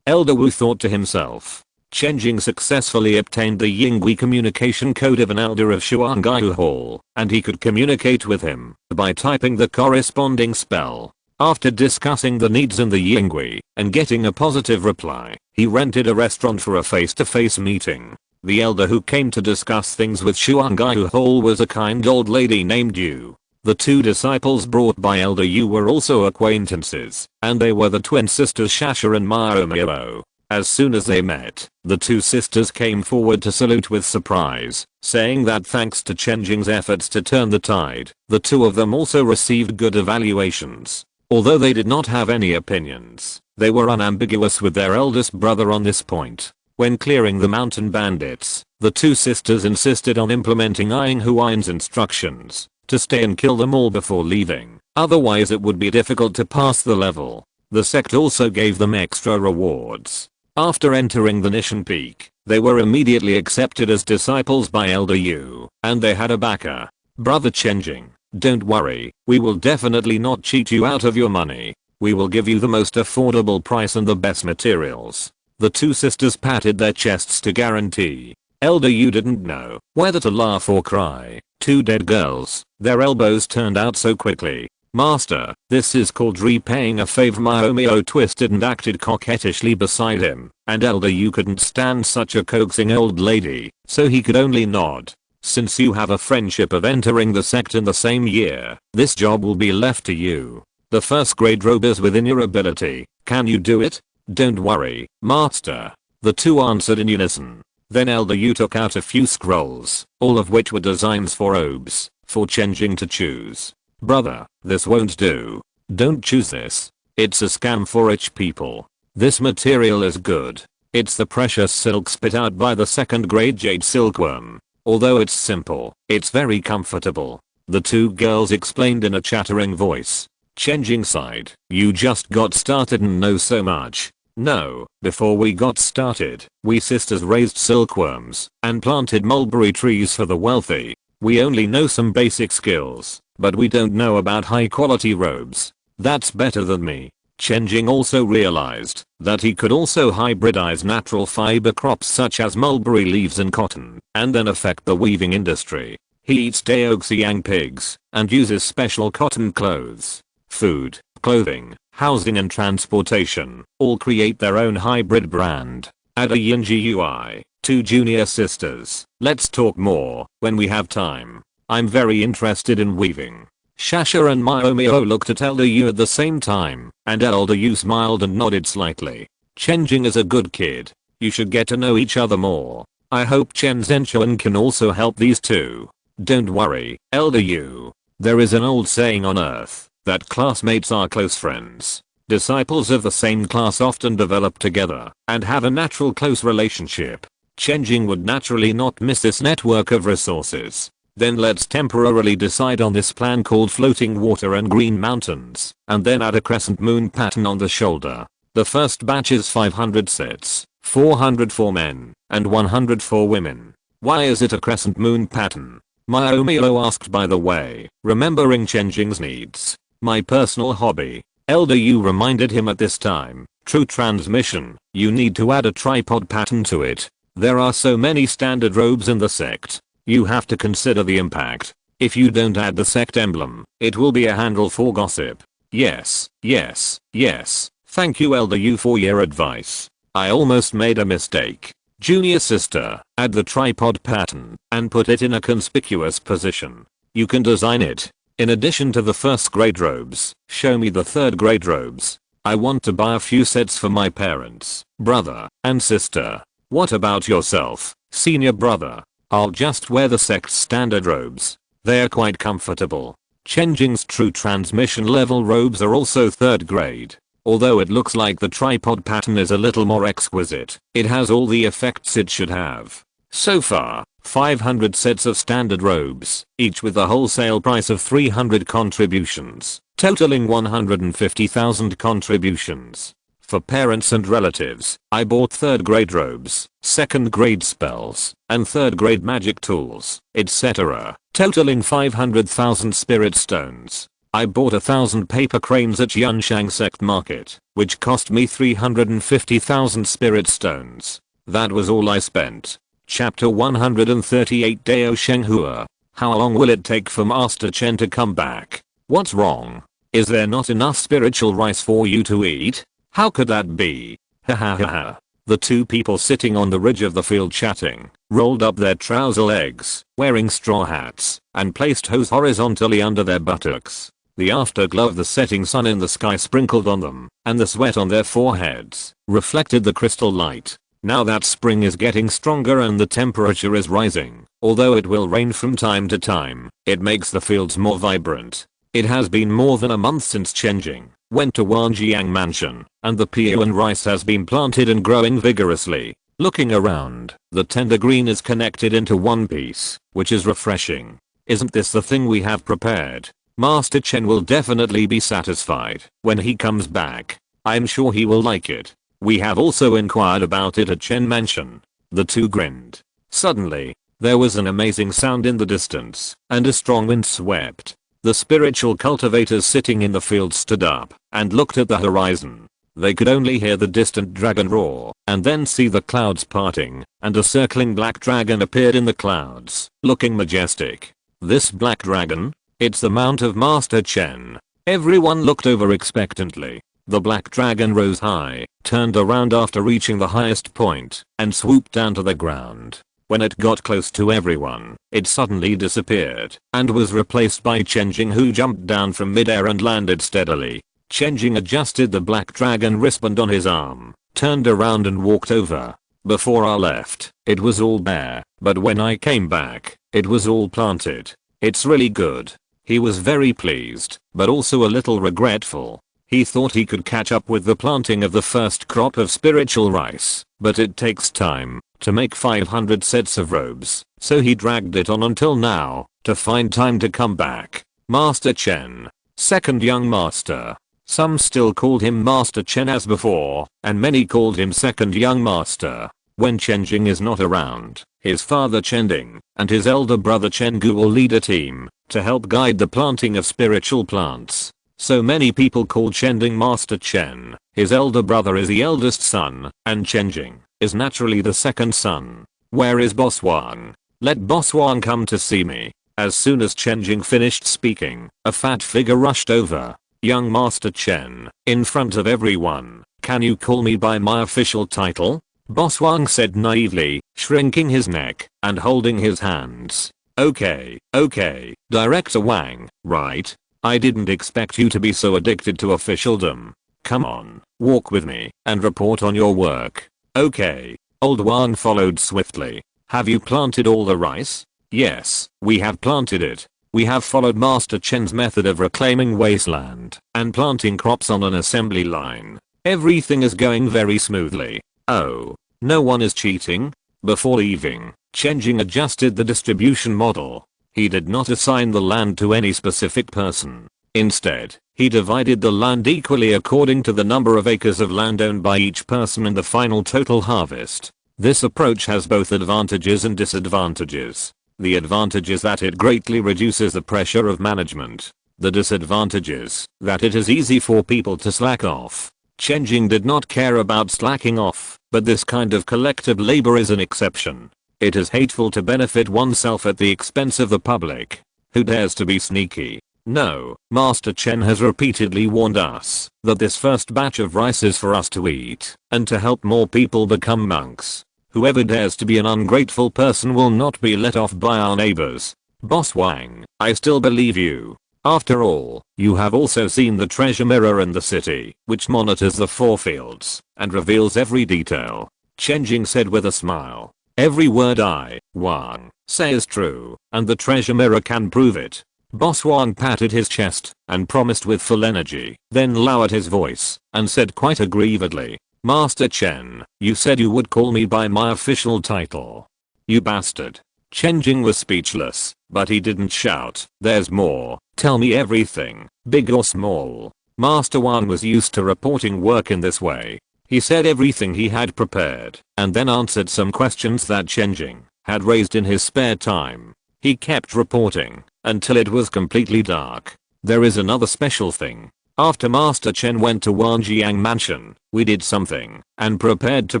Elder Wu thought to himself. Chen Jing successfully obtained the Yinghui communication code of an elder of Shuangaihu Hall, and he could communicate with him by typing the corresponding spell. After discussing the needs in the Yinghui and getting a positive reply, he rented a restaurant for a face-to-face meeting. The elder who came to discuss things with Shuangaihu Hall was a kind old lady named Yu. The two disciples brought by Elder Yu were also acquaintances, and they were the twin sisters Shasha and Maomio. As soon as they met, the two sisters came forward to salute with surprise, saying that thanks to Chen Jing's efforts to turn the tide, the two of them also received good evaluations. Although they did not have any opinions, they were unambiguous with their eldest brother on this point. When clearing the mountain bandits, the two sisters insisted on implementing Ying Huain's instructions to stay and kill them all before leaving, otherwise it would be difficult to pass the level. The sect also gave them extra rewards. After entering the Nishan Peak, they were immediately accepted as disciples by Elder Yu, and they had a backer. Brother Chen Jing, don't worry, we will definitely not cheat you out of your money. We will give you the most affordable price and the best materials. The two sisters patted their chests to guarantee. Elder Yu didn't know whether to laugh or cry. Two dead girls, their elbows turned out so quickly. Master, this is called repaying a favor. Maomio twisted and acted coquettishly beside him, and Elder Yu couldn't stand such a coaxing old lady, so he could only nod. Since you have a friendship of entering the sect in the same year, this job will be left to you. The first grade robe is within your ability. Can you do it? Don't worry, Master. The two answered in unison. Then Elder Yu took out a few scrolls, all of which were designs for robes, for Chen Jing to choose. Brother, this won't do. Don't choose this. It's a scam for rich people. This material is good. It's the precious silk spit out by the second grade jade silkworm. Although it's simple, it's very comfortable. The two girls explained in a chattering voice. Chen Jing sighed. You just got started and know so much. No, before we got started, we sisters raised silkworms and planted mulberry trees for the wealthy. We only know some basic skills, but we don't know about high quality robes. That's better than me. Chen Jing also realized that he could also hybridize natural fiber crops such as mulberry leaves and cotton, and then affect the weaving industry. He eats Daoxiang pigs and uses special cotton clothes. Food, clothing, housing and transportation all create their own hybrid brand. Ada Yin Gui, two junior sisters. Let's talk more when we have time. I'm very interested in weaving. Shasha and Maomio looked at Elder Yu at the same time, and Elder Yu smiled and nodded slightly. Chen Jing is a good kid. You should get to know each other more. I hope Chen Zhenchuan can also help these two. Don't worry, Elder Yu. There is an old saying on earth that classmates are close friends. Disciples of the same class often develop together and have a natural close relationship. Chen Jing would naturally not miss this network of resources. Then let's temporarily decide on this plan called floating water and green mountains, and then add a crescent moon pattern on the shoulder. The first batch is 500 sets, 400 for men, and 100 for women. Why is it a crescent moon pattern? Maomio asked, by the way, remembering Chen Jing's needs. My personal hobby. Elder Yu reminded him at this time. True transmission, you need to add a tripod pattern to it. There are so many standard robes in the sect. You have to consider the impact. If you don't add the sect emblem, it will be a handle for gossip. Yes, yes, yes. Thank you Elder Yu for your advice. I almost made a mistake. Junior sister, add the tripod pattern and put it in a conspicuous position. You can design it. In addition to the first grade robes, show me the third grade robes. I want to buy a few sets for my parents, brother, and sister. What about yourself, senior brother? I'll just wear the sect's standard robes. They're quite comfortable. Chen Jing's true transmission level robes are also third grade. Although it looks like the tripod pattern is a little more exquisite, it has all the effects it should have. So far, 500 sets of standard robes, each with a wholesale price of 300 contributions, totaling 150,000 contributions. For parents and relatives, I bought third grade robes, second grade spells, and third grade magic tools, etc., totaling 500,000 spirit stones. I bought 1,000 paper cranes at Yunshang Sect Market, which cost me 350,000 spirit stones. That was all I spent. Chapter 138 Dao Shenghua. How long will it take for Master Chen to come back? What's wrong? Is there not enough spiritual rice for you to eat? How could that be? Ha ha ha ha. The two people sitting on the ridge of the field chatting, rolled up their trouser legs, wearing straw hats, and placed hose horizontally under their buttocks. The afterglow of the setting sun in the sky sprinkled on them, and the sweat on their foreheads reflected the crystal light. Now that spring is getting stronger and the temperature is rising, although it will rain from time to time, it makes the fields more vibrant. It has been more than a month since Chen Jing went to Wanjiang Mansion, and the Piuan rice has been planted and growing vigorously. Looking around, the tender green is connected into one piece, which is refreshing. Isn't this the thing we have prepared? Master Chen will definitely be satisfied when he comes back. I'm sure he will like it. We have also inquired about it at Chen Mansion. The two grinned. Suddenly, There was an amazing sound in the distance, and a strong wind swept. The spiritual cultivators sitting in the field stood up and looked at the horizon. They could only hear the distant dragon roar, and then see the clouds parting, and a circling black dragon appeared in the clouds, looking majestic. This black dragon? It's the mount of Master Chen. Everyone looked over expectantly. The black dragon rose high, turned around after reaching the highest point, and swooped down to the ground. When it got close to everyone, it suddenly disappeared, and was replaced by Chen Jing, who jumped down from midair and landed steadily. Chen Jing adjusted the black dragon wristband on his arm, turned around and walked over. Before I left, it was all bare, but when I came back, it was all planted. It's really good. He was very pleased, but also a little regretful. He thought he could catch up with the planting of the first crop of spiritual rice, but it takes time to make 500 sets of robes, so he dragged it on until now to find time to come back. Master Chen. Second young master. Some still called him Master Chen as before, and many called him second young master. When Chen Jing is not around, his father Chen Jing and his elder brother Chen Gu will lead a team to help guide the planting of spiritual plants. So many people call Chen Jing Master Chen. His elder brother is the eldest son, and Chen Jing is naturally the second son. Where is Boss Wang? Let Boss Wang come to see me. As soon as Chen Jing finished speaking, a fat figure rushed over. Young Master Chen, in front of everyone, can you call me by my official title? Boss Wang said naively, shrinking his neck and holding his hands. Okay, Director Wang, right? I didn't expect you to be so addicted to officialdom. Come on, walk with me and report on your work. Okay. Old Wang followed swiftly. Have you planted all the rice? Yes, we have planted it. We have followed Master Chen's method of reclaiming wasteland and planting crops on an assembly line. Everything is going very smoothly. Oh, no one is cheating? Before leaving, Chen Jing adjusted the distribution model. He did not assign the land to any specific person. Instead, he divided the land equally according to the number of acres of land owned by each person and the final total harvest. This approach has both advantages and disadvantages. The advantage is that it greatly reduces the pressure of management. The disadvantage is that it is easy for people to slack off. Chen Jing did not care about slacking off, but this kind of collective labor is an exception. It is hateful to benefit oneself at the expense of the public. Who dares to be sneaky? No, Master Chen has repeatedly warned us that this first batch of rice is for us to eat and to help more people become monks. Whoever dares to be an ungrateful person will not be let off by our neighbors. Boss Wang, I still believe you. After all, you have also seen the treasure mirror in the city, which monitors the 4 fields and reveals every detail. Chen Jing said with a smile. Every word I, Wang, say is true, and the treasure mirror can prove it. Boss Wang patted his chest and promised with full energy, then lowered his voice and said quite aggrievedly, Master Chen, you said you would call me by my official title. You bastard. Chen Jing was speechless, but he didn't shout, there's more, tell me everything, big or small. Master Wang was used to reporting work in this way. He said everything he had prepared, and then answered some questions that Chen Jing had raised in his spare time. He kept reporting until it was completely dark. There is another special thing. After Master Chen went to Wanjiang Mansion, we did something and prepared to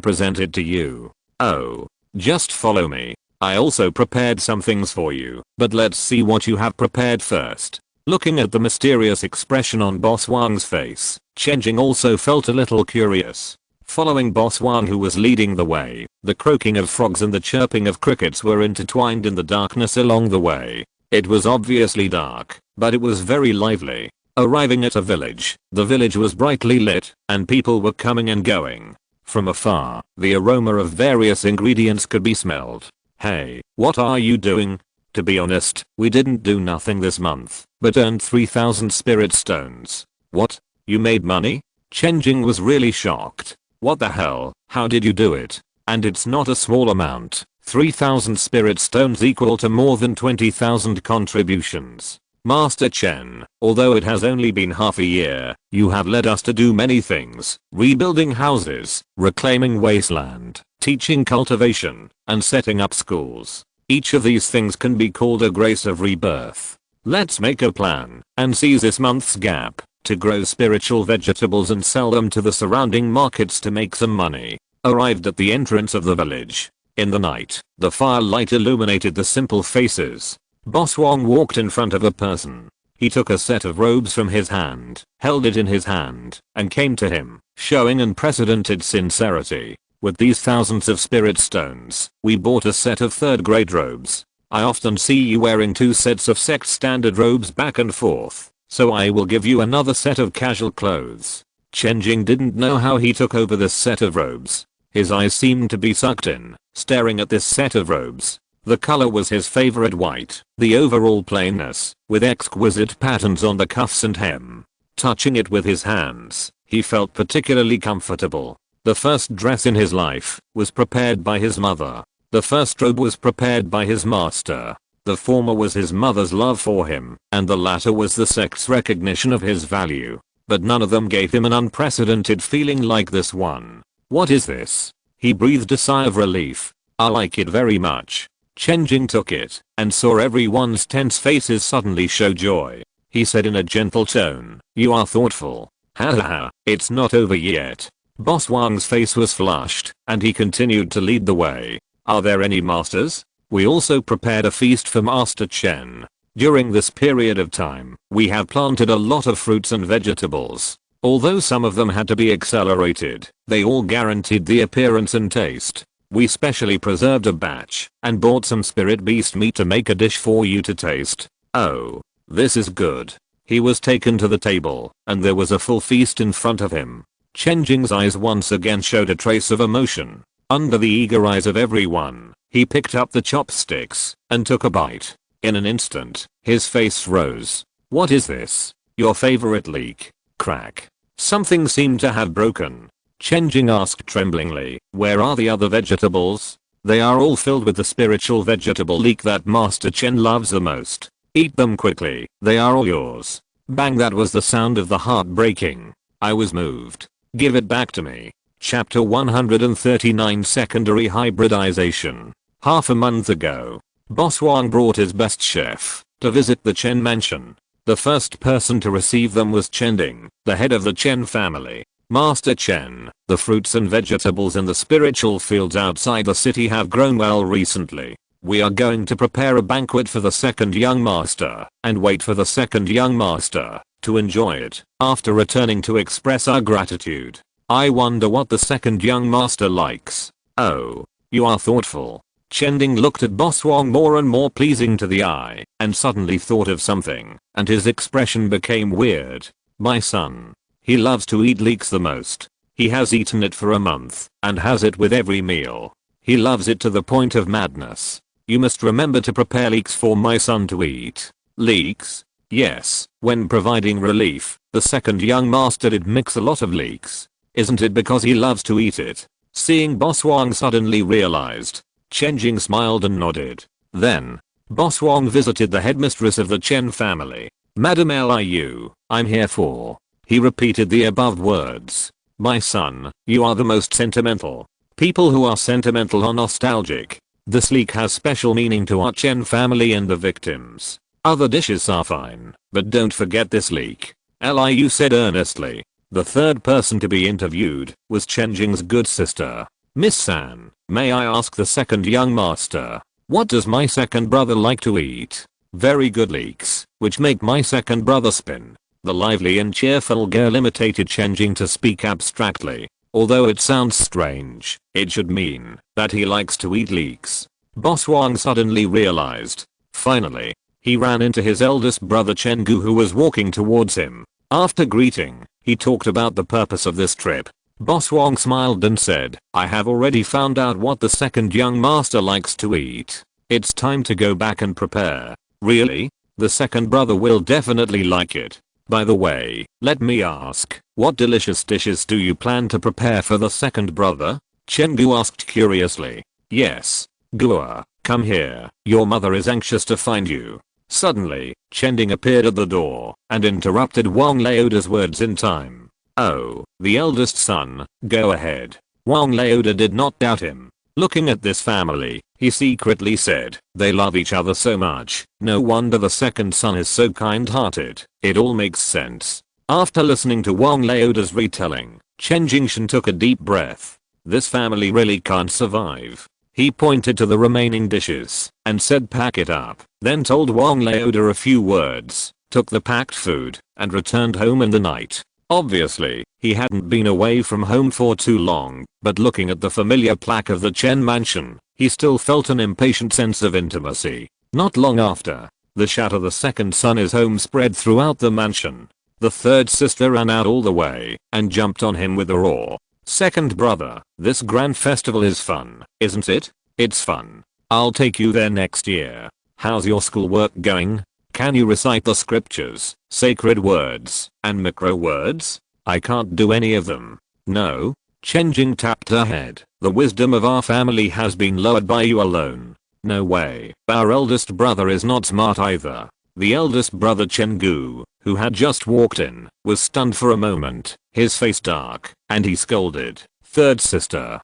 present it to you. Oh, just follow me. I also prepared some things for you, but let's see what you have prepared first. Looking at the mysterious expression on Boss Wang's face, Chen Jing also felt a little curious. Following Boss Wang, who was leading the way, the croaking of frogs and the chirping of crickets were intertwined in the darkness along the way. It was obviously dark, but it was very lively. Arriving at a village, the village was brightly lit, and people were coming and going. From afar, the aroma of various ingredients could be smelled. Hey, what are you doing? To be honest, we didn't do nothing this month, but earned 3,000 spirit stones. What? You made money? Chen Jing was really shocked. What the hell? How did you do it? And it's not a small amount. 3,000 spirit stones equal to more than 20,000 contributions. Master Chen, although it has only been half a year, you have led us to do many things, rebuilding houses, reclaiming wasteland, teaching cultivation, and setting up schools. Each of these things can be called a grace of rebirth. Let's make a plan and seize this month's gap to grow spiritual vegetables and sell them to the surrounding markets to make some money. Arrived at the entrance of the village. In the night, the firelight illuminated the simple faces. Boss Wong walked in front of a person. He took a set of robes from his hand, held it in his hand, and came to him, showing unprecedented sincerity. With these thousands of spirit stones, we bought a set of third-grade robes. I often see you wearing 2 sets of sect standard robes back and forth, so I will give you another set of casual clothes. Chen Jing didn't know how he took over this set of robes. His eyes seemed to be sucked in, staring at this set of robes. The color was his favorite white, the overall plainness, with exquisite patterns on the cuffs and hem. Touching it with his hands, he felt particularly comfortable. The first dress in his life was prepared by his mother. The first robe was prepared by his master. The former was his mother's love for him, and the latter was the sect's recognition of his value. But none of them gave him an unprecedented feeling like this one. What is this? He breathed a sigh of relief. I like it very much. Chen Jing took it, and saw everyone's tense faces suddenly show joy. He said in a gentle tone, "You are thoughtful. Ha ha ha, it's not over yet." Boss Wang's face was flushed, and he continued to lead the way. "Are there any masters?" We also prepared a feast for Master Chen. During this period of time, we have planted a lot of fruits and vegetables. Although some of them had to be accelerated, they all guaranteed the appearance and taste. We specially preserved a batch and bought some spirit beast meat to make a dish for you to taste. Oh, this is good. He was taken to the table, and there was a full feast in front of him. Chen Jing's eyes once again showed a trace of emotion. Under the eager eyes of everyone, he picked up the chopsticks and took a bite. In an instant, his face rose. "What is this? Your favorite leek?" Crack. Something seemed to have broken. Chen Jing asked tremblingly, "Where are the other vegetables?" "They are all filled with the spiritual vegetable leek that Master Chen loves the most. Eat them quickly, they are all yours." Bang, that was the sound of the heart breaking. I was moved. "Give it back to me." Chapter 139 Secondary Hybridization. Half a month ago, Boss Wang brought his best chef to visit the Chen mansion. The first person to receive them was Chen Jing, the head of the Chen family. "Master Chen, the fruits and vegetables in the spiritual fields outside the city have grown well recently. We are going to prepare a banquet for the second young master and wait for the second young master to enjoy it after returning to express our gratitude. I wonder what the second young master likes." "Oh, you are thoughtful." Chen Jing looked at Boss Wang more and more pleasing to the eye, and suddenly thought of something, and his expression became weird. "My son. He loves to eat leeks the most. He has eaten it for a month, and has it with every meal. He loves it to the point of madness. You must remember to prepare leeks for my son to eat." "Leeks?" "Yes, when providing relief, the second young master did mix a lot of leeks. Isn't it because he loves to eat it?" Seeing Boss Wang suddenly realized, Chen Jing smiled and nodded. Then, Boss Wang visited the headmistress of the Chen family. "Madam Liu, I'm here for..." He repeated the above words. "My son, you are the most sentimental. People who are sentimental are nostalgic. This leek has special meaning to our Chen family and the victims. Other dishes are fine, but don't forget this leek," Liu said earnestly. The third person to be interviewed was Chen Jing's good sister. "Miss San, may I ask the second young master, what does my second brother like to eat?" "Very good leeks, which make my second brother spin." The lively and cheerful girl imitated Chen Jing to speak abstractly. Although it sounds strange, it should mean that he likes to eat leeks. Boss Wang suddenly realized. Finally, he ran into his eldest brother Chen Gu, who was walking towards him. After greeting, he talked about the purpose of this trip. Boss Wang smiled and said, "I have already found out what the second young master likes to eat. It's time to go back and prepare." "Really? The second brother will definitely like it. By the way, let me ask, what delicious dishes do you plan to prepare for the second brother?" Chen Gu asked curiously. "Yes. Gua, come here, your mother is anxious to find you." Suddenly, Chen Jing appeared at the door and interrupted Wang Laoda's words in time. "Oh, the eldest son, go ahead." Wang Laoda did not doubt him. Looking at this family, He secretly said, "They love each other so much, no wonder the second son is so kind-hearted. It all makes sense." After listening to Wang Laoda's retelling, Chen Jing took a deep breath. This family really can't survive. He pointed to the remaining dishes and said, "Pack it up," then told Wang Laoda a few words, took the packed food, and returned home in the night. Obviously, he hadn't been away from home for too long, but looking at the familiar plaque of the Chen mansion, he still felt an impatient sense of intimacy. Not long after, the shout of the second son is home spread throughout the mansion. The third sister ran out all the way and jumped on him with a roar. "Second brother, this grand festival is fun, isn't it?" "It's fun. I'll take you there next year. How's your schoolwork going? Can you recite the scriptures, sacred words, and micro words?" "I can't do any of them." "No?" Chen Jing tapped her head. "The wisdom of our family has been lowered by you alone." "No way. Our eldest brother is not smart either." The eldest brother Chen Gu, who had just walked in, was stunned for a moment, his face dark, and he scolded, "Third sister.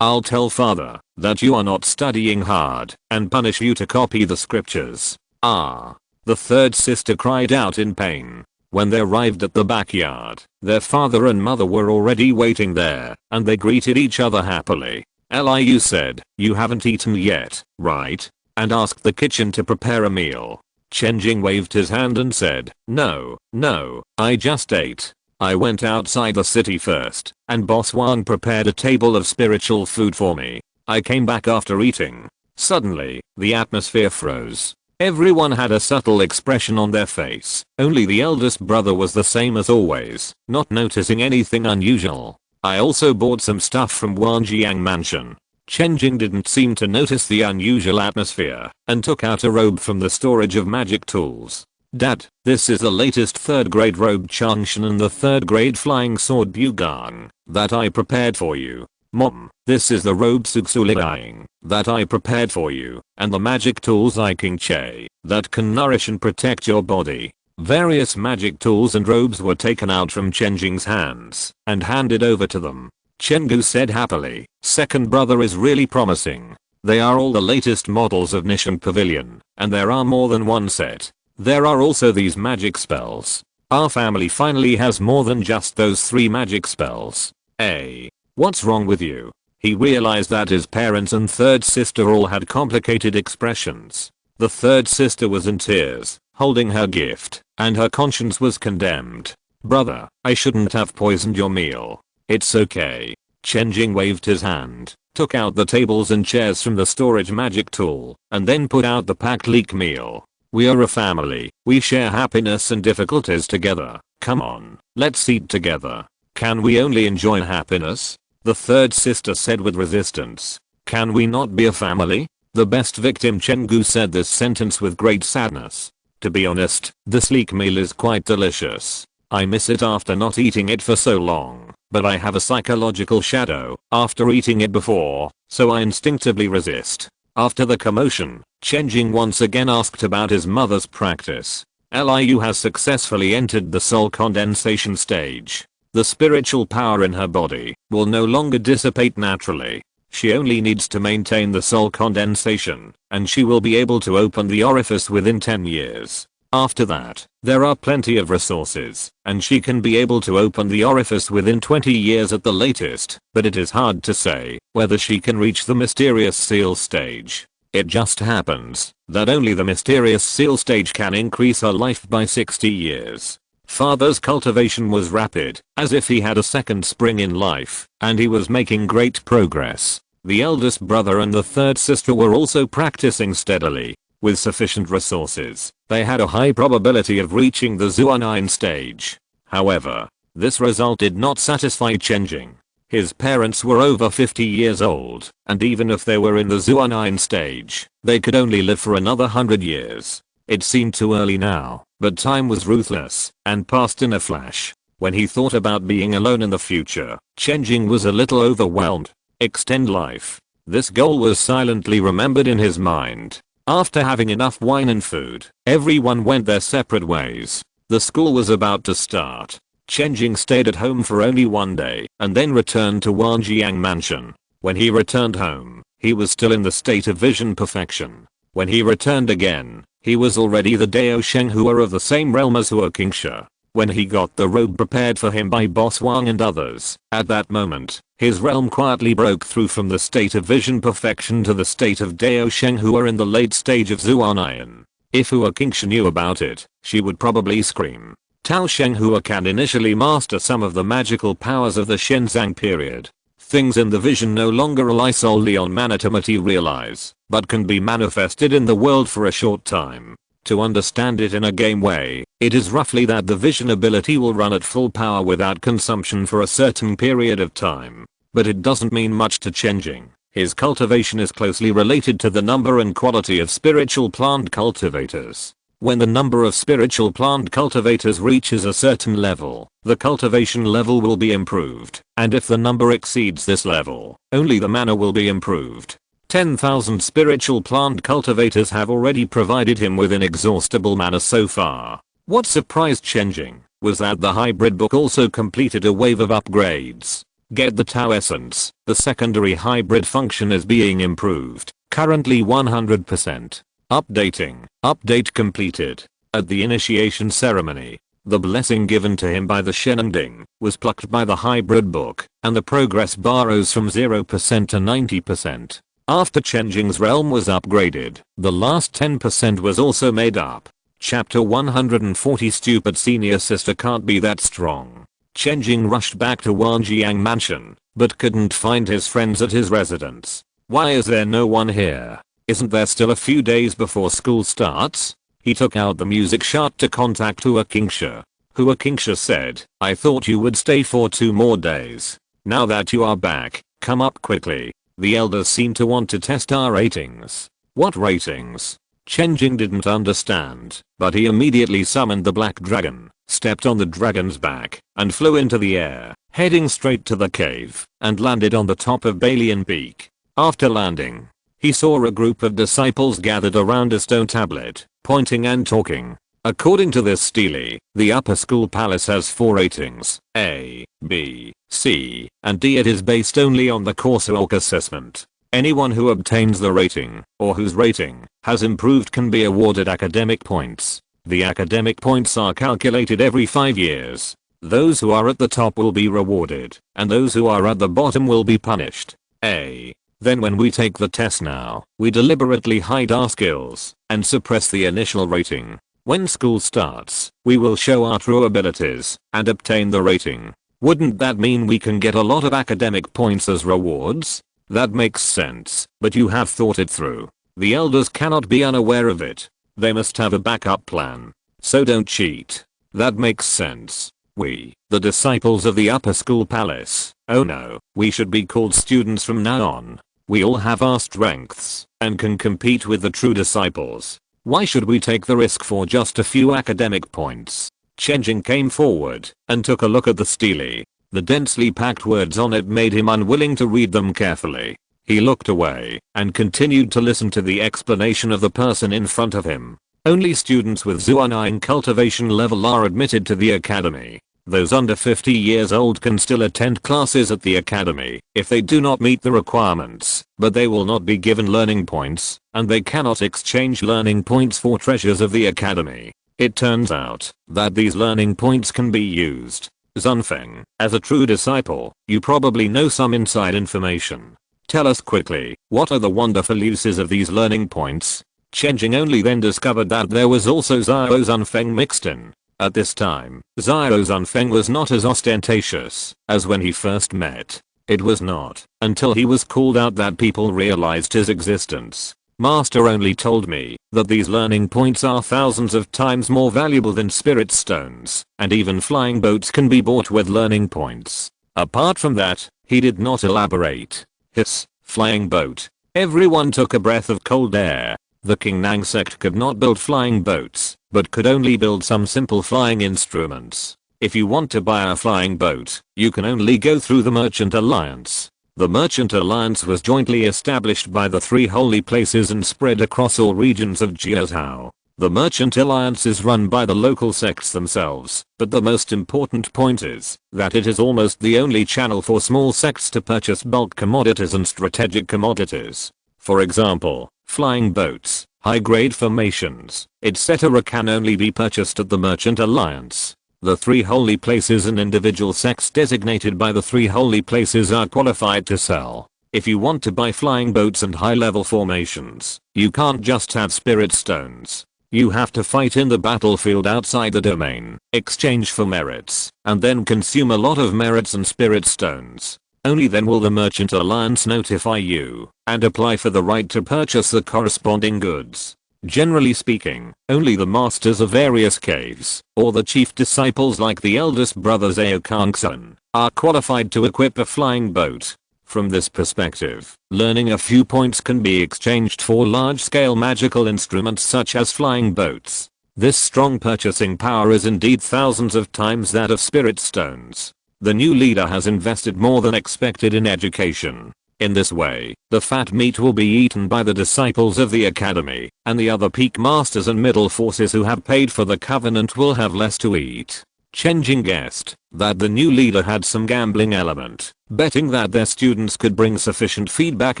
I'll tell father that you are not studying hard and punish you to copy the scriptures." "Ah." The third sister cried out in pain. When they arrived at the backyard, their father and mother were already waiting there, and they greeted each other happily. Liu said, "You haven't eaten yet, right?" and asked the kitchen to prepare a meal. Chen Jing waved his hand and said, No, I just ate. I went outside the city first, and Boss Wang prepared a table of spiritual food for me. I came back after eating." Suddenly, the atmosphere froze. Everyone had a subtle expression on their face. Only the eldest brother was the same as always, not noticing anything unusual. "I also bought some stuff from Wanjiang Mansion." Chen Jing didn't seem to notice the unusual atmosphere and took out a robe from the storage of magic tools. "Dad, this is the latest 3rd grade robe Changshan and the 3rd grade flying sword Bugang that I prepared for you." "Mom, this is the robe Sugsuliang that I prepared for you, and the magic tools I King Che that can nourish and protect your body." Various magic tools and robes were taken out from Chen Jing's hands and handed over to them. Chen Gu said happily, "Second brother is really promising. They are all the latest models of Nishan Pavilion, and there are more than one set. There are also these magic spells. Our family finally has more than just those 3 magic spells." "Hey, what's wrong with you?" He realized that his parents and third sister all had complicated expressions. The third sister was in tears, holding her gift, and her conscience was condemned. "Brother, I shouldn't have poisoned your meal." "It's okay." Chen Jing waved his hand, took out the tables and chairs from the storage magic tool, and then put out the packed leek meal. "We are a family. We share happiness and difficulties together. Come on, let's eat together." "Can we only enjoy happiness?" the third sister said with resistance. "Can we not be a family?" The best victim Chen Gu said this sentence with great sadness. "To be honest, this leek meal is quite delicious. I miss it after not eating it for so long, but I have a psychological shadow after eating it before, so I instinctively resist." After the commotion, Chen Jing once again asked about his mother's practice. Liu has successfully entered the soul condensation stage. The spiritual power in her body will no longer dissipate naturally. She only needs to maintain the soul condensation, and she will be able to open the orifice within 10 years. After that, there are plenty of resources, and she can be able to open the orifice within 20 years at the latest, but it is hard to say whether she can reach the mysterious seal stage. It just happens that only the mysterious seal stage can increase her life by 60 years. Father's cultivation was rapid, as if he had a second spring in life, and he was making great progress. The eldest brother and the third sister were also practicing steadily. With sufficient resources, they had a high probability of reaching the Zuanine stage. However, this result did not satisfy Chen Jing. His parents were over 50 years old, and even if they were in the Zuanine stage, they could only live for another 100 years. It seemed too early now, but time was ruthless, and passed in a flash. When he thought about being alone in the future, Chen Jing was a little overwhelmed. Extend life. This goal was silently remembered in his mind. After having enough wine and food, everyone went their separate ways. The school was about to start. Chen Jing stayed at home for only one day, and then returned to Wanjiang Mansion. When he returned home, he was still in the state of vision perfection. When he returned again, he was already the Dao Shenghua of the same realm as Hua Qingsha. When he got the robe prepared for him by Boss Wang and others, at that moment, his realm quietly broke through from the state of vision perfection to the state of Dao Shenghua in the late stage of Zuanayan. If Hua Qingsha knew about it, she would probably scream. Tao Shenghua can initially master some of the magical powers of the Shenzang period. Things in the vision no longer rely solely on mana to materialize, but can be manifested in the world for a short time. To understand it in a game way, it is roughly that the vision ability will run at full power without consumption for a certain period of time. But it doesn't mean much to Chen Jing. His cultivation is closely related to the number and quality of spiritual plant cultivators. When the number of spiritual plant cultivators reaches a certain level, the cultivation level will be improved, and if the number exceeds this level, only the mana will be improved. 10,000 spiritual plant cultivators have already provided him with inexhaustible mana so far. What surprised Chen Jing was that the hybrid book also completed a wave of upgrades. Get the Tao essence, the secondary hybrid function is being improved, currently 100%. Updating. Update completed. At the initiation ceremony, the blessing given to him by the Shenending was plucked by the hybrid book, and the progress bar rose from 0% to 90%. After Chen Jing's realm was upgraded, the last 10% was also made up. Chapter 140 Stupid senior sister can't be that strong. Chen Jing rushed back to Wanjiang mansion, but couldn't find his friends at his residence. Why is there no one here? Isn't there still a few days before school starts? He took out the music chart to contact Hua Qingsha. Hua Qingsha said, I thought you would stay for 2 more days. Now that you are back, come up quickly. The elders seem to want to test our ratings. What ratings? Chen Jing didn't understand, but he immediately summoned the black dragon, stepped on the dragon's back, and flew into the air, heading straight to the cave, and landed on the top of Balian Peak. After landing, he saw a group of disciples gathered around a stone tablet, pointing and talking. According to this stele, the upper school palace has 4 ratings, A, B, C, and D. It is based only on the coursework assessment. Anyone who obtains the rating, or whose rating has improved, can be awarded academic points. The academic points are calculated every 5 years. Those who are at the top will be rewarded, and those who are at the bottom will be punished. A. Then when we take the test now, we deliberately hide our skills and suppress the initial rating. When school starts, we will show our true abilities and obtain the rating. Wouldn't that mean we can get a lot of academic points as rewards? That makes sense, but you have thought it through. The elders cannot be unaware of it. They must have a backup plan. So don't cheat. That makes sense. We, the disciples of the upper school palace, oh no, we should be called students from now on. We all have our strengths and can compete with the true disciples. Why should we take the risk for just a few academic points? Chen Jing came forward and took a look at the stele. The densely packed words on it made him unwilling to read them carefully. He looked away and continued to listen to the explanation of the person in front of him. Only students with Zuanayan cultivation level are admitted to the academy. Those under 50 years old can still attend classes at the academy if they do not meet the requirements, but they will not be given learning points, and they cannot exchange learning points for treasures of the academy. It turns out that these learning points can be used. Zunfeng, as a true disciple, you probably know some inside information. Tell us quickly, what are the wonderful uses of these learning points? Chen Jing only then discovered that there was also Xiao Zunfeng mixed in. At this time, Xiao Zunfeng was not as ostentatious as when he first met. It was not until he was called out that people realized his existence. Master only told me that these learning points are thousands of times more valuable than spirit stones, and even flying boats can be bought with learning points. Apart from that, he did not elaborate. Hiss, flying boat. Everyone took a breath of cold air. The Qingnang sect could not build flying boats, but could only build some simple flying instruments. If you want to buy a flying boat, you can only go through the Merchant Alliance. The Merchant Alliance was jointly established by the 3 holy places and spread across all regions of Jiazhou. The Merchant Alliance is run by the local sects themselves, but the most important point is that it is almost the only channel for small sects to purchase bulk commodities and strategic commodities. For example, flying boats, high-grade formations, etc. can only be purchased at the Merchant Alliance. The 3 holy places and individual sects designated by the 3 holy places are qualified to sell. If you want to buy flying boats and high-level formations, you can't just have spirit stones. You have to fight in the battlefield outside the domain, exchange for merits, and then consume a lot of merits and spirit stones. Only then will the Merchant Alliance notify you and apply for the right to purchase the corresponding goods. Generally speaking, only the masters of various caves, or the chief disciples like the eldest brothers Aokangsun, are qualified to equip a flying boat. From this perspective, learning a few points can be exchanged for large-scale magical instruments such as flying boats. This strong purchasing power is indeed thousands of times that of spirit stones. The new leader has invested more than expected in education. In this way, the fat meat will be eaten by the disciples of the academy, and the other peak masters and middle forces who have paid for the covenant will have less to eat. Chen Jing guessed that the new leader had some gambling element, betting that their students could bring sufficient feedback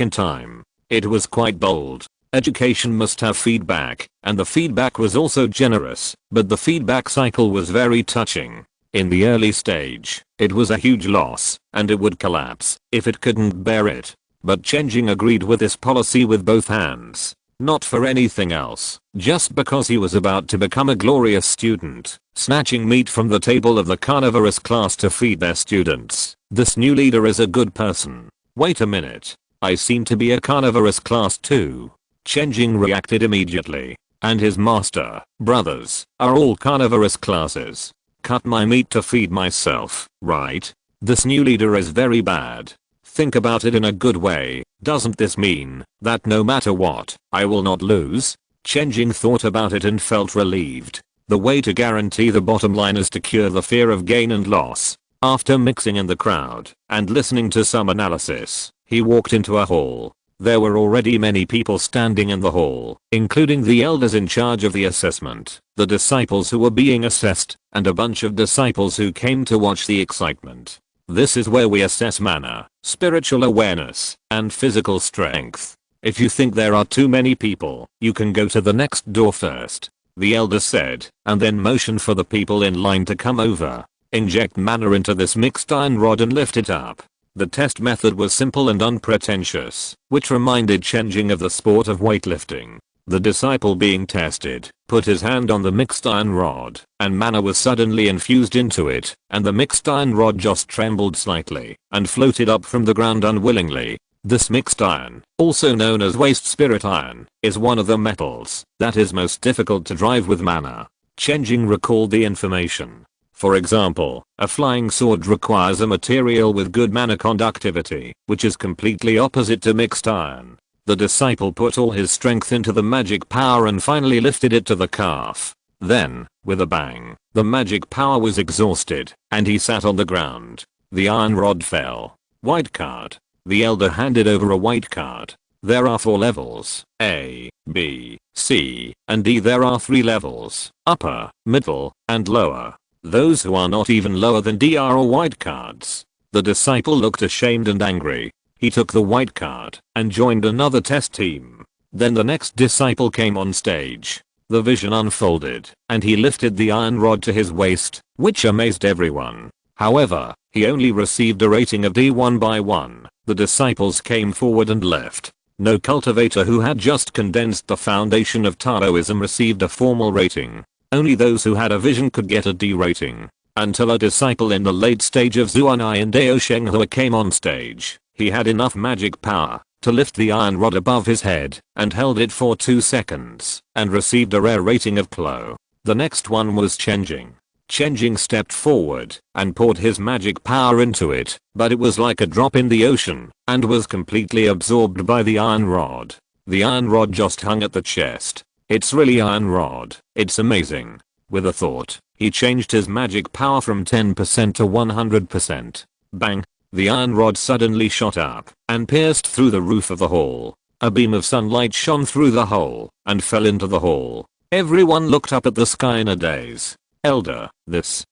in time. It was quite bold. Education must have feedback, and the feedback was also generous, but the feedback cycle was very touching. In the early stage, it was a huge loss, and it would collapse if it couldn't bear it. But Chen Jing agreed with this policy with both hands. Not for anything else, just because he was about to become a glorious student, snatching meat from the table of the carnivorous class to feed their students. This new leader is a good person. Wait a minute. I seem to be a carnivorous class too. Chen Jing reacted immediately. And his master, brothers, are all carnivorous classes. Cut my meat to feed myself, right? This new leader is very bad. Think about it in a good way. Doesn't this mean that no matter what, I will not lose? Chen Jing thought about it and felt relieved. The way to guarantee the bottom line is to cure the fear of gain and loss. After mixing in the crowd and listening to some analysis, he walked into a hall. There were already many people standing in the hall, including the elders in charge of the assessment, the disciples who were being assessed, and a bunch of disciples who came to watch the excitement. This is where we assess mana, spiritual awareness, and physical strength. If you think there are too many people, you can go to the next door first, the elder said, and then motioned for the people in line to come over. Inject mana into this mixed iron rod and lift it up. The test method was simple and unpretentious, which reminded Chen Jing of the sport of weightlifting. The disciple being tested put his hand on the mixed iron rod, and mana was suddenly infused into it, and the mixed iron rod just trembled slightly and floated up from the ground unwillingly. This mixed iron, also known as waste spirit iron, is one of the metals that is most difficult to drive with mana. Chen Jing recalled the information. For example, a flying sword requires a material with good mana conductivity, which is completely opposite to mixed iron. The disciple put all his strength into the magic power and finally lifted it to the calf. Then, with a bang, the magic power was exhausted, and he sat on the ground. The iron rod fell. White card. The elder handed over a white card. There are 4 levels, A, B, C, and D. There are 3 levels, upper, middle, and lower. Those who are not even lower than D are all white cards. The disciple looked ashamed and angry. He took the white card and joined another test team. Then the next disciple came on stage. The vision unfolded, and he lifted the iron rod to his waist, which amazed everyone. However, he only received a rating of D 1 by 1. The disciples came forward and left. No cultivator who had just condensed the foundation of Taoism received a formal rating. Only those who had a vision could get a D rating. Until a disciple in the late stage of Zuanai and Dao Shenghua came on stage. He had enough magic power to lift the iron rod above his head and held it for 2 seconds and received a rare rating of Clo. The next one was Chen Jing. Chen Jing stepped forward and poured his magic power into it, but it was like a drop in the ocean and was completely absorbed by the iron rod. The iron rod just hung at the chest. It's really iron rod. It's amazing. With a thought, he changed his magic power from 10% to 100%. Bang! The iron rod suddenly shot up and pierced through the roof of the hall. A beam of sunlight shone through the hole and fell into the hall. Everyone looked up at the sky in a daze. Elder, this,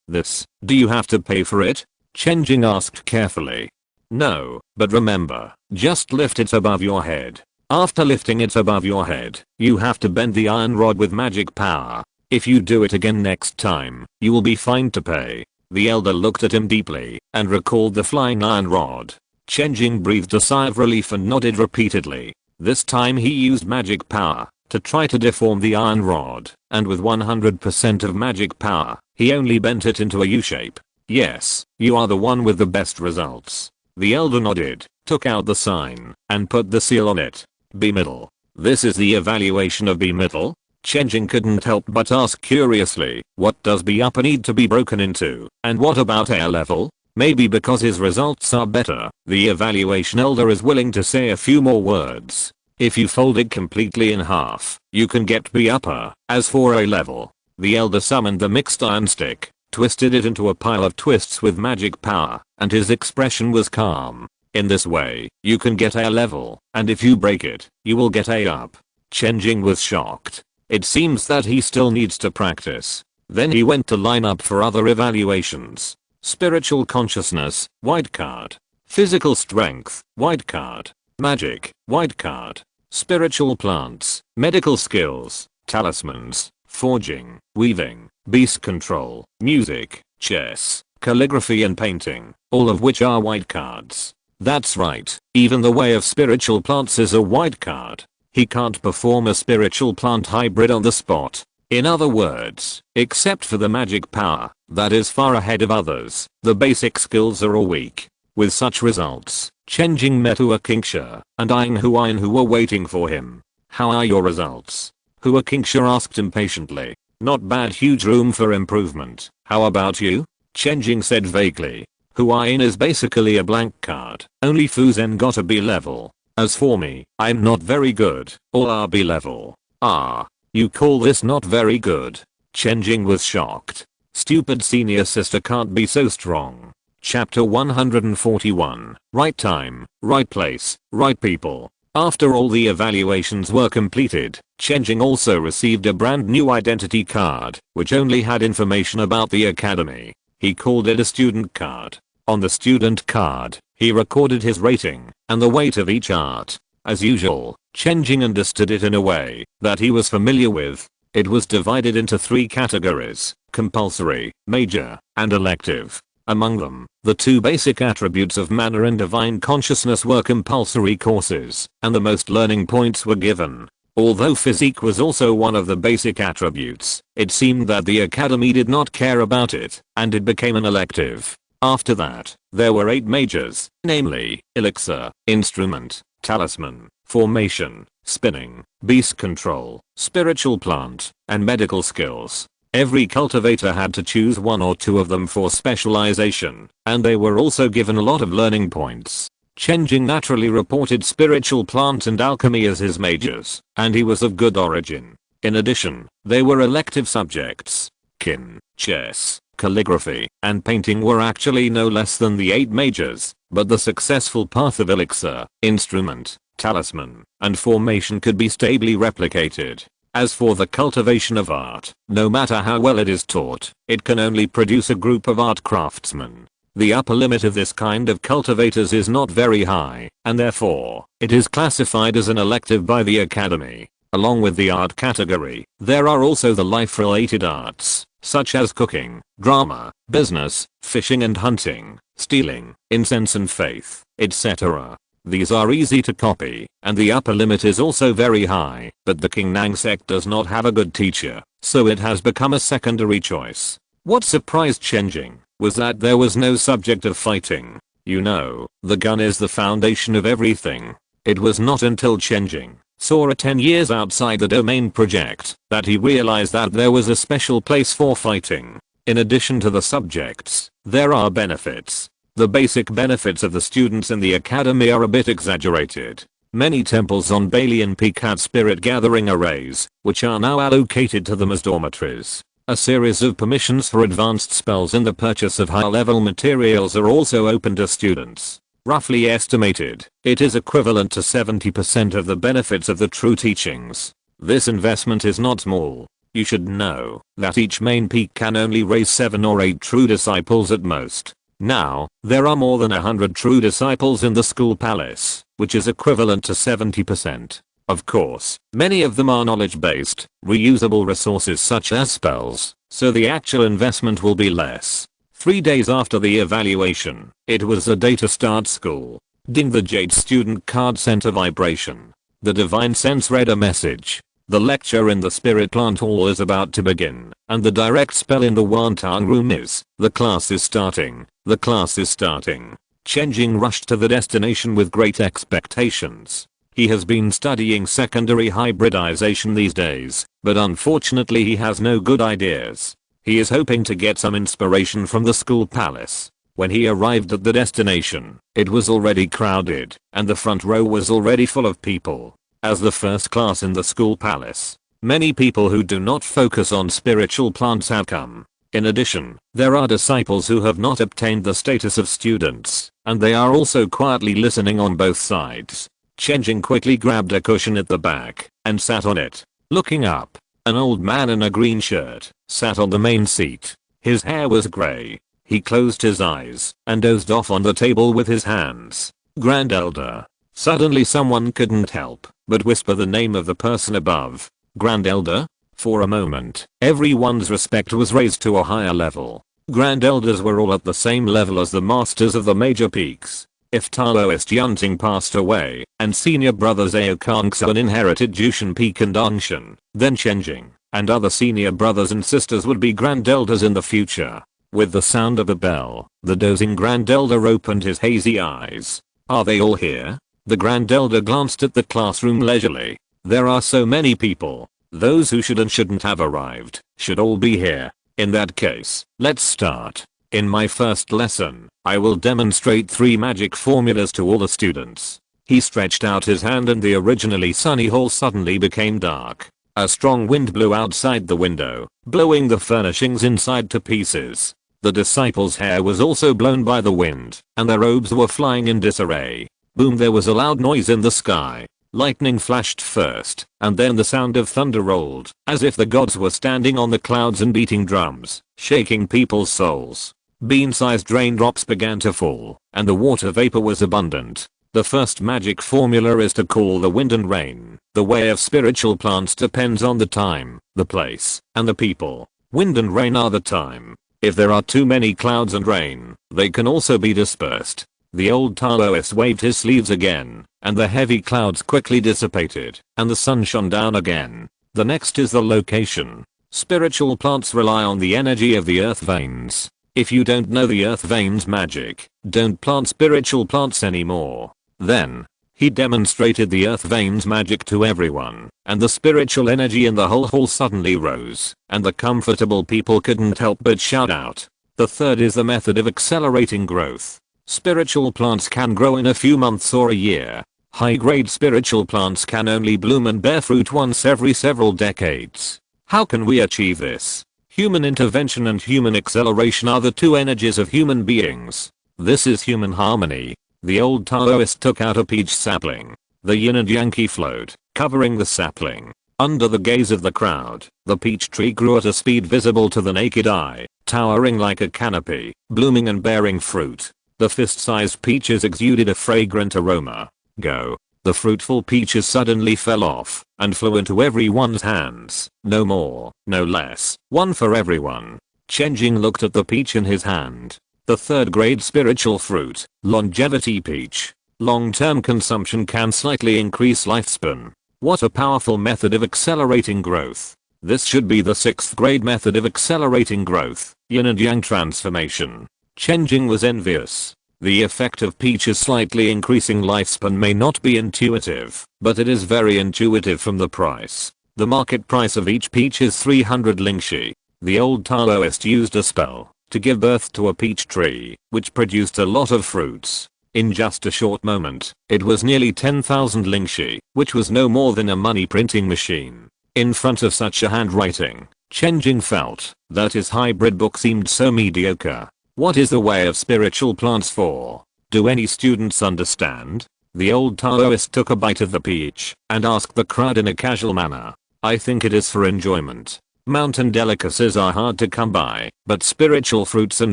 do you have to pay for it? Chen Jing asked carefully. No, but remember, just lift it above your head. After lifting it above your head, you have to bend the iron rod with magic power. If you do it again next time, you will be fined to pay. The elder looked at him deeply and recalled the flying iron rod. Chen Jing breathed a sigh of relief and nodded repeatedly. This time he used magic power to try to deform the iron rod, and with 100% of magic power, he only bent it into a U-shape. Yes, you are the one with the best results. The elder nodded, took out the sign, and put the seal on it. B middle. This is the evaluation of B middle? Chen Jing couldn't help but ask curiously, what does B upper need to be broken into, and what about A level? Maybe because his results are better, the evaluation elder is willing to say a few more words. If you fold it completely in half, you can get B upper. As for A level, the elder summoned the mixed iron stick, twisted it into a pile of twists with magic power, and his expression was calm. In this way, you can get A level, and if you break it, you will get A up. Chen Jing was shocked. It seems that he still needs to practice. Then he went to line up for other evaluations. Spiritual consciousness, white card. Physical strength, white card. Magic, white card. Spiritual plants, medical skills, talismans, forging, weaving, beast control, music, chess, calligraphy and painting, all of which are white cards. That's right, even the way of spiritual plants is a white card. He can't perform a spiritual plant hybrid on the spot. In other words, except for the magic power, that is far ahead of others, the basic skills are all weak. With such results, Chen Jing met Hua Qingsha and Aing who were waiting for him. How are your results? Hua Qingsha asked impatiently. Not bad, huge room for improvement. How about you? Chen Jing said vaguely. Huayin is basically a blank card. Only Fu Zhen got a B level. As for me, I'm not very good. All are B level. Ah. You call this not very good? Chen Jing was shocked. Stupid senior sister can't be so strong. Chapter 141. Right time, right place, right people. After all the evaluations were completed, Chen Jing also received a brand new identity card, which only had information about the academy. He called it a student card. On the student card, he recorded his rating and the weight of each art. As usual, Chen Jing understood it in a way that he was familiar with. It was divided into 3 categories: compulsory, major, and elective. Among them, the 2 basic attributes of manner and divine consciousness were compulsory courses, and the most learning points were given. Although physique was also one of the basic attributes, it seemed that the academy did not care about it, and it became an elective. After that, there were 8 majors, namely, elixir, instrument, talisman, formation, spinning, beast control, spiritual plant, and medical skills. Every cultivator had to choose 1 or 2 of them for specialization, and they were also given a lot of learning points. Chen Jing naturally reported spiritual plant and alchemy as his majors, and he was of good origin. In addition, they were elective subjects. Kin, chess, calligraphy, and painting were actually no less than the 8 majors, but the successful path of elixir, instrument, talisman, and formation could be stably replicated. As for the cultivation of art, no matter how well it is taught, it can only produce a group of art craftsmen. The upper limit of this kind of cultivators is not very high, and therefore, it is classified as an elective by the academy. Along with the art category, there are also the life-related arts, such as cooking, drama, business, fishing and hunting, stealing, incense and faith, etc. These are easy to copy, and the upper limit is also very high, but the Qingnang sect does not have a good teacher, so it has become a secondary choice. What surprised Chen Jing was that there was no subject of fighting. You know, the gun is the foundation of everything. It was not until Chen Jing saw a 10 years outside the domain project that he realized that there was a special place for fighting. In addition to the subjects, there are benefits. The basic benefits of the students in the academy are a bit exaggerated. Many temples on Balian Peak had spirit gathering arrays, which are now allocated to them as dormitories. A series of permissions for advanced spells and the purchase of high-level materials are also open to students. Roughly estimated, it is equivalent to 70% of the benefits of the true teachings. This investment is not small. You should know that each main peak can only raise 7 or 8 true disciples at most. Now, there are more than 100 true disciples in the school palace, which is equivalent to 70%. Of course, many of them are knowledge-based, reusable resources such as spells, so the actual investment will be less. 3 days after the evaluation, it was the day to start school. Ding, the Jade student card sent a vibration. The divine sense read a message. The lecture in the spirit plant hall is about to begin, and the direct spell in the Wantang room is, the class is starting, the class is starting. Chen Jing rushed to the destination with great expectations. He has been studying secondary hybridization these days, but unfortunately he has no good ideas. He is hoping to get some inspiration from the school palace. When he arrived at the destination, it was already crowded, and the front row was already full of people. As the first class in the school palace, many people who do not focus on spiritual plants have come. In addition, there are disciples who have not obtained the status of students, and they are also quietly listening on both sides. Chen Jing quickly grabbed a cushion at the back and sat on it. Looking up, an old man in a green shirt sat on the main seat. His hair was grey. He closed his eyes and dozed off on the table with his hands. Grand Elder. Suddenly someone couldn't help but whisper the name of the person above. Grand Elder? For a moment, everyone's respect was raised to a higher level. Grand Elders were all at the same level as the masters of the major peaks. If Taoist Yunting passed away, and senior brothers Aokangsan inherited Jushan Peak and Angshan, then Chen Jing and other senior brothers and sisters would be Grand Elders in the future. With the sound of a bell, the dozing Grand Elder opened his hazy eyes. Are they all here? The Grand Elder glanced at the classroom leisurely. There are so many people. Those who should and shouldn't have arrived should all be here. In that case, let's start. In my first lesson, I will demonstrate 3 magic formulas to all the students. He stretched out his hand and the originally sunny hall suddenly became dark. A strong wind blew outside the window, blowing the furnishings inside to pieces. The disciples' hair was also blown by the wind, and their robes were flying in disarray. Boom, there was a loud noise in the sky. Lightning flashed first, and then the sound of thunder rolled, as if the gods were standing on the clouds and beating drums, shaking people's souls. Bean-sized raindrops began to fall, and the water vapor was abundant. The first magic formula is to call the wind and rain. The way of spiritual plants depends on the time, the place, and the people. Wind and rain are the time. If there are too many clouds and rain, they can also be dispersed. The old Taoist waved his sleeves again, and the heavy clouds quickly dissipated, and the sun shone down again. The next is the location. Spiritual plants rely on the energy of the earth veins. If you don't know the earth veins magic, don't plant spiritual plants anymore. Then, he demonstrated the earth veins magic to everyone, and the spiritual energy in the whole hall suddenly rose, and the comfortable people couldn't help but shout out. The third is the method of accelerating growth. Spiritual plants can grow in a few months or a year. High-grade spiritual plants can only bloom and bear fruit once every several decades. How can we achieve this? Human intervention and human acceleration are the 2 energies of human beings. This is human harmony. The old Taoist took out a peach sapling. The yin and yang flowed, covering the sapling. Under the gaze of the crowd, the peach tree grew at a speed visible to the naked eye, towering like a canopy, blooming and bearing fruit. The fist-sized peaches exuded a fragrant aroma. Go. The fruitful peaches suddenly fell off and flew into everyone's hands. No more, no less. One for everyone. Chen Jing looked at the peach in his hand. The 3rd grade spiritual fruit, longevity peach. Long-term consumption can slightly increase lifespan. What a powerful method of accelerating growth. This should be the 6th grade method of accelerating growth, yin and yang transformation. Chen Jing was envious. The effect of peaches slightly increasing lifespan may not be intuitive, but it is very intuitive from the price. The market price of each peach is 300 lingxi. The old Taoist used a spell to give birth to a peach tree, which produced a lot of fruits. In just a short moment, it was nearly 10,000 lingxi, which was no more than a money printing machine. In front of such a handwriting, Chen Jing felt that his hybrid book seemed so mediocre. What is the way of spiritual plants for? Do any students understand? The old Taoist took a bite of the peach and asked the crowd in a casual manner. I think it is for enjoyment. Mountain delicacies are hard to come by, but spiritual fruits and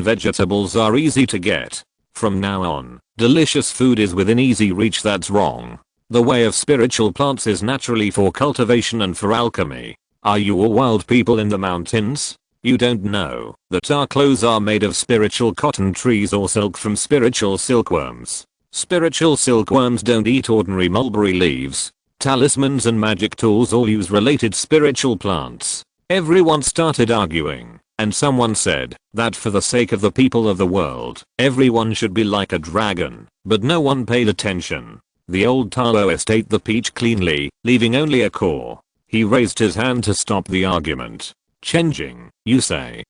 vegetables are easy to get. From now on, delicious food is within easy reach. That's wrong. The way of spiritual plants is naturally for cultivation and for alchemy. Are you all wild people in the mountains? You don't know that our clothes are made of spiritual cotton trees or silk from spiritual silkworms. Spiritual silkworms don't eat ordinary mulberry leaves. Talismans and magic tools all use related spiritual plants. Everyone started arguing, and someone said that for the sake of the people of the world, everyone should be like a dragon, but no one paid attention. The old Taoist ate the peach cleanly, leaving only a core. He raised his hand to stop the argument. Chen Jing, you say,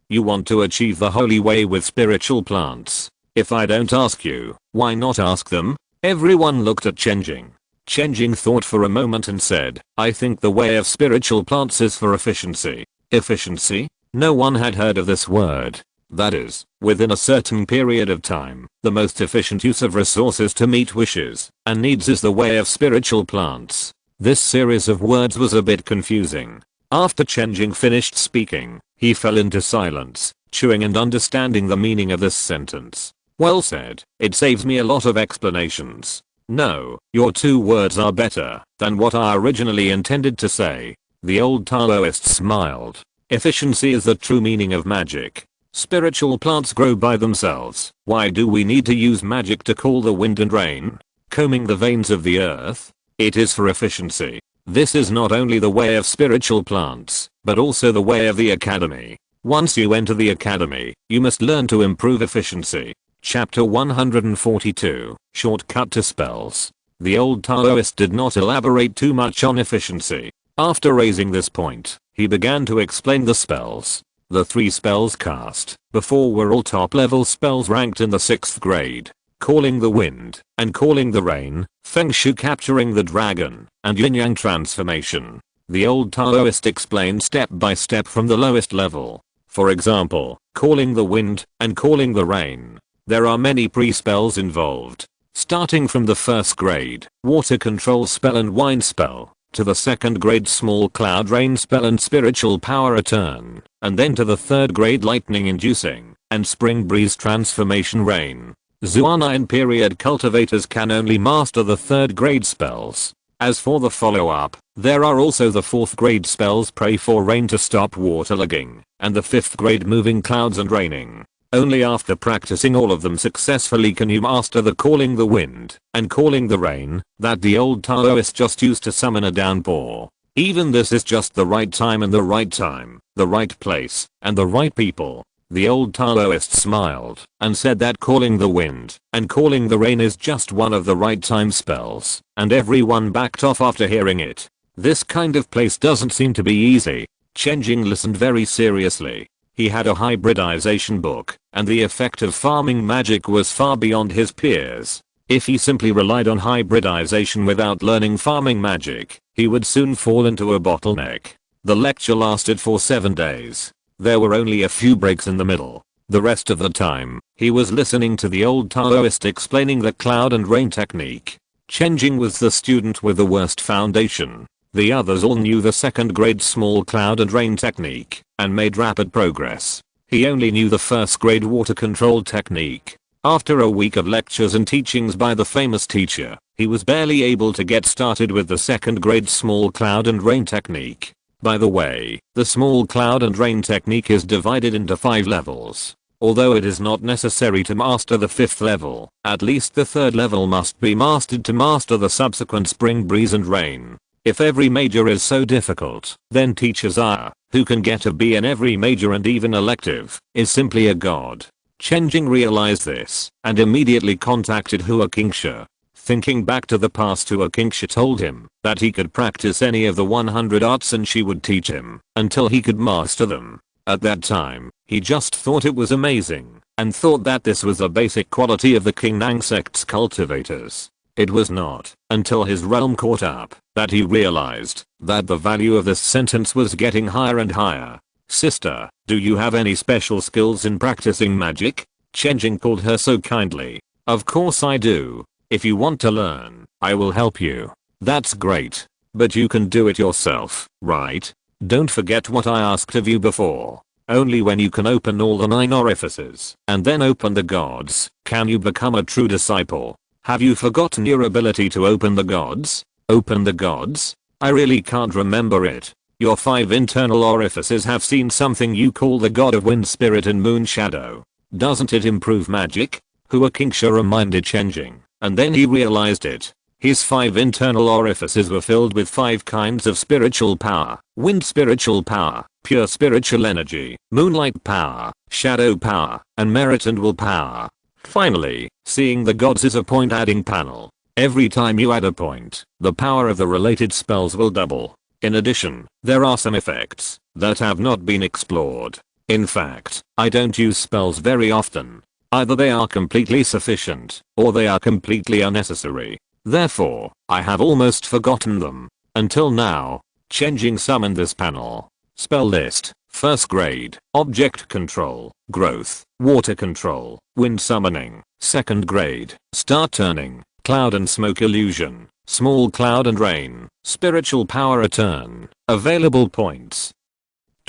you want to achieve the holy way with spiritual plants. If I don't ask you, why not ask them? Everyone looked at Chen Jing. Chen Jing thought for a moment and said, I think the way of spiritual plants is for efficiency. Efficiency? No one had heard of this word. That is, within a certain period of time, the most efficient use of resources to meet wishes and needs is the way of spiritual plants. This series of words was a bit confusing. After Chen Jing finished speaking, he fell into silence, chewing and understanding the meaning of this sentence. Well said, it saves me a lot of explanations. No, your 2 words are better than what I originally intended to say. The old Taoist smiled. Efficiency is the true meaning of magic. Spiritual plants grow by themselves. Why do we need to use magic to cool the wind and rain? Combing the veins of the earth? It is for efficiency. This is not only the way of spiritual plants, but also the way of the academy. Once you enter the academy, you must learn to improve efficiency. Chapter 142, Shortcut to Spells. The old Taoist did not elaborate too much on efficiency. After raising this point, he began to explain the spells. The 3 spells cast before were all top level spells ranked in the 6th grade. Calling the wind and calling the rain, Feng Shui capturing the dragon, and yin yang transformation. The old Taoist explained step by step from the lowest level. For example, calling the wind and calling the rain. There are many pre-spells involved. Starting from the 1st grade, water control spell and wind spell, to the 2nd grade small cloud rain spell and spiritual power return, and then to the 3rd grade lightning inducing, and spring breeze transformation rain. Zuan period cultivators can only master the 3rd grade spells. As for the follow-up, there are also the 4th grade spells pray for rain to stop waterlogging, and the 5th grade moving clouds and raining. Only after practicing all of them successfully can you master the calling the wind and calling the rain that the old Taoist just used to summon a downpour. Even this is just the right time and the right time, the right place, and the right people. The old Taoist smiled and said that calling the wind and calling the rain is just one of the right time spells, and everyone backed off after hearing it. This kind of place doesn't seem to be easy. Chen Jing listened very seriously. He had a hybridization book, and the effect of farming magic was far beyond his peers. If he simply relied on hybridization without learning farming magic, he would soon fall into a bottleneck. The lecture lasted for 7 days. There were only a few breaks in the middle. The rest of the time, he was listening to the old Taoist explaining the cloud and rain technique. Chen Jing was the student with the worst foundation. The others all knew the 2nd grade small cloud and rain technique, and made rapid progress. He only knew the 1st grade water control technique. After a week of lectures and teachings by the famous teacher, he was barely able to get started with the 2nd grade small cloud and rain technique. By the way, the small cloud and rain technique is divided into 5 levels. Although it is not necessary to master the 5th level, at least the 3rd level must be mastered to master the subsequent spring breeze and rain. If every major is so difficult, then teachers are, who can get a B in every major and even elective, is simply a god. Chen Jing realized this, and immediately contacted Hua Qingsha. Thinking back to the past, Hua Qingsha told him that he could practice any of the 100 arts and she would teach him until he could master them. At that time, he just thought it was amazing, and thought that this was a basic quality of the Qingnang sect's cultivators. It was not until his realm caught up that he realized that the value of this sentence was getting higher and higher. Sister, do you have any special skills in practicing magic? Chen Jing called her so kindly. Of course I do. If you want to learn, I will help you. That's great. But you can do it yourself, right? Don't forget what I asked of you before. Only when you can open all the 9 orifices and then open the gods can you become a true disciple. Have you forgotten your ability to open the gods? Open the gods? I really can't remember it. Your 5 internal orifices have seen something you call the god of wind spirit and moon shadow. Doesn't it improve magic? Hua Qingsha reminded Chen Jing, and then he realized it. His 5 internal orifices were filled with 5 kinds of spiritual power: wind spiritual power, pure spiritual energy, moonlight power, shadow power, and merit and will power. Finally, seeing the gods is a point adding panel. Every time you add a point, the power of the related spells will double. In addition, there are some effects that have not been explored. In fact, I don't use spells very often. Either they are completely sufficient, or they are completely unnecessary. Therefore, I have almost forgotten them. Until now. Chen Jing summoned this panel. Spell list: 1st grade, object control, growth, water control, wind summoning. 2nd grade, star turning, cloud and smoke illusion, small cloud and rain, spiritual power return. Available points: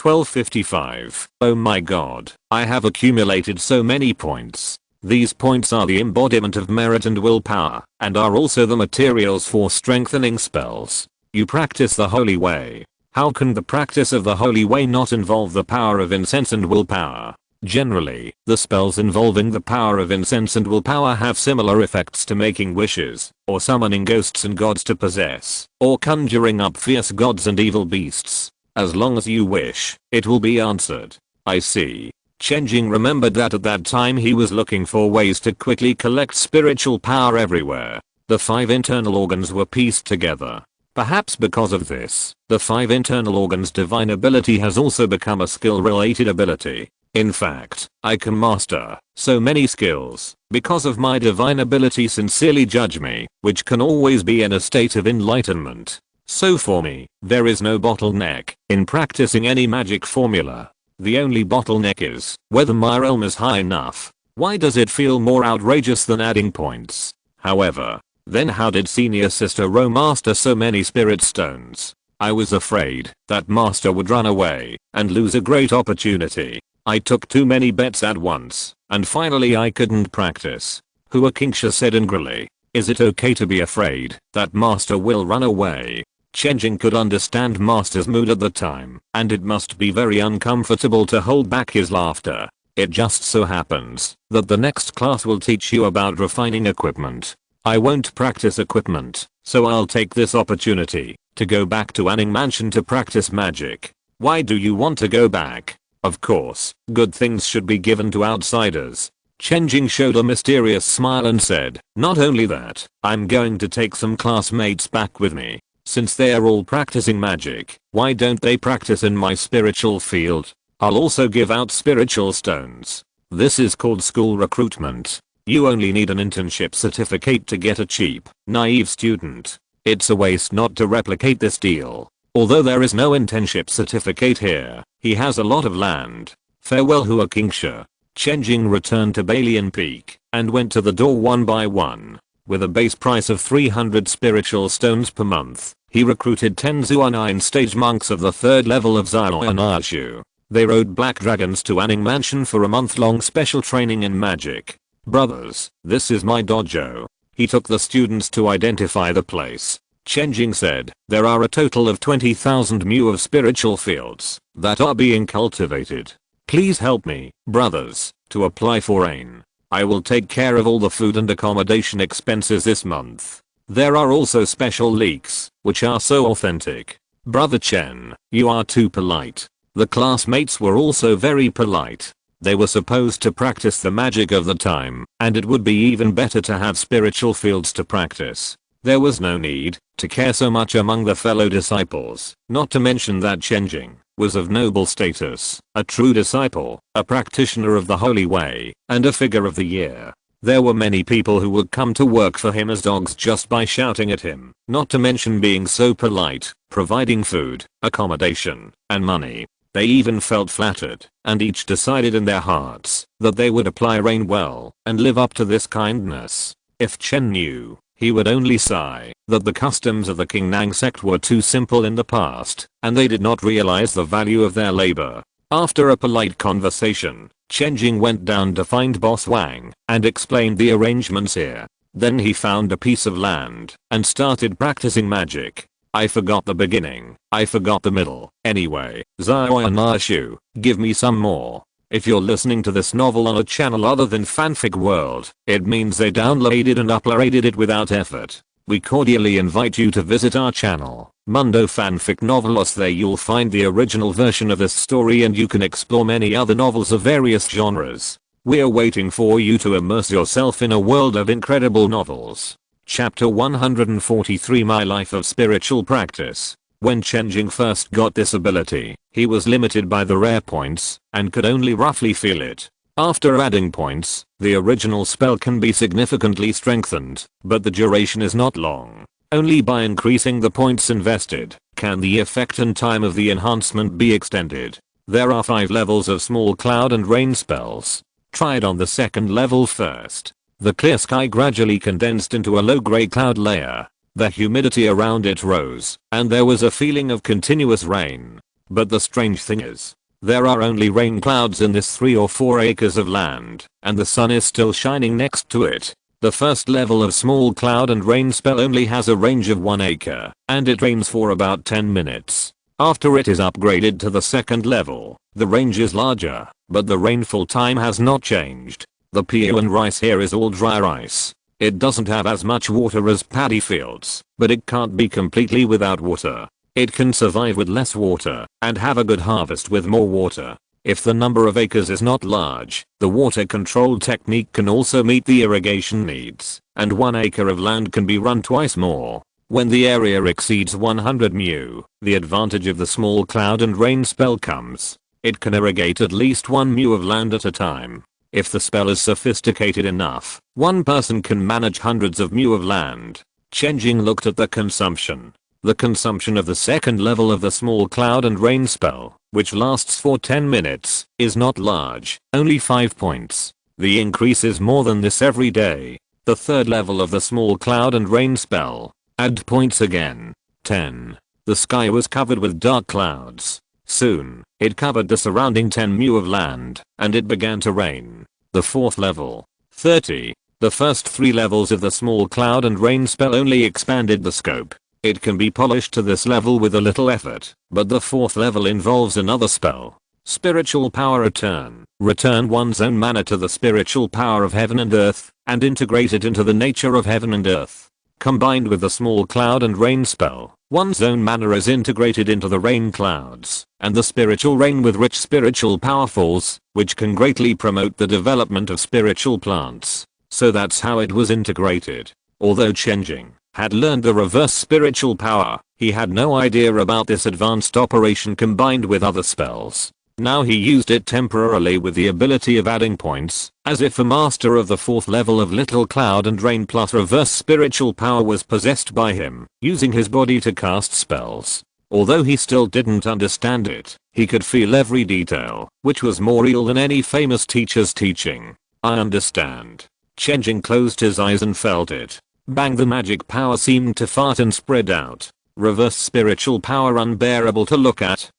1255. Oh my god, I have accumulated so many points. These points are the embodiment of merit and willpower, and are also the materials for strengthening spells. You practice the holy way. How can the practice of the holy way not involve the power of incense and willpower? Generally, the spells involving the power of incense and willpower have similar effects to making wishes, or summoning ghosts and gods to possess, or conjuring up fierce gods and evil beasts. As long as you wish, it will be answered. I see. Chen Jing remembered that at that time he was looking for ways to quickly collect spiritual power everywhere. The 5 internal organs were pieced together. Perhaps because of this, the 5 internal organs' divine ability has also become a skill-related ability. In fact, I can master so many skills because of my divine ability. Sincerely judge me, which can always be in a state of enlightenment. So for me, there is no bottleneck in practicing any magic formula. The only bottleneck is whether my realm is high enough. Why does it feel more outrageous than adding points? However, then how did senior sister Ro master so many spirit stones? I was afraid that master would run away and lose a great opportunity. I took too many bets at once, and finally I couldn't practice. Hua Qingsha said angrily. Is it okay to be afraid that master will run away? Chen Jing could understand master's mood at the time, and it must be very uncomfortable to hold back his laughter. It just so happens that the next class will teach you about refining equipment. I won't practice equipment, so I'll take this opportunity to go back to Anning Mansion to practice magic. Why do you want to go back? Of course, good things should be given to outsiders. Chen Jing showed a mysterious smile and said, not only that, I'm going to take some classmates back with me. Since they are all practicing magic, why don't they practice in my spiritual field? I'll also give out spiritual stones. This is called school recruitment. You only need an internship certificate to get a cheap, naive student. It's a waste not to replicate this deal. Although there is no internship certificate here, he has a lot of land. Farewell Hua Qingsha. Chen Jing returned to Balian Peak and went to the door one by one. With a base price of 300 spiritual stones per month, he recruited 10 Zuan stage monks of the 3rd level of Xiao. They rode black dragons to Anning Mansion for a month-long special training in magic. Brothers, this is my dojo. He took the students to identify the place. Chen Jing said, there are a total of 20,000 mu of spiritual fields that are being cultivated. Please help me, brothers, to apply for AIN. I will take care of all the food and accommodation expenses this month. There are also special leeks, which are so authentic. Brother Chen, you are too polite. The classmates were also very polite. They were supposed to practice the magic of the time, and it would be even better to have spiritual fields to practice. There was no need to care so much among the fellow disciples, not to mention that Chen Jing was of noble status, a true disciple, a practitioner of the holy way, and a figure of the year. There were many people who would come to work for him as dogs just by shouting at him, not to mention being so polite, providing food, accommodation, and money. They even felt flattered, and each decided in their hearts that they would apply rain well and live up to this kindness. If Chen knew He would only sigh that the customs of the King Nang sect were too simple in the past, and they did not realize the value of their labor. After a polite conversation, Chen Jing went down to find Boss Wang and explained the arrangements here. Then he found a piece of land and started practicing magic. I forgot the beginning. I forgot the middle. Anyway, Zionashu, give me some more. If you're listening to this novel on a channel other than Fanfic World, it means they downloaded and uploaded it without effort. We cordially invite you to visit our channel, Mundo Fanfic Novelos. There you'll find the original version of this story and you can explore many other novels of various genres. We're waiting for you to immerse yourself in a world of incredible novels. Chapter 143, My Life of Spiritual Practice. When Chen Jing first got this ability, he was limited by the rare points and could only roughly feel it. After adding points, the original spell can be significantly strengthened, but the duration is not long. Only by increasing the points invested can the effect and time of the enhancement be extended. There are 5 levels of small cloud and rain spells. Try it on the second level first. The clear sky gradually condensed into a low gray cloud layer. The humidity around it rose, and there was a feeling of continuous rain. But the strange thing is, there are only rain clouds in this 3 or 4 acres of land, and the sun is still shining next to it. The first level of small cloud and rain spell only has a range of 1 acre, and it rains for about 10 minutes. After it is upgraded to the second level, the range is larger, but the rainfall time has not changed. The peo and rice here is all dry rice. It doesn't have as much water as paddy fields, but it can't be completely without water. It can survive with less water and have a good harvest with more water. If the number of acres is not large, the water control technique can also meet the irrigation needs, and 1 acre of land can be run twice more. When the area exceeds 100 mu, the advantage of the small cloud and rain spell comes. It can irrigate at least 1 mu of land at a time. If the spell is sophisticated enough, one person can manage hundreds of mu of land. Chen Jing looked at the consumption. The consumption of the second level of the small cloud and rain spell, which lasts for 10 minutes, is not large, only 5 points. The increase is more than this every day. The third level of the small cloud and rain spell. Add points again. 10. The sky was covered with dark clouds. Soon, it covered the surrounding 10 mu of land, and it began to rain. The fourth level. 30. The first 3 levels of the small cloud and rain spell only expanded the scope. It can be polished to this level with a little effort, but the fourth level involves another spell. Spiritual power return. Return one's own mana to the spiritual power of heaven and earth, and integrate it into the nature of heaven and earth. Combined with the small cloud and rain spell, one's own mana is integrated into the rain clouds, and the spiritual rain with rich spiritual power falls, which can greatly promote the development of spiritual plants. So that's how it was integrated. Although Chen Jing had learned the reverse spiritual power, he had no idea about this advanced operation combined with other spells. Now he used it temporarily with the ability of adding points, as if a master of the 4th level of Little Cloud and Rain plus reverse spiritual power was possessed by him, using his body to cast spells. Although he still didn't understand it, he could feel every detail, which was more real than any famous teacher's teaching. I understand. Chen Jing closed his eyes and felt it. Bang, the magic power seemed to fart and spread out. Reverse spiritual power unbearable to look at.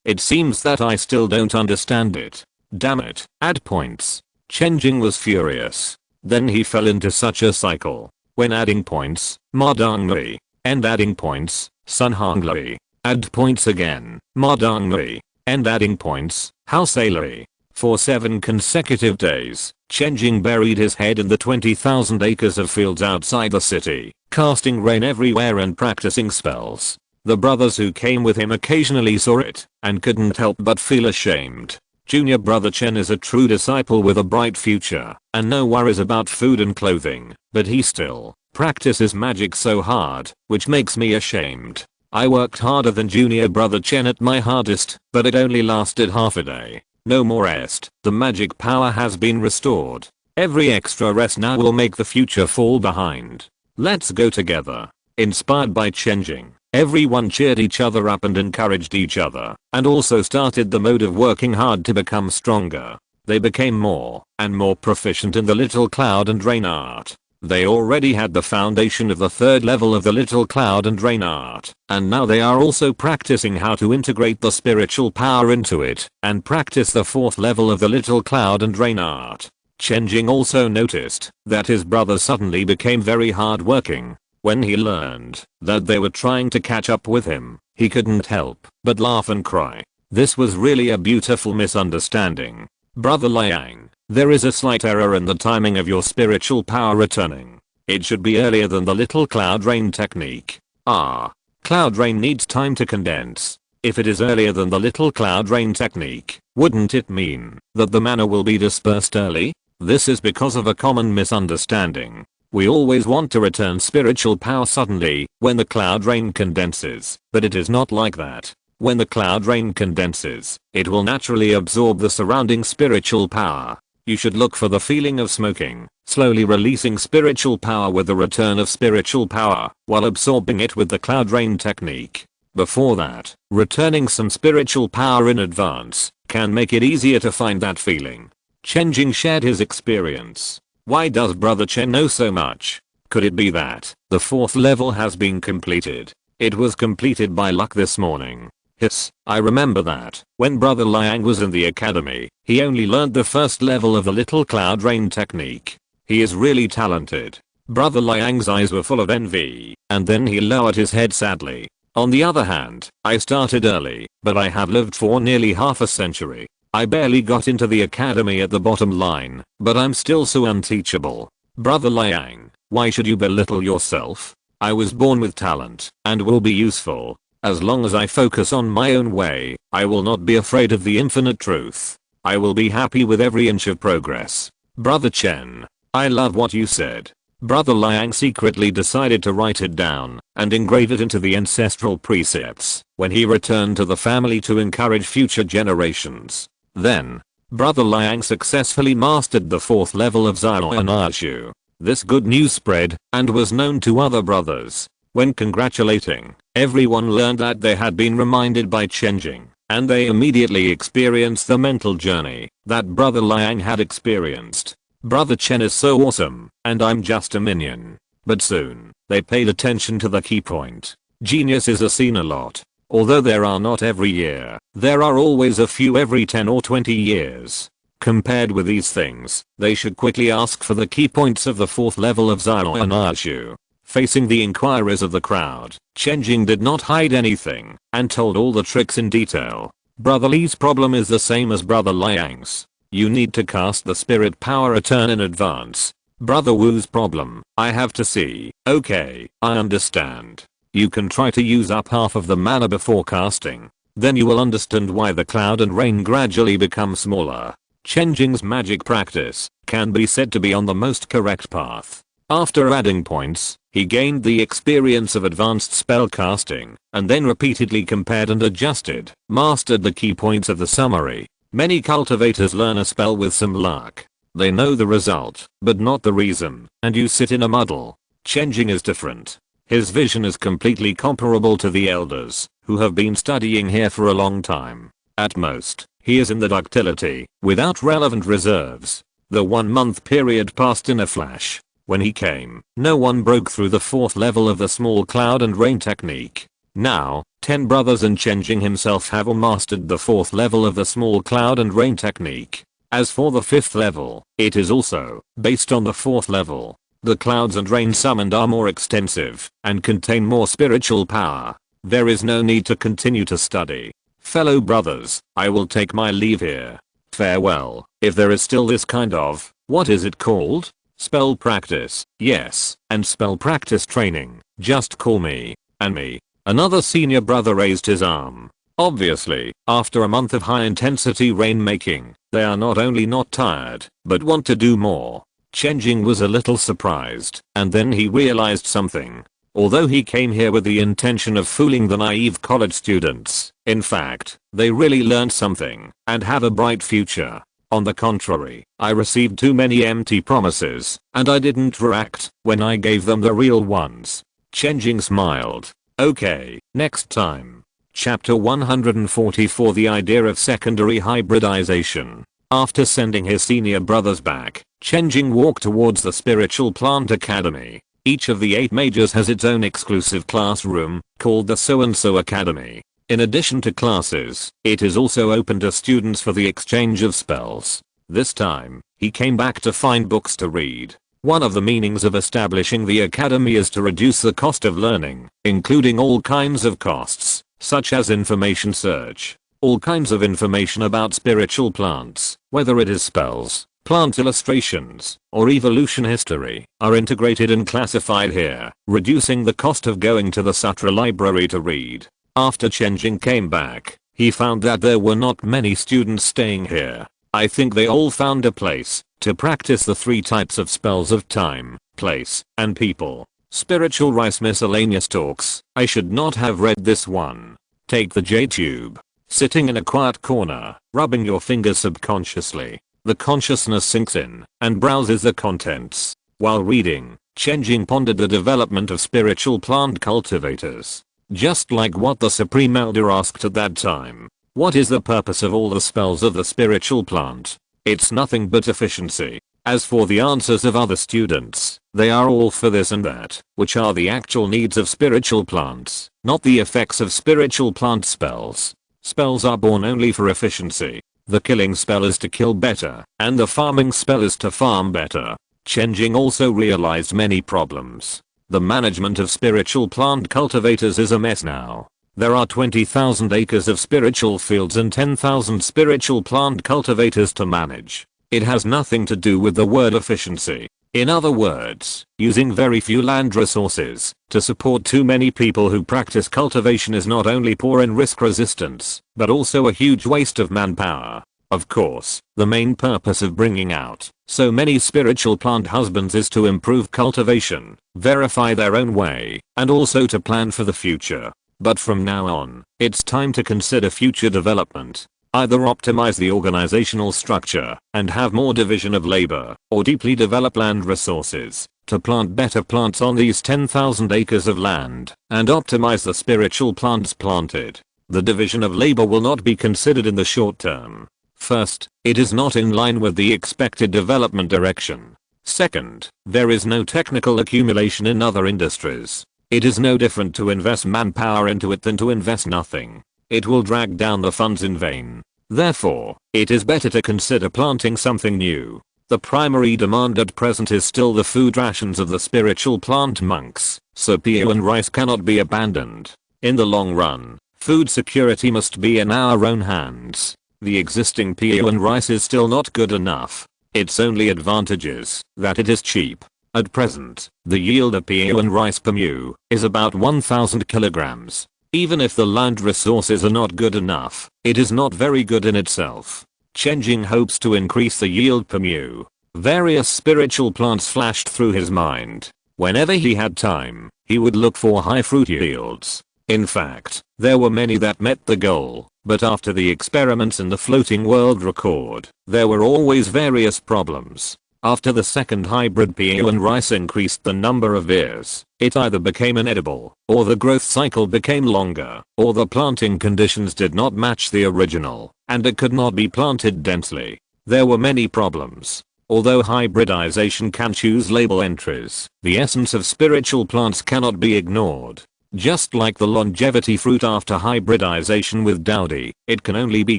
It seems that I still don't understand it. Damn it, add points. Chen Jing was furious. Then he fell into such a cycle. When adding points, Madangli. End adding points, Sunhongli. Add points again, Madangli. End adding points, Houseali. For 7 consecutive days, Chen Jing buried his head in the 20,000 acres of fields outside the city, casting rain everywhere and practicing spells. The brothers who came with him occasionally saw it, and couldn't help but feel ashamed. Junior brother Chen is a true disciple with a bright future, and no worries about food and clothing, but he still practices magic so hard, which makes me ashamed. I worked harder than junior brother Chen at my hardest, but it only lasted half a day. No more rest. The magic power has been restored. Every extra rest now will make the future fall behind. Let's go together. Inspired by Chen Jing, everyone cheered each other up and encouraged each other, and also started the mode of working hard to become stronger. They became more and more proficient in the Little Cloud and Rain art. They already had the foundation of the third level of the little cloud and rain art, and now they are also practicing how to integrate the spiritual power into it and practice the fourth level of the little cloud and rain art. Chen Jing also noticed that his brother suddenly became very hardworking. When he learned that they were trying to catch up with him, he couldn't help but laugh and cry. This was really a beautiful misunderstanding. Brother Liang, there is a slight error in the timing of your spiritual power returning. It should be earlier than the little cloud rain technique. Cloud rain needs time to condense. If it is earlier than the little cloud rain technique, wouldn't it mean that the mana will be dispersed early? This is because of a common misunderstanding. We always want to return spiritual power suddenly when the cloud rain condenses, but it is not like that. When the cloud rain condenses, it will naturally absorb the surrounding spiritual power. You should look for the feeling of smoking, slowly releasing spiritual power with the return of spiritual power, while absorbing it with the cloud rain technique. Before that, returning some spiritual power in advance can make it easier to find that feeling. Chen Jing shared his experience. Why does Brother Chen know so much? Could it be that the fourth level has been completed? It was completed by luck this morning. Hiss, I remember that when Brother Liang was in the academy, he only learned the first level of the little cloud rain technique. He is really talented. Brother Liang's eyes were full of envy, and then he lowered his head sadly. On the other hand, I started early, but I have lived for nearly half a century. I barely got into the academy at the bottom line, but I'm still so unteachable. Brother Liang, why should you belittle yourself? I was born with talent, and will be useful. As long as I focus on my own way, I will not be afraid of the infinite truth. I will be happy with every inch of progress. Brother Chen, I love what you said. Brother Liang secretly decided to write it down and engrave it into the ancestral precepts when he returned to the family to encourage future generations. Then, Brother Liang successfully mastered the fourth level of Xiao. This good news spread and was known to other brothers. When congratulating, everyone learned that they had been reminded by Chen Jing, and they immediately experienced the mental journey that Brother Liang had experienced. Brother Chen is so awesome, and I'm just a minion. But soon, they paid attention to the key point. Geniuses are seen a lot. Although there are not every year, there are always a few every 10 or 20 years. Compared with these things, they should quickly ask for the key points of the fourth level of Xiao. Facing the inquiries of the crowd, Chen Jing did not hide anything and told all the tricks in detail. Brother Li's problem is the same as Brother Liang's. You need to cast the spirit power return in advance. Brother Wu's problem, I have to see. Okay, I understand. You can try to use up half of the mana before casting. Then you will understand why the cloud and rain gradually become smaller. Chen Jing's magic practice can be said to be on the most correct path. After adding points, he gained the experience of advanced spell casting, and then repeatedly compared and adjusted, mastered the key points of the summary. Many cultivators learn a spell with some luck. They know the result, but not the reason, and you sit in a muddle. Chen Jing is different. His vision is completely comparable to the elders, who have been studying here for a long time. At most, he is in the ductility, without relevant reserves. The 1 month period passed in a flash. When he came, no one broke through the fourth level of the small cloud and rain technique. Now, 10 brothers and Chen Jing himself have all mastered the fourth level of the small cloud and rain technique. As for the fifth level, it is also based on the fourth level. The clouds and rain summoned are more extensive and contain more spiritual power. There is no need to continue to study. Fellow brothers, I will take my leave here. Farewell. If there is still this kind of, what is it called? Spell practice, yes, and spell practice training, just call me, and me. Another senior brother raised his arm. Obviously, after a month of high intensity rain making, they are not only not tired, but want to do more. Chen Jing was a little surprised, and then he realized something. Although he came here with the intention of fooling the naive college students, in fact, they really learned something, and have a bright future. On the contrary, I received too many empty promises, and I didn't react when I gave them the real ones. Chen Jing smiled. Okay, next time. Chapter 144 The idea of secondary hybridization. After sending his senior brothers back, Chen Jing walked towards the Spiritual Plant Academy. Each of the 8 majors has its own exclusive classroom, called the So-and-so Academy. In addition to classes, it is also open to students for the exchange of spells. This time, he came back to find books to read. One of the meanings of establishing the academy is to reduce the cost of learning, including all kinds of costs, such as information search. All kinds of information about spiritual plants, whether it is spells, plant illustrations, or evolution history, are integrated and classified here, reducing the cost of going to the Sutra library to read. After Chen Jing came back, he found that there were not many students staying here. I think they all found a place to practice the 3 types of spells of time, place, and people. Spiritual Rice miscellaneous talks. I should not have read this one. Take the J-tube. Sitting in a quiet corner, rubbing your fingers subconsciously, the consciousness sinks in and browses the contents. While reading, Chen Jing pondered the development of spiritual plant cultivators. Just like what the Supreme Elder asked at that time. What is the purpose of all the spells of the spiritual plant? It's nothing but efficiency. As for the answers of other students, they are all for this and that, which are the actual needs of spiritual plants, not the effects of spiritual plant spells. Spells are born only for efficiency. The killing spell is to kill better, and the farming spell is to farm better. Chen Jing also realized many problems. The management of spiritual plant cultivators is a mess now. There are 20,000 acres of spiritual fields and 10,000 spiritual plant cultivators to manage. It has nothing to do with the word efficiency. In other words, using very few land resources to support too many people who practice cultivation is not only poor in risk resistance, but also a huge waste of manpower. Of course, the main purpose of bringing out so many spiritual plant husbands is to improve cultivation, verify their own way, and also to plan for the future. But from now on, it's time to consider future development. Either optimize the organizational structure and have more division of labor, or deeply develop land resources to plant better plants on these 10,000 acres of land and optimize the spiritual plants planted. The division of labor will not be considered in the short term. First, it is not in line with the expected development direction. Second, there is no technical accumulation in other industries. It is no different to invest manpower into it than to invest nothing. It will drag down the funds in vain. Therefore, it is better to consider planting something new. The primary demand at present is still the food rations of the spiritual plant monks, so PO and rice cannot be abandoned. In the long run, food security must be in our own hands. The existing PO and rice is still not good enough. Its only advantage is that it is cheap. At present, the yield of PO and rice per mu is about 1,000 kilograms. Even if the land resources are not good enough, it is not very good in itself. Chen Jing hopes to increase the yield per mu. Various spiritual plants flashed through his mind. Whenever he had time, he would look for high fruit yields. In fact, there were many that met the goal, but after the experiments in the floating world record, there were always various problems. After the second hybrid PO and rice increased the number of ears, it either became inedible, or the growth cycle became longer, or the planting conditions did not match the original, and it could not be planted densely. There were many problems. Although hybridization can choose label entries, the essence of spiritual plants cannot be ignored. Just like the longevity fruit after hybridization with dowdy, it can only be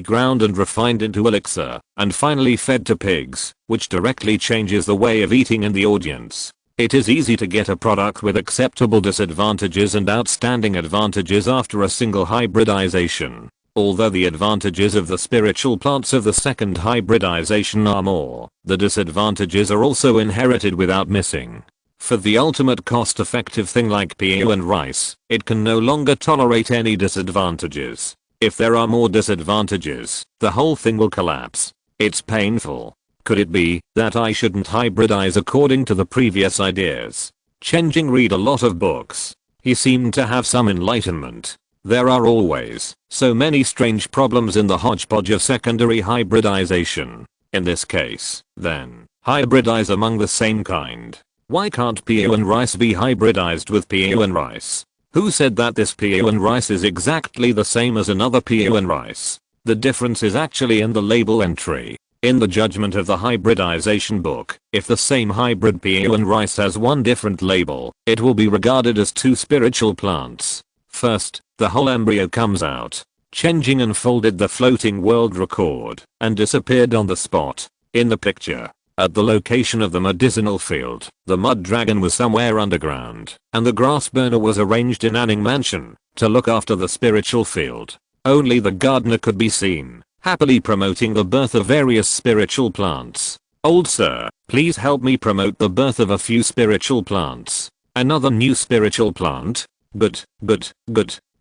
ground and refined into elixir, and finally fed to pigs, which directly changes the way of eating in the audience. It is easy to get a product with acceptable disadvantages and outstanding advantages after a single hybridization. Although the advantages of the spiritual plants of the second hybridization are more, the disadvantages are also inherited without missing. For the ultimate cost-effective thing like PO and rice, it can no longer tolerate any disadvantages. If there are more disadvantages, the whole thing will collapse. It's painful. Could it be that I shouldn't hybridize according to the previous ideas? Chen Jing read a lot of books. He seemed to have some enlightenment. There are always so many strange problems in the hodgepodge of secondary hybridization. In this case, then, hybridize among the same kind. Why can't PO and rice be hybridized with PO and rice? Who said that this PO and rice is exactly the same as another PO and rice? The difference is actually in the label entry. In the judgment of the hybridization book, if the same hybrid PO and rice has one different label, it will be regarded as two spiritual plants. First, the whole embryo comes out. Chen Jing unfolded the floating world record and disappeared on the spot. In the picture, at the location of the medicinal field, the mud dragon was somewhere underground, and the grass burner was arranged in Anning Mansion to look after the spiritual field. Only the gardener could be seen, happily promoting the birth of various spiritual plants. "Old sir, please help me promote the birth of a few spiritual plants. Another new spiritual plant? Good.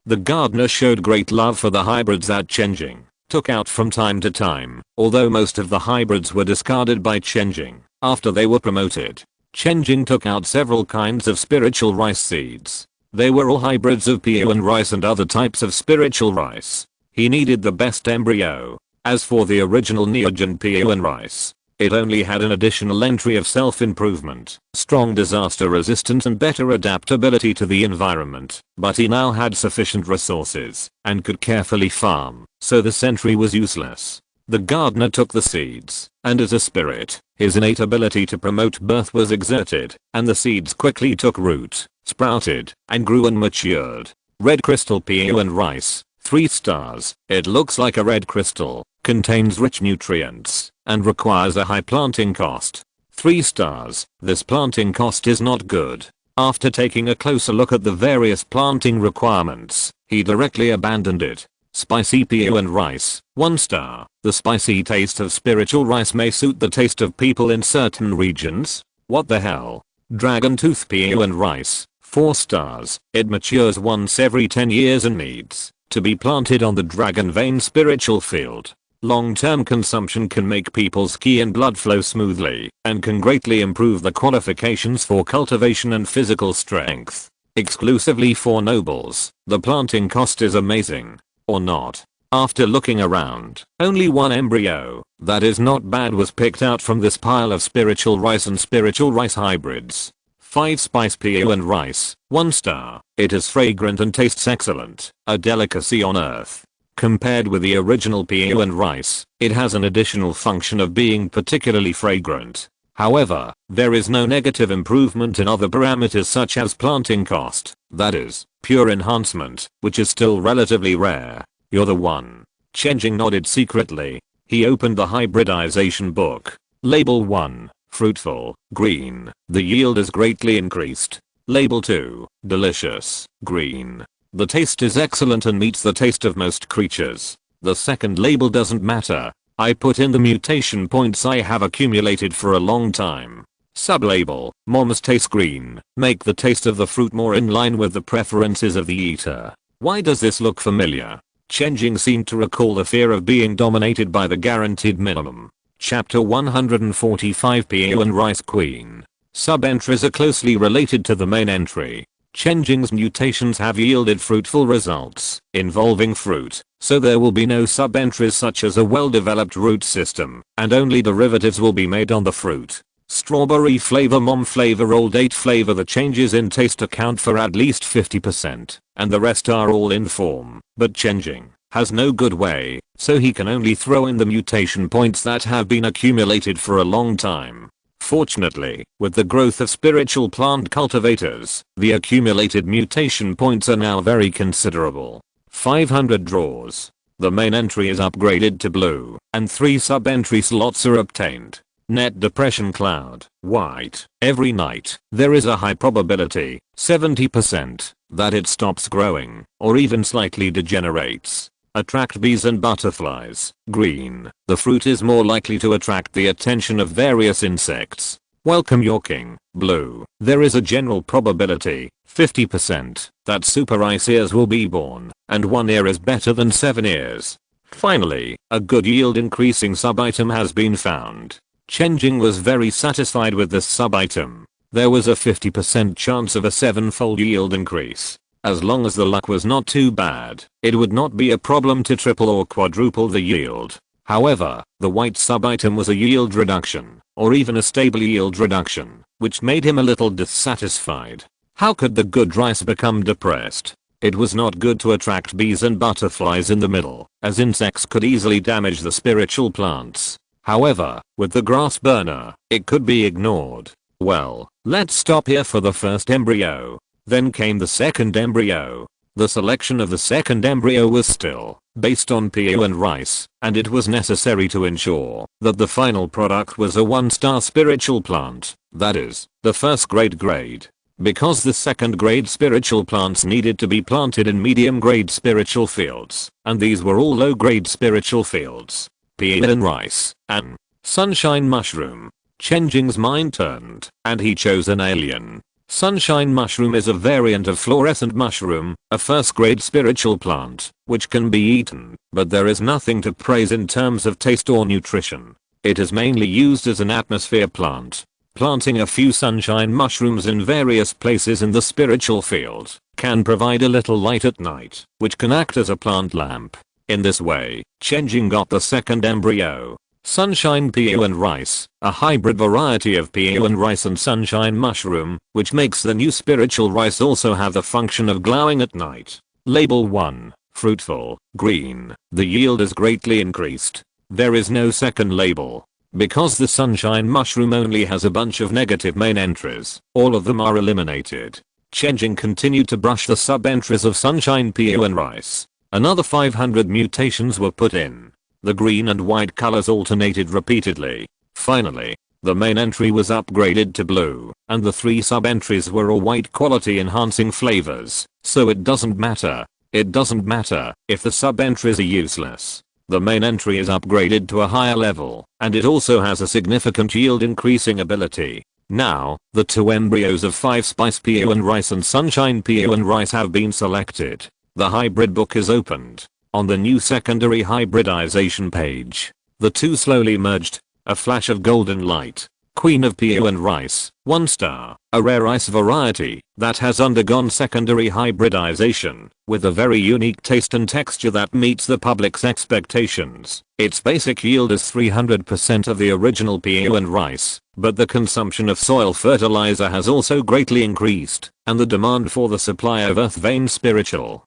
The gardener showed great love for the hybrids that Chen Jing took out from time to time, although most of the hybrids were discarded by Chen Jing after they were promoted. Chen Jing took out several kinds of spiritual rice seeds. They were all hybrids of PO and rice and other types of spiritual rice. He needed the best embryo. As for the original Neogen PO and rice, it only had an additional entry of self-improvement, strong disaster resistance and better adaptability to the environment, but he now had sufficient resources and could carefully farm, so this entry was useless. The gardener took the seeds, and as a spirit, his innate ability to promote birth was exerted, and the seeds quickly took root, sprouted, and grew and matured. Red crystal PO and rice, 3 stars. It looks like a red crystal, contains rich nutrients, and requires a high planting cost. 3 stars. This planting cost is not good. After taking a closer look at the various planting requirements, he directly abandoned it. Spicy PO and rice, 1 star. The spicy taste of spiritual rice may suit the taste of people in certain regions. What the hell? Dragon tooth PO and rice, 4 stars. It matures once every 10 years and needs to be planted on the dragon vein spiritual field. Long-term consumption can make people's ki and blood flow smoothly and can greatly improve the qualifications for cultivation and physical strength. Exclusively for nobles, the planting cost is amazing. Or not. After looking around, only one embryo, that is not bad, was picked out from this pile of spiritual rice and spiritual rice hybrids. 5 spice PO and rice, 1 star. It is fragrant and tastes excellent, a delicacy on earth. Compared with the original PO and rice, it has an additional function of being particularly fragrant. However, there is no negative improvement in other parameters such as planting cost, that is, pure enhancement, which is still relatively rare. You're the one. Chen Jing nodded secretly. He opened the hybridization book. Label 1, fruitful, green. The yield is greatly increased. Label 2, delicious, green. The taste is excellent and meets the taste of most creatures. The second label doesn't matter. I put in the mutation points I have accumulated for a long time. Sublabel, Mom's taste green. Make the taste of the fruit more in line with the preferences of the eater. Why does this look familiar? Chen Jing seemed to recall the fear of being dominated by the guaranteed minimum. Chapter 145 PO and Rice Queen. Sub-entries are closely related to the main entry. Chen Jing's mutations have yielded fruitful results involving fruit, so there will be no sub-entries such as a well-developed root system, and only derivatives will be made on the fruit. Strawberry flavor, mom flavor, old date flavor. The changes in taste account for at least 50%, and the rest are all in form, but Chen Jing has no good way, so he can only throw in the mutation points that have been accumulated for a long time. Fortunately, with the growth of spiritual plant cultivators, the accumulated mutation points are now very considerable. 500 draws. The main entry is upgraded to blue, and 3 sub-entry slots are obtained. Net depression cloud, white. Every night, there is a high probability, 70%, that it stops growing, or even slightly degenerates. Attract bees and butterflies, green. The fruit is more likely to attract the attention of various insects. Welcome your king, blue. There is a general probability, 50%, that super ice ears will be born, and 1 ear is better than 7 ears. Finally, a good yield increasing sub-item has been found. Chen Jing was very satisfied with this sub-item. There was a 50% chance of a 7-fold yield increase. As long as the luck was not too bad, it would not be a problem to triple or quadruple the yield. However, the white sub-item was a yield reduction, or even a stable yield reduction, which made him a little dissatisfied. How could the good rice become depressed? It was not good to attract bees and butterflies in the middle, as insects could easily damage the spiritual plants. However, with the grass burner, it could be ignored. Well, let's stop here for the first embryo. Then came the second embryo. The selection of the second embryo was still based on PO and rice, and it was necessary to ensure that the final product was a 1-star spiritual plant, that is, the first grade. Because the second grade spiritual plants needed to be planted in medium grade spiritual fields, and these were all low grade spiritual fields. PO and rice, and sunshine mushroom. Chen Jing's mind turned, and he chose an alien. Sunshine mushroom is a variant of fluorescent mushroom, a first grade spiritual plant, which can be eaten, but there is nothing to praise in terms of taste or nutrition. It is mainly used as an atmosphere plant. Planting a few sunshine mushrooms in various places in the spiritual field can provide a little light at night, which can act as a plant lamp. In this way, Chen Jing got the second embryo. Sunshine PO and rice, a hybrid variety of PO and rice and sunshine mushroom, which makes the new spiritual rice also have the function of glowing at night. Label 1, fruitful, green. The yield is greatly increased. There is no second label. Because the sunshine mushroom only has a bunch of negative main entries, all of them are eliminated. Chen Jing continued to brush the sub-entries of sunshine PO and rice. Another 500 mutations were put in. The green and white colors alternated repeatedly. Finally, the main entry was upgraded to blue, and the 3 sub-entries were all white quality enhancing flavors, so it doesn't matter. It doesn't matter if the sub-entries are useless. The main entry is upgraded to a higher level, and it also has a significant yield increasing ability. Now, the 2 embryos of 5-spice PO and rice and sunshine PO and rice have been selected. The hybrid book is opened. On the new secondary hybridization page, the 2 slowly merged. A flash of golden light. Queen of PO and rice, 1 star, a rare rice variety that has undergone secondary hybridization with a very unique taste and texture that meets the public's expectations. Its basic yield is 300% of the original PO and rice, but the consumption of soil fertilizer has also greatly increased, and the demand for the supply of earth vein spiritual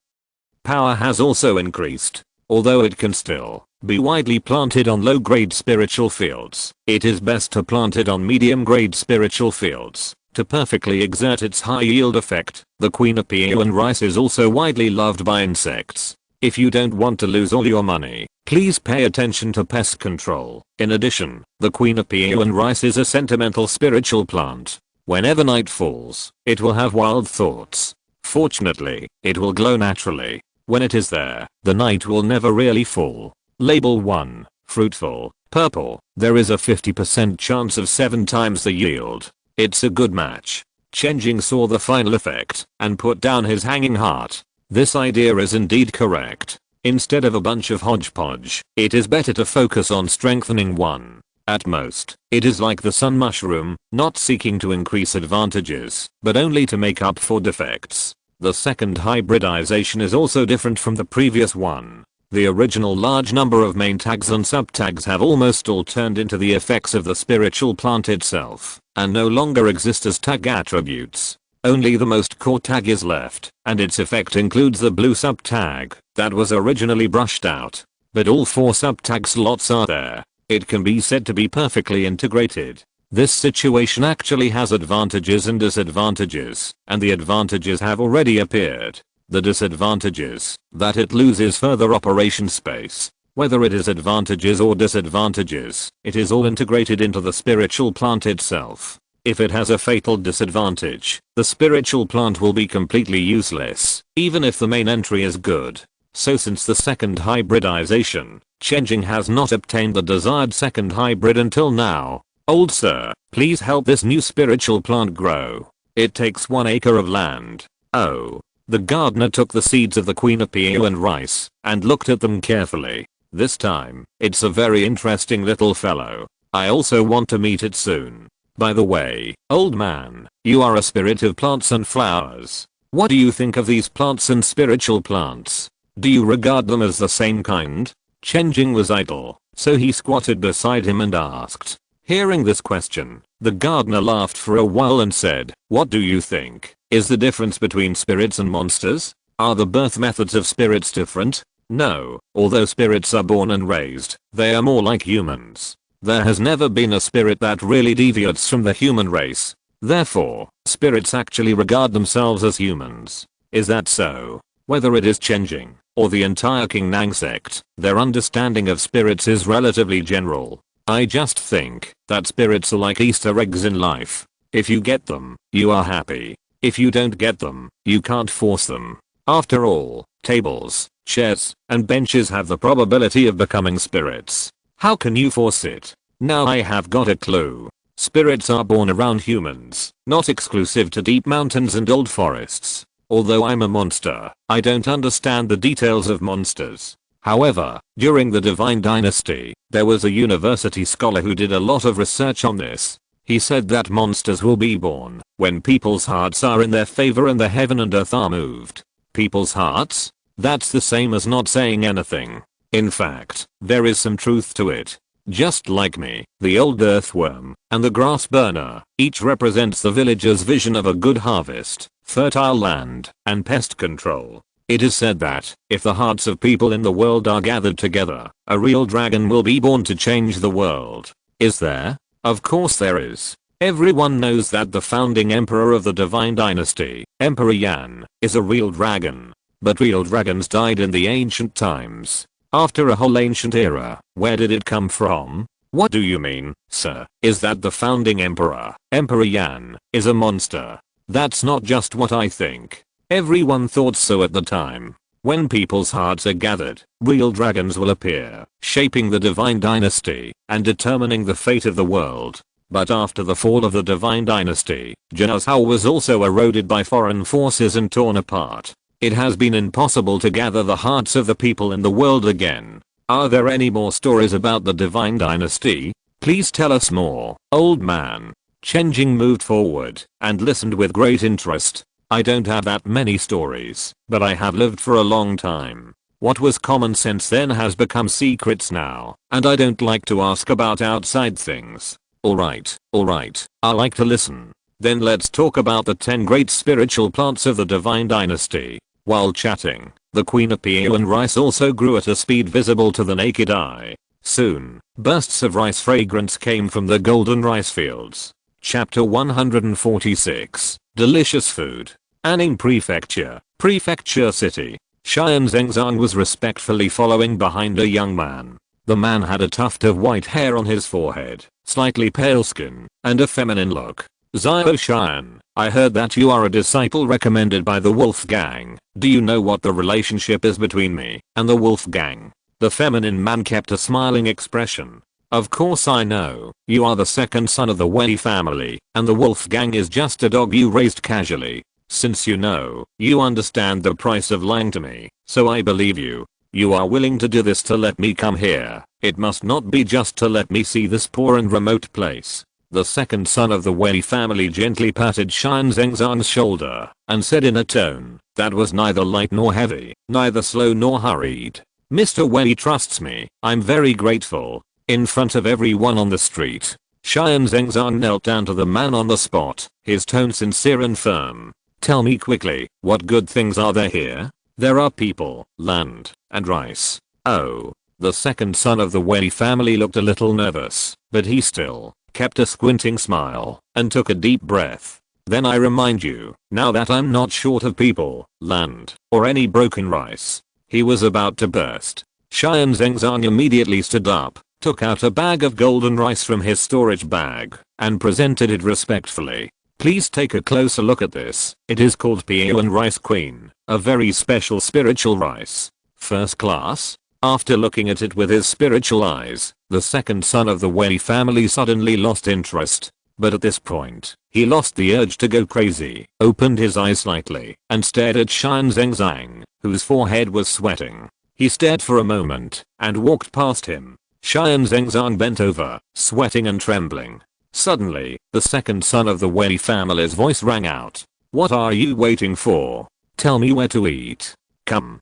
power has also increased. Although it can still be widely planted on low-grade spiritual fields, it is best to plant it on medium-grade spiritual fields to perfectly exert its high yield effect. The queen of PO and rice is also widely loved by insects. If you don't want to lose all your money, please pay attention to pest control. In addition, the queen of PO and rice is a sentimental spiritual plant. Whenever night falls, it will have wild thoughts. Fortunately, it will glow naturally. When it is there, the night will never really fall. Label 1, fruitful, purple. There is a 50% chance of 7 times the yield. It's a good match. Chen Jing saw the final effect and put down his hanging heart. This idea is indeed correct. Instead of a bunch of hodgepodge, it is better to focus on strengthening one. At most, it is like the sun mushroom, not seeking to increase advantages, but only to make up for defects. The second hybridization is also different from the previous one. The original large number of main tags and subtags have almost all turned into the effects of the spiritual plant itself, and no longer exist as tag attributes. Only the most core tag is left, and its effect includes the blue subtag that was originally brushed out. But all 4 subtag slots are there. It can be said to be perfectly integrated. This situation actually has advantages and disadvantages, and the advantages have already appeared. The disadvantages, that it loses further operation space. Whether it is advantages or disadvantages, it is all integrated into the spiritual plant itself. If it has a fatal disadvantage, the spiritual plant will be completely useless, even if the main entry is good. So since the second hybridization, Chen Jing has not obtained the desired second hybrid until now. Old sir, please help this new spiritual plant grow. It takes 1 acre of land. Oh. The gardener took the seeds of the queen of PO and rice and looked at them carefully. This time, it's a very interesting little fellow. I also want to meet it soon. By the way, old man, you are a spirit of plants and flowers. What do you think of these plants and spiritual plants? Do you regard them as the same kind? Chen Jing was idle, so he squatted beside him and asked. Hearing this question, the gardener laughed for a while and said, "What do you think? Is the difference between spirits and monsters? Are the birth methods of spirits different? No, although spirits are born and raised, they are more like humans. There has never been a spirit that really deviates from the human race. Therefore, spirits actually regard themselves as humans. Is that so? Whether it is Chen Jing or the entire King Nang sect, their understanding of spirits is relatively general. I just think that spirits are like Easter eggs in life. If you get them, you are happy. If you don't get them, you can't force them. After all, tables, chairs, and benches have the probability of becoming spirits. How can you force it? Now I have got a clue. Spirits are born around humans, not exclusive to deep mountains and old forests. Although I'm a monster, I don't understand the details of monsters. However, during the Divine Dynasty, there was a university scholar who did a lot of research on this. He said that monsters will be born when people's hearts are in their favor and the heaven and earth are moved. People's hearts? That's the same as not saying anything. In fact, there is some truth to it. Just like me, the old earthworm, and the grass burner, each represents the villager's vision of a good harvest, fertile land, and pest control. It is said that, if the hearts of people in the world are gathered together, a real dragon will be born to change the world. Is there? Of course there is. Everyone knows that the founding emperor of the Divine Dynasty, Emperor Yan, is a real dragon. But real dragons died in the ancient times. After a whole ancient era, where did it come from? What do you mean, sir? Is that the founding emperor, Emperor Yan, is a monster? That's not just what I think. Everyone thought so at the time. When people's hearts are gathered, real dragons will appear, shaping the Divine Dynasty and determining the fate of the world. But after the fall of the Divine Dynasty, Zhao was also eroded by foreign forces and torn apart. It has been impossible to gather the hearts of the people in the world again. Are there any more stories about the Divine Dynasty? Please tell us more, old man. Chen Jing moved forward and listened with great interest. I don't have that many stories, but I have lived for a long time. What was common sense then has become secrets now, and I don't like to ask about outside things. Alright, I like to listen. Then let's talk about the 10 great spiritual plants of the Divine Dynasty. While chatting, the Queen of Piu and rice also grew at a speed visible to the naked eye. Soon, bursts of rice fragrance came from the golden rice fields. Chapter 146. Delicious food. Anning Prefecture, Prefecture City. Xian Zhengzhang was respectfully following behind a young man. The man had a tuft of white hair on his forehead, slightly pale skin, and a feminine look. Zio Xian, I heard that you are a disciple recommended by the Wolf Gang. Do you know what the relationship is between me and the Wolf Gang? The feminine man kept a smiling expression. Of course I know. You are the second son of the Wei family, and the Wolf Gang is just a dog you raised casually. Since you know, you understand the price of lying to me, so I believe you. You are willing to do this to let me come here. It must not be just to let me see this poor and remote place. The second son of the Wei family gently patted Xian Zhengzhang's shoulder and said in a tone that was neither light nor heavy, neither slow nor hurried. Mr. Wei trusts me. I'm very grateful. In front of everyone on the street, Xian Zhengzhang knelt down to the man on the spot, his tone sincere and firm. Tell me quickly, what good things are there here? There are people, land, and rice. Oh. The second son of the Wei family looked a little nervous, but he still kept a squinting smile and took a deep breath. Then I remind you, now that I'm not short of people, land, or any broken rice. He was about to burst. Xian Zhengzhang immediately stood up, took out a bag of golden rice from his storage bag, and presented it respectfully. Please take a closer look at this. It is called Piuan Rice Queen, a very special spiritual rice. First class? After looking at it with his spiritual eyes, the second son of the Wei family suddenly lost interest. But at this point, he lost the urge to go crazy, opened his eyes slightly, and stared at Xian Zhengzhang, whose forehead was sweating. He stared for a moment, and walked past him. Xian Zhengzhang bent over, sweating and trembling. Suddenly, the second son of the Wei family's voice rang out. What are you waiting for? Tell me where to eat. Come.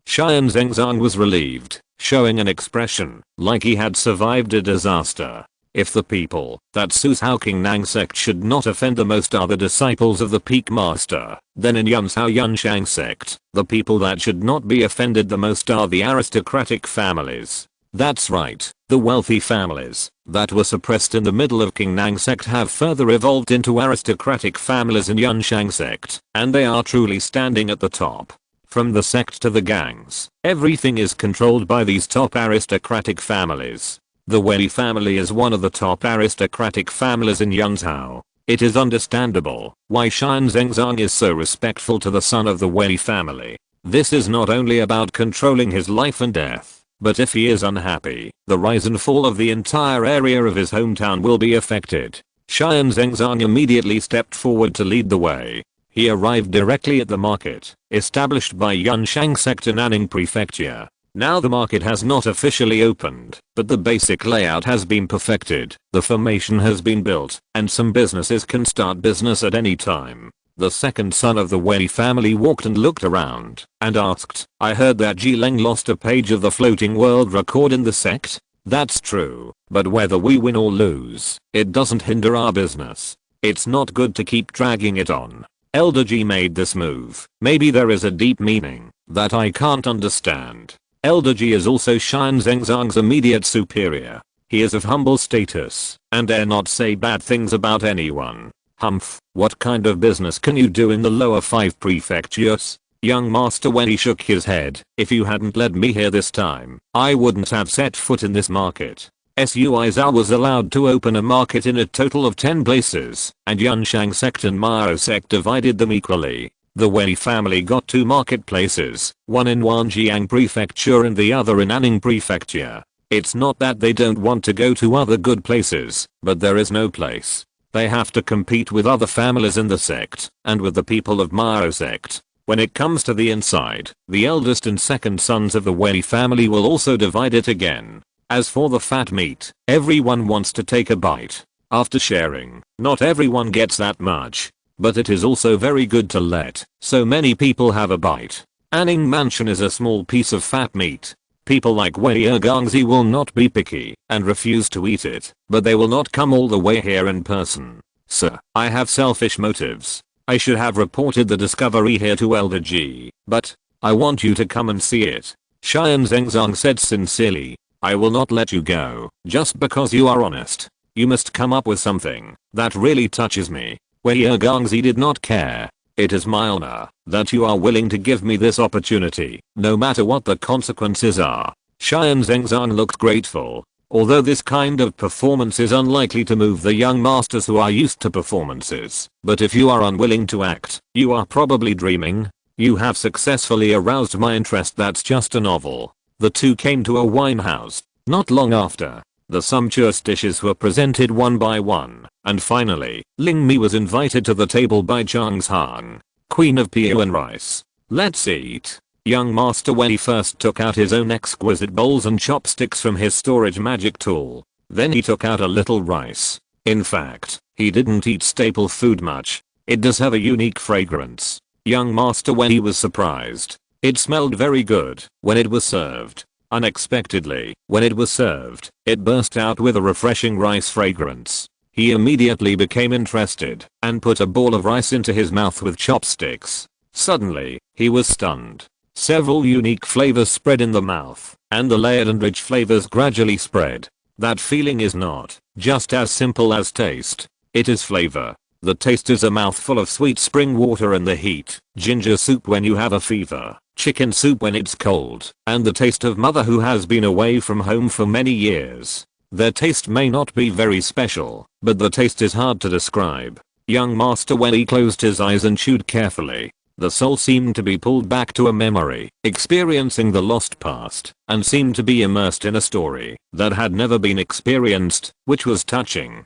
Xian Zhengzhang was relieved, showing an expression like he had survived a disaster. If the people that Su's Hao King Nang sect should not offend the most are the disciples of the Peak Master, then in Yun's Hao Yunshang sect, the people that should not be offended the most are the aristocratic families. That's right, the wealthy families. that were suppressed in the middle of King Nang sect have further evolved into aristocratic families in Yunshang sect, and they are truly standing at the top. From the sect to the gangs, everything is controlled by these top aristocratic families. The Wei family is one of the top aristocratic families in Yunzhou. It is understandable why Xian Zhengzong is so respectful to the son of the Wei family. This is not only about controlling his life and death, but if he is unhappy, the rise and fall of the entire area of his hometown will be affected. Xian Zhengzong immediately stepped forward to lead the way. He arrived directly at the market, established by Yunshang sect in Anning Prefecture. Now the market has not officially opened, but the basic layout has been perfected, the formation has been built, and some businesses can start business at any time. The second son of the Wei family walked and looked around, and asked, "I heard that Jileng lost a page of the floating world record in the sect?" "That's true, but whether we win or lose, it doesn't hinder our business. It's not good to keep dragging it on." Elder G made this move. Maybe there is a deep meaning that I can't understand. Elder G is also Xian Zhengzong's immediate superior. He is of humble status and dare not say bad things about anyone. Humph, what kind of business can you do in the lower 5 prefectures? Young Master Wendy shook his head. "If you hadn't led me here this time, I wouldn't have set foot in this market." Sui Zhao was allowed to open a market in a total of 10 places, and Yunshang sect and Mao sect divided them equally. The Wei family got 2 marketplaces, one in Wanjiang Prefecture and the other in Anning Prefecture. It's not that they don't want to go to other good places, but there is no place. They have to compete with other families in the sect, and with the people of Mao sect. When it comes to the inside, the eldest and second sons of the Wei family will also divide it again. As for the fat meat, everyone wants to take a bite. After sharing, not everyone gets that much. But it is also very good to let so many people have a bite. Anning Mansion is a small piece of fat meat. People like Wei Ergangzi will not be picky and refuse to eat it, but they will not come all the way here in person. Sir, I have selfish motives. I should have reported the discovery here to Elder G, but I want you to come and see it. Xian Zhengzong said sincerely. "I will not let you go just because you are honest. You must come up with something that really touches me." Wei Ergangzi did not care. "It is my honor that you are willing to give me this opportunity, no matter what the consequences are." Xian Zhengzong looked grateful. Although this kind of performance is unlikely to move the young masters who are used to performances, but if you are unwilling to act, you are probably dreaming. You have successfully aroused my interest. That's just a novel. The two came to a wine house. Not long after, the sumptuous dishes were presented one by one, and finally, Ling Mi was invited to the table by Zhang Hang, queen of Piu and rice. "Let's eat." Young Master Wei first took out his own exquisite bowls and chopsticks from his storage magic tool. Then he took out a little rice. In fact, he didn't eat staple food much. It does have a unique fragrance. Young Master Wei was surprised. It smelled very good when it was served. Unexpectedly, when it was served, it burst out with a refreshing rice fragrance. He immediately became interested and put a ball of rice into his mouth with chopsticks. Suddenly, he was stunned. Several unique flavors spread in the mouth, and the layered and rich flavors gradually spread. That feeling is not just as simple as taste. It is flavor. The taste is a mouthful of sweet spring water in the heat, ginger soup when you have a fever, chicken soup when it's cold, and the taste of mother who has been away from home for many years. Their taste may not be very special, but the taste is hard to describe. Young Master Wei closed his eyes and chewed carefully. The soul seemed to be pulled back to a memory, experiencing the lost past, and seemed to be immersed in a story that had never been experienced, which was touching.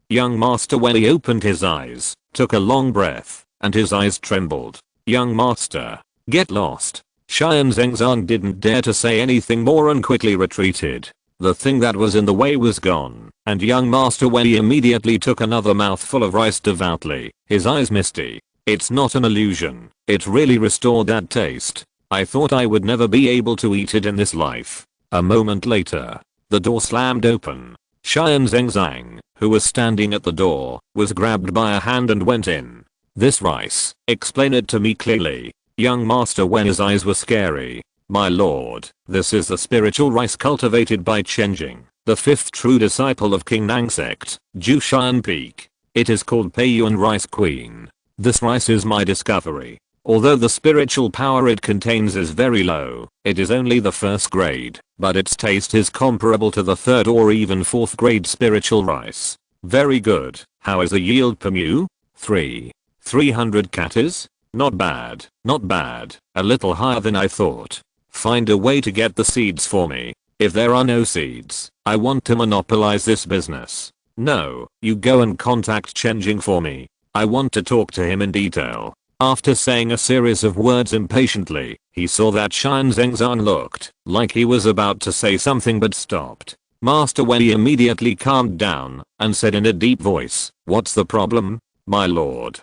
Young Master Wei opened his eyes, took a long breath, and his eyes trembled. "Young Master, get lost." Xian Zhengzong didn't dare to say anything more and quickly retreated. The thing that was in the way was gone, and young Master Wei immediately took another mouthful of rice devoutly, his eyes misty. "It's not an illusion. It really restored that taste. I thought I would never be able to eat it in this life." A moment later, the door slammed open. Xian Zhengzong, who was standing at the door, was grabbed by a hand and went in. "This rice, explain it to me clearly." Young Master Wen's eyes were scary. "My lord, this is the spiritual rice cultivated by Chen Jing. the fifth true disciple of King Nang sect, Jushan Peak. It is called Peiyuan Rice Queen. This rice is my discovery. Although the spiritual power it contains is very low, it is only the first grade, but its taste is comparable to the third or even fourth grade spiritual rice. Very good. How is the yield per mu? 300 katas? Not bad, not bad, a little higher than I thought. Find a way to get the seeds for me. If there are no seeds, I want to monopolize this business. No, you go and contact Chen Jing for me. I want to talk to him in detail. After saying a series of words impatiently, he saw that Chen Zhengzhan looked like he was about to say something but stopped. Master Wei immediately calmed down and said in a deep voice, "What's the problem, my lord?"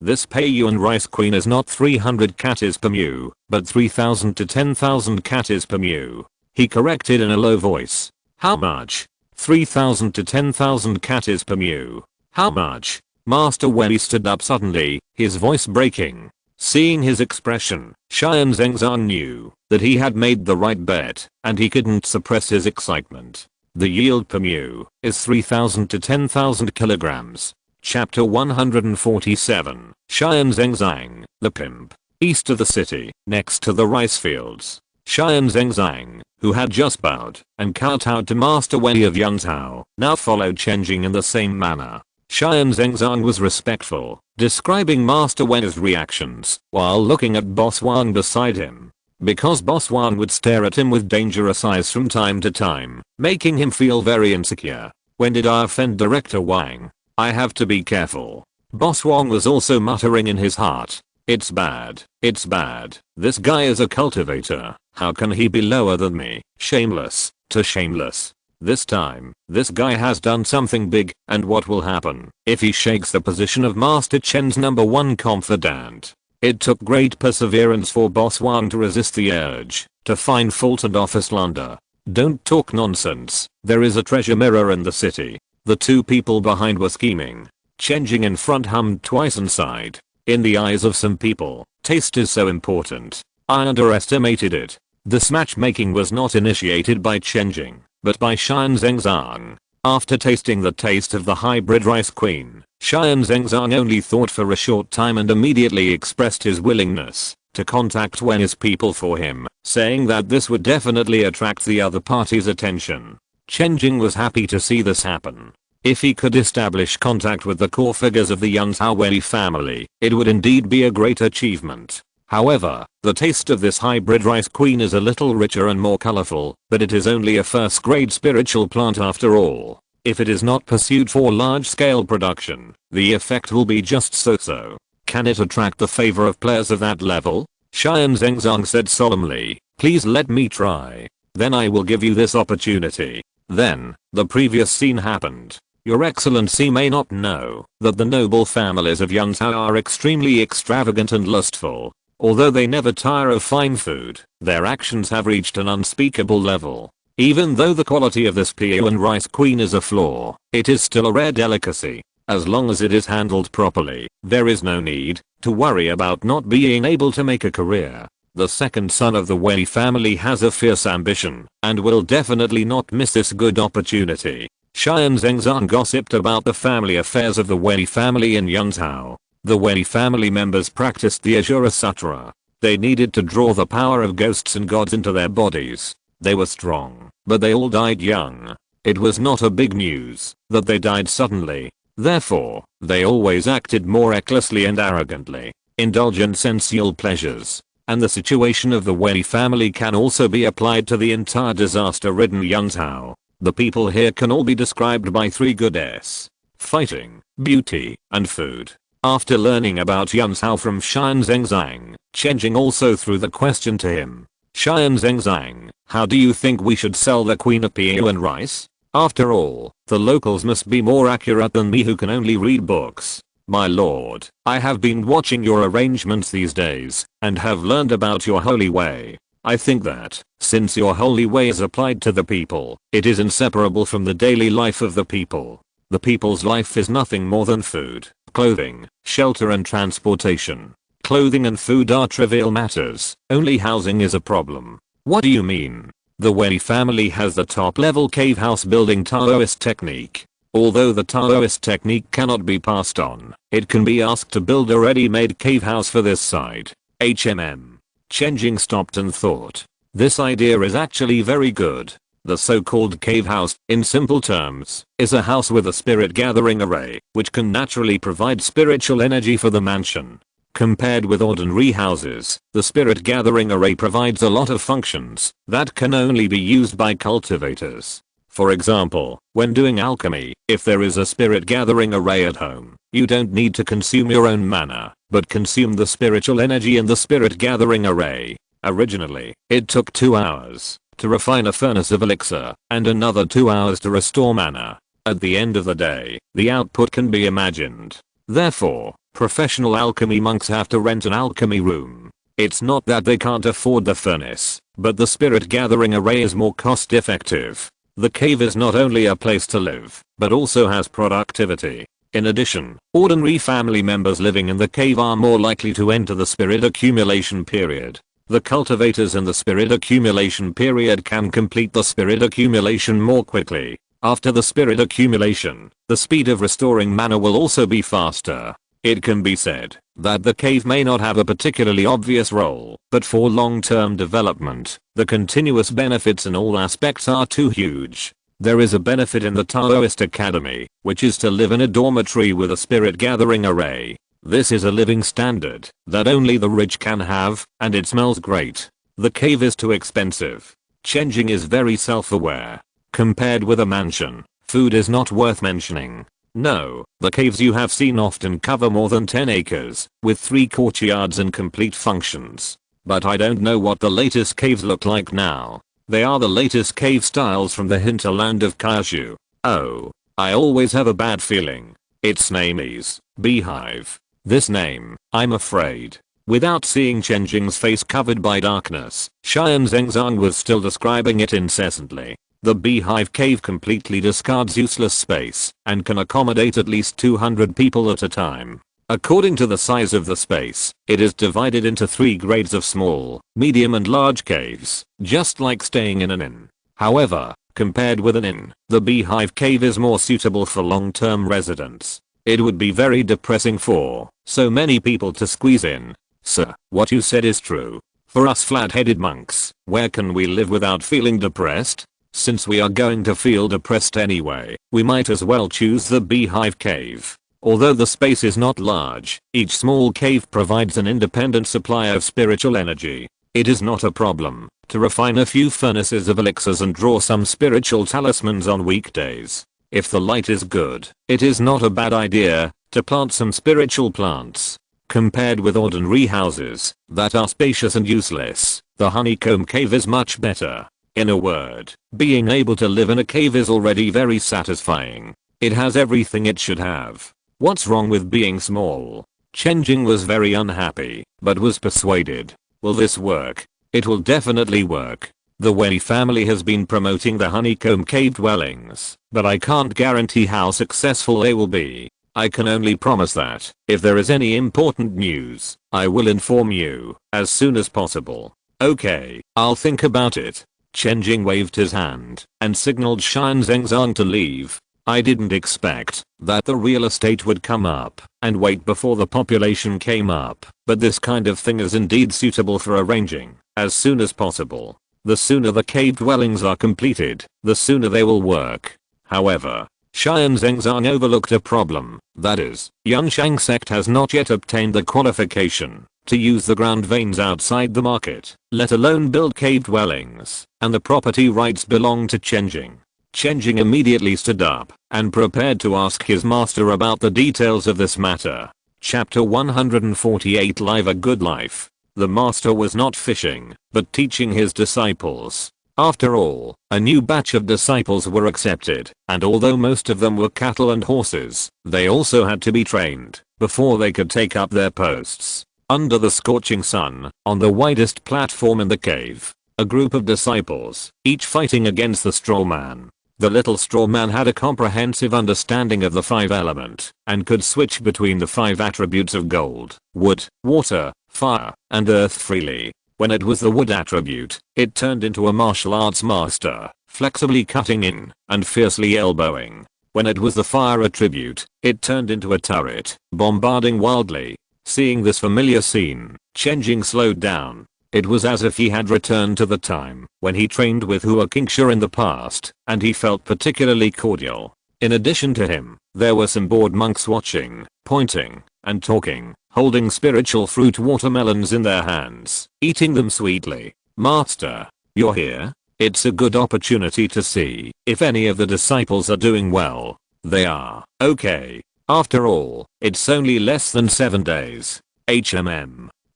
This Peiyuan Rice Queen is not 300 katas per mu, but 3,000 to 10,000 katas per mu. He corrected in a low voice. How much? 3,000 to 10,000 katas per mu. How much? Master Wei stood up suddenly, his voice breaking. Seeing his expression, Chen Zhengzhan knew that he had made the right bet, and he couldn't suppress his excitement. The yield per mu is 3,000 to 10,000 kilograms. Chapter 147, Chen Zhengzhang, the pimp. East of the city, next to the rice fields. Chen Zhengzhang, who had just bowed and kowtowed to Master Wei of Yangzhou, now followed Chen Jing in the same manner. Chen Zhengzhan was respectful, describing Master Wei's reactions while looking at Boss Wang beside him. Because Boss Wang would stare at him with dangerous eyes from time to time, making him feel very insecure. When did I offend Director Wang? I have to be careful. Boss Wang was also muttering in his heart. It's bad. It's bad. This guy is a cultivator. How can he be lower than me? Shameless. To shameless. This time, this guy has done something big, and what will happen if he shakes the position of Master Chen's #1 confidant? It took great perseverance for Boss Wang to resist the urge to find fault and offer slander. Don't talk nonsense. There is a treasure mirror in the city. The two people behind were scheming. Chen Jing in front hummed twice and sighed. In the eyes of some people, taste is so important. I underestimated it. This matchmaking was not initiated by Chen Jing, but by Chen Zhengzhan. After tasting the taste of the hybrid rice queen, Chen Zhengzhan only thought for a short time and immediately expressed his willingness to contact Wei's people for him, saying that this would definitely attract the other party's attention. Chen Jing was happy to see this happen. If he could establish contact with the core figures of the Yangzhou Wei family, it would indeed be a great achievement. However, the taste of this hybrid rice queen is a little richer and more colorful, but it is only a first grade spiritual plant after all. If it is not pursued for large scale production, the effect will be just so-so. Can it attract the favor of players of that level? Chen Zhengzhan said solemnly, "Please let me try. Then I will give you this opportunity." Then, the previous scene happened. Your Excellency may not know that the noble families of Yangzhou are extremely extravagant and lustful. Although they never tire of fine food, their actions have reached an unspeakable level. Even though the quality of this Peiyuan rice queen is a flaw, it is still a rare delicacy. As long as it is handled properly, there is no need to worry about not being able to make a career. The second son of the Wei family has a fierce ambition and will definitely not miss this good opportunity. Chen Zhengzhan gossiped about the family affairs of the Wei family in Yangzhou. The Wei family members practiced the Azura Sutra. They needed to draw the power of ghosts and gods into their bodies. They were strong, but they all died young. It was not a big news that they died suddenly. Therefore, they always acted more recklessly and arrogantly, indulge in sensual pleasures. And the situation of the Wei family can also be applied to the entire disaster-ridden Yangzhou. The people here can all be described by 3 good S: fighting, beauty, and food. After learning about Yangzhou from Chen Zhengzhang, Chen Jing also threw the question to him. Chen Zhengzhang, how do you think we should sell the Queen of Peiyuan rice? After all, the locals must be more accurate than me who can only read books. My lord, I have been watching your arrangements these days, and have learned about your holy way. I think that, since your holy way is applied to the people, it is inseparable from the daily life of the people. The people's life is nothing more than food, clothing, shelter and transportation. Clothing and food are trivial matters, only housing is a problem. What do you mean? The Wei family has the top level cave house building Taoist technique. Although the Taoist technique cannot be passed on, it can be asked to build a ready-made cave house for this site. Chen Jing stopped and thought. This idea is actually very good. The so-called cave house, in simple terms, is a house with a spirit gathering array, which can naturally provide spiritual energy for the mansion. Compared with ordinary houses, the spirit gathering array provides a lot of functions that can only be used by cultivators. For example, when doing alchemy, if there is a spirit gathering array at home, you don't need to consume your own mana, but consume the spiritual energy in the spirit gathering array. Originally, it took 2 hours to refine a furnace of elixir, and another 2 hours to restore mana. At the end of the day, the output can be imagined. Therefore, professional alchemy monks have to rent an alchemy room. It's not that they can't afford the furnace, but the spirit gathering array is more cost effective. The cave is not only a place to live, but also has productivity. In addition, ordinary family members living in the cave are more likely to enter the spirit accumulation period. The cultivators in the spirit accumulation period can complete the spirit accumulation more quickly. After the spirit accumulation, the speed of restoring mana will also be faster. It can be said that the cave may not have a particularly obvious role, but for long-term development, the continuous benefits in all aspects are too huge. There is a benefit in the Taoist Academy, which is to live in a dormitory with a spirit gathering array. This is a living standard that only the rich can have, and it smells great. The cave is too expensive. Chen Jing is very self-aware. Compared with a mansion, food is not worth mentioning. No, the caves you have seen often cover more than 10 acres, with 3 courtyards and complete functions. But I don't know what the latest caves look like now. They are the latest cave styles from the hinterland of Kyushu. Oh, I always have a bad feeling. Its name is Beehive. This name, I'm afraid. Without seeing Chen Jing's face covered by darkness, Xian Zhengzang was still describing it incessantly. The Beehive Cave completely discards useless space and can accommodate at least 200 people at a time. According to the size of the space, it is divided into 3 grades of small, medium and large caves, just like staying in an inn. However, compared with an inn, the Beehive Cave is more suitable for long-term residents. It would be very depressing for so many people to squeeze in. Sir, what you said is true. For us flat-headed monks, where can we live without feeling depressed? Since we are going to feel depressed anyway, we might as well choose the Beehive Cave. Although the space is not large, each small cave provides an independent supply of spiritual energy. It is not a problem to refine a few furnaces of elixirs and draw some spiritual talismans on weekdays. If the light is good, it is not a bad idea to plant some spiritual plants. Compared with ordinary houses that are spacious and useless, the honeycomb cave is much better. In a word, being able to live in a cave is already very satisfying. It has everything it should have. What's wrong with being small? Chen Jing was very unhappy, but was persuaded. Will this work? It will definitely work. The Wei family has been promoting the honeycomb cave dwellings, but I can't guarantee how successful they will be. I can only promise that, if there is any important news, I will inform you as soon as possible. Okay, I'll think about it. Chen Jing waved his hand and signaled Xian Zhengzang to leave. I didn't expect that the real estate would come up and wait before the population came up, but this kind of thing is indeed suitable for arranging as soon as possible. The sooner the cave dwellings are completed, the sooner they will work. However, Xian Zhengzang overlooked a problem, that is, Yunshang sect has not yet obtained the qualification to use the ground veins outside the market, let alone build cave dwellings, and the property rights belong to Chen Jing. Chen Jing immediately stood up and prepared to ask his master about the details of this matter. Chapter 148 Live a Good Life. The master was not fishing, but teaching his disciples. After all, a new batch of disciples were accepted, and although most of them were cattle and horses, they also had to be trained before they could take up their posts. Under the scorching sun, on the widest platform in the cave, a group of disciples, each fighting against the straw man. The little straw man had a comprehensive understanding of the 5 elements, and could switch between the 5 attributes of gold, wood, water, fire, and earth freely. When it was the wood attribute, it turned into a martial arts master, flexibly cutting in and fiercely elbowing. When it was the fire attribute, it turned into a turret, bombarding wildly. Seeing this familiar scene, Chen Jing slowed down. It was as if he had returned to the time when he trained with Hua Qingsha in the past, and he felt particularly cordial. In addition to him, there were some bored monks watching, pointing, and talking, holding spiritual fruit watermelons in their hands, eating them sweetly. "Master, you're here? It's a good opportunity to see if any of the disciples are doing well." "They are. Okay. After all, it's only less than 7 days.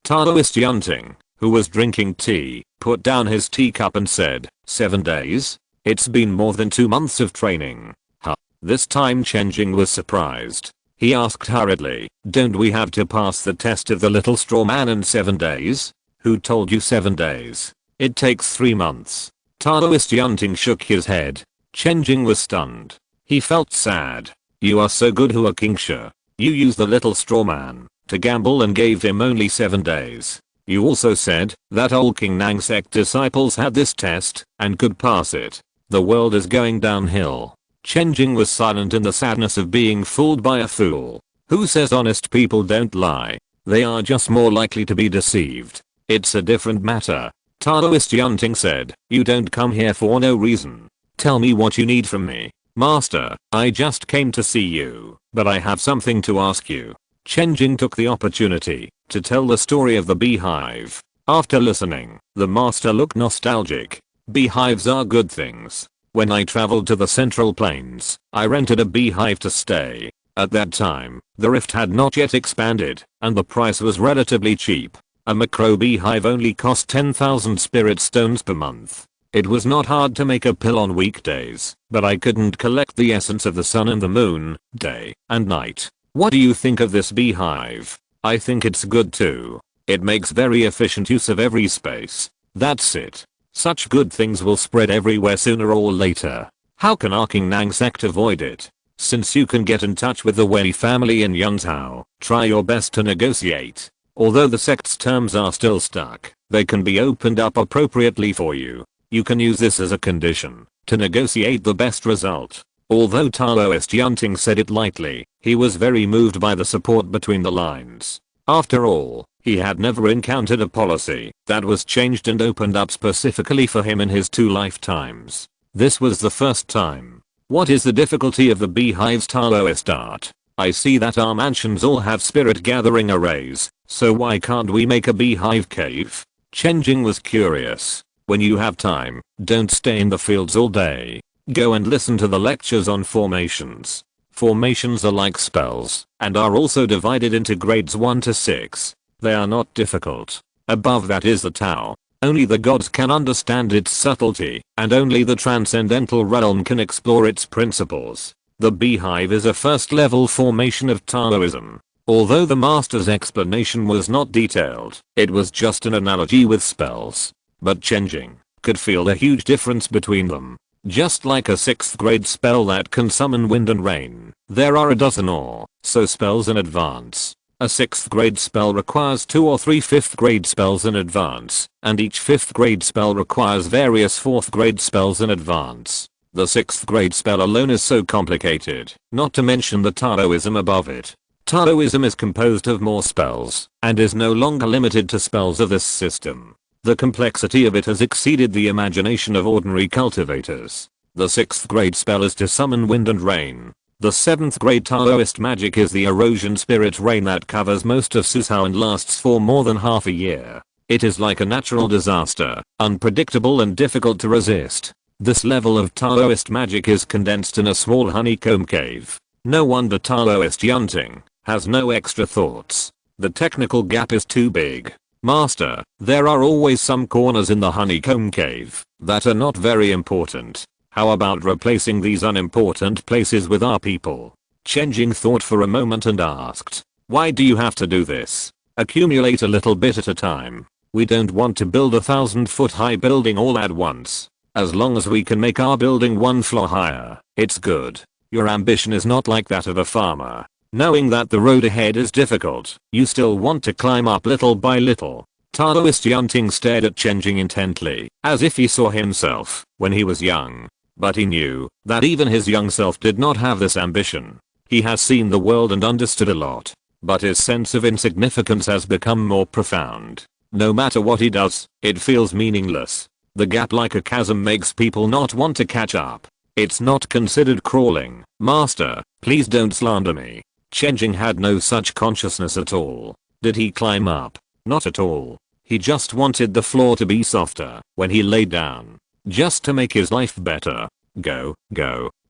Taoist Yunting, who was drinking tea, put down his teacup and said, 7 days? It's been more than 2 months of training." Huh. This time Chen Jing was surprised. He asked hurriedly, "Don't we have to pass the test of the little straw man in 7 days? Who told you 7 days? It takes 3 months. Taoist Yunting shook his head. Chen Jing was stunned. He felt sad. "You are so good, Hua Qingsha. You used the little straw man to gamble and gave him only 7 days. You also said that old King Nang sect disciples had this test and could pass it. The world is going downhill." Chen Jing was silent in the sadness of being fooled by a fool. Who says honest people don't lie? They are just more likely to be deceived. It's a different matter. Taoist Yunting said, "You don't come here for no reason. Tell me what you need from me." "Master, I just came to see you, but I have something to ask you." Chen Jing took the opportunity to tell the story of the beehive. After listening, the master looked nostalgic. "Beehives are good things. When I traveled to the Central Plains, I rented a beehive to stay. At that time, the rift had not yet expanded, and the price was relatively cheap. A macro beehive only cost 10,000 spirit stones per month. It was not hard to make a pill on weekdays, but I couldn't collect the essence of the sun and the moon, day and night. What do you think of this beehive?" "I think it's good too. It makes very efficient use of every space. That's it. Such good things will spread everywhere sooner or later. How can our King Nang sect avoid it? Since you can get in touch with the Wei family in Yunzhou, try your best to negotiate. Although the sect's terms are still stuck, they can be opened up appropriately for you. You can use this as a condition to negotiate the best result." Although Taoist Yunting said it lightly, he was very moved by the support between the lines. After all, he had never encountered a policy that was changed and opened up specifically for him in his 2 lifetimes. This was the first time. "What is the difficulty of the beehive's Taoist art? I see that our mansions all have spirit gathering arrays, so why can't we make a beehive cave?" Chen Jing was curious. "When you have time, don't stay in the fields all day. Go and listen to the lectures on formations. Formations are like spells, and are also divided into grades 1 to 6. They are not difficult. Above that is the Tao. Only the gods can understand its subtlety, and only the transcendental realm can explore its principles. The beehive is a first-level formation of Taoism." Although the master's explanation was not detailed, it was just an analogy with spells. But Chen Jing could feel the huge difference between them. Just like a 6th grade spell that can summon wind and rain, there are a dozen or so spells in advance. A 6th grade spell requires 2 or 3 5th grade spells in advance, and each 5th grade spell requires various 4th grade spells in advance. The 6th grade spell alone is so complicated, not to mention the Taoism above it. Taoism is composed of more spells, and is no longer limited to spells of this system. The complexity of it has exceeded the imagination of ordinary cultivators. The 6th grade spell is to summon wind and rain. The 7th grade Taoist magic is the erosion spirit rain that covers most of Susao and lasts for more than half a year. It is like a natural disaster, unpredictable and difficult to resist. This level of Taoist magic is condensed in a small honeycomb cave. No wonder Taoist Yunting has no extra thoughts. The technical gap is too big. "Master, there are always some corners in the honeycomb cave that are not very important. How about replacing these unimportant places with our people?" Chen Jing thought for a moment and asked, "Why do you have to do this? Accumulate a little bit at a time. We don't want to build a 1,000-foot high building all at once. As long as we can make our building 1 floor higher, it's good. Your ambition is not like that of a farmer. Knowing that the road ahead is difficult, you still want to climb up little by little." Taoist Chen Jing stared at Chen Jing intently, as if he saw himself when he was young. But he knew that even his young self did not have this ambition. He has seen the world and understood a lot, but his sense of insignificance has become more profound. No matter what he does, it feels meaningless. The gap like a chasm makes people not want to catch up. It's not considered crawling. Master, please don't slander me. Chen Jing had no such consciousness at all. Did he climb up? Not at all. He just wanted the floor to be softer when he laid down. Just to make his life better. Go.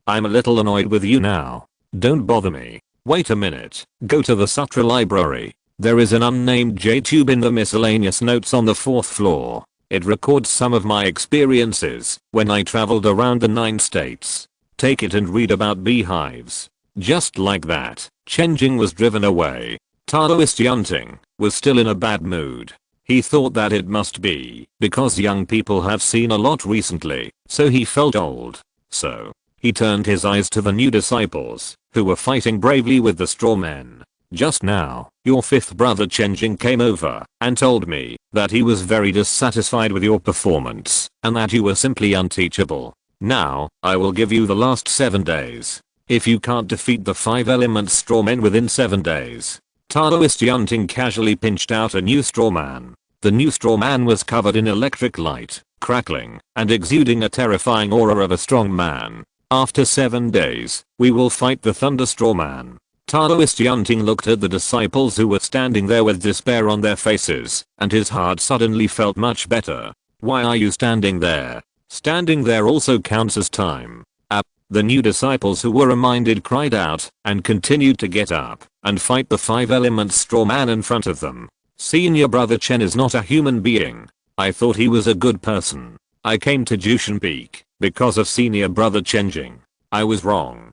I'm a little annoyed with you now. Don't bother me. Wait a minute. Go to the Sutra library. There is an unnamed J-tube in the miscellaneous notes on the 4th floor. It records some of my experiences when I traveled around the 9 states. Take it and read about beehives. Just like that, Chen Jing was driven away. Taoist Chen Jing was still in a bad mood. He thought that it must be because young people have seen a lot recently, so he felt old. So, he turned his eyes to the new disciples, who were fighting bravely with the straw men. Just now, your 5th brother Chen Jing came over and told me that he was very dissatisfied with your performance and that you were simply unteachable. Now, I will give you the last 7 days. If you can't defeat the 5 element straw men within 7 days. Taoist Chen Jing casually pinched out a new straw man. The new straw man was covered in electric light, crackling, and exuding a terrifying aura of a strong man. After 7 days, we will fight the thunder straw man. Taoist Chen Jing looked at the disciples who were standing there with despair on their faces, and his heart suddenly felt much better. Why are you standing there? Standing there also counts as time. The new disciples who were reminded cried out and continued to get up and fight the 5 element straw man in front of them. Senior brother Chen is not a human being. I thought he was a good person. I came to Jushan Peak because of senior brother Chen Jing. I was wrong.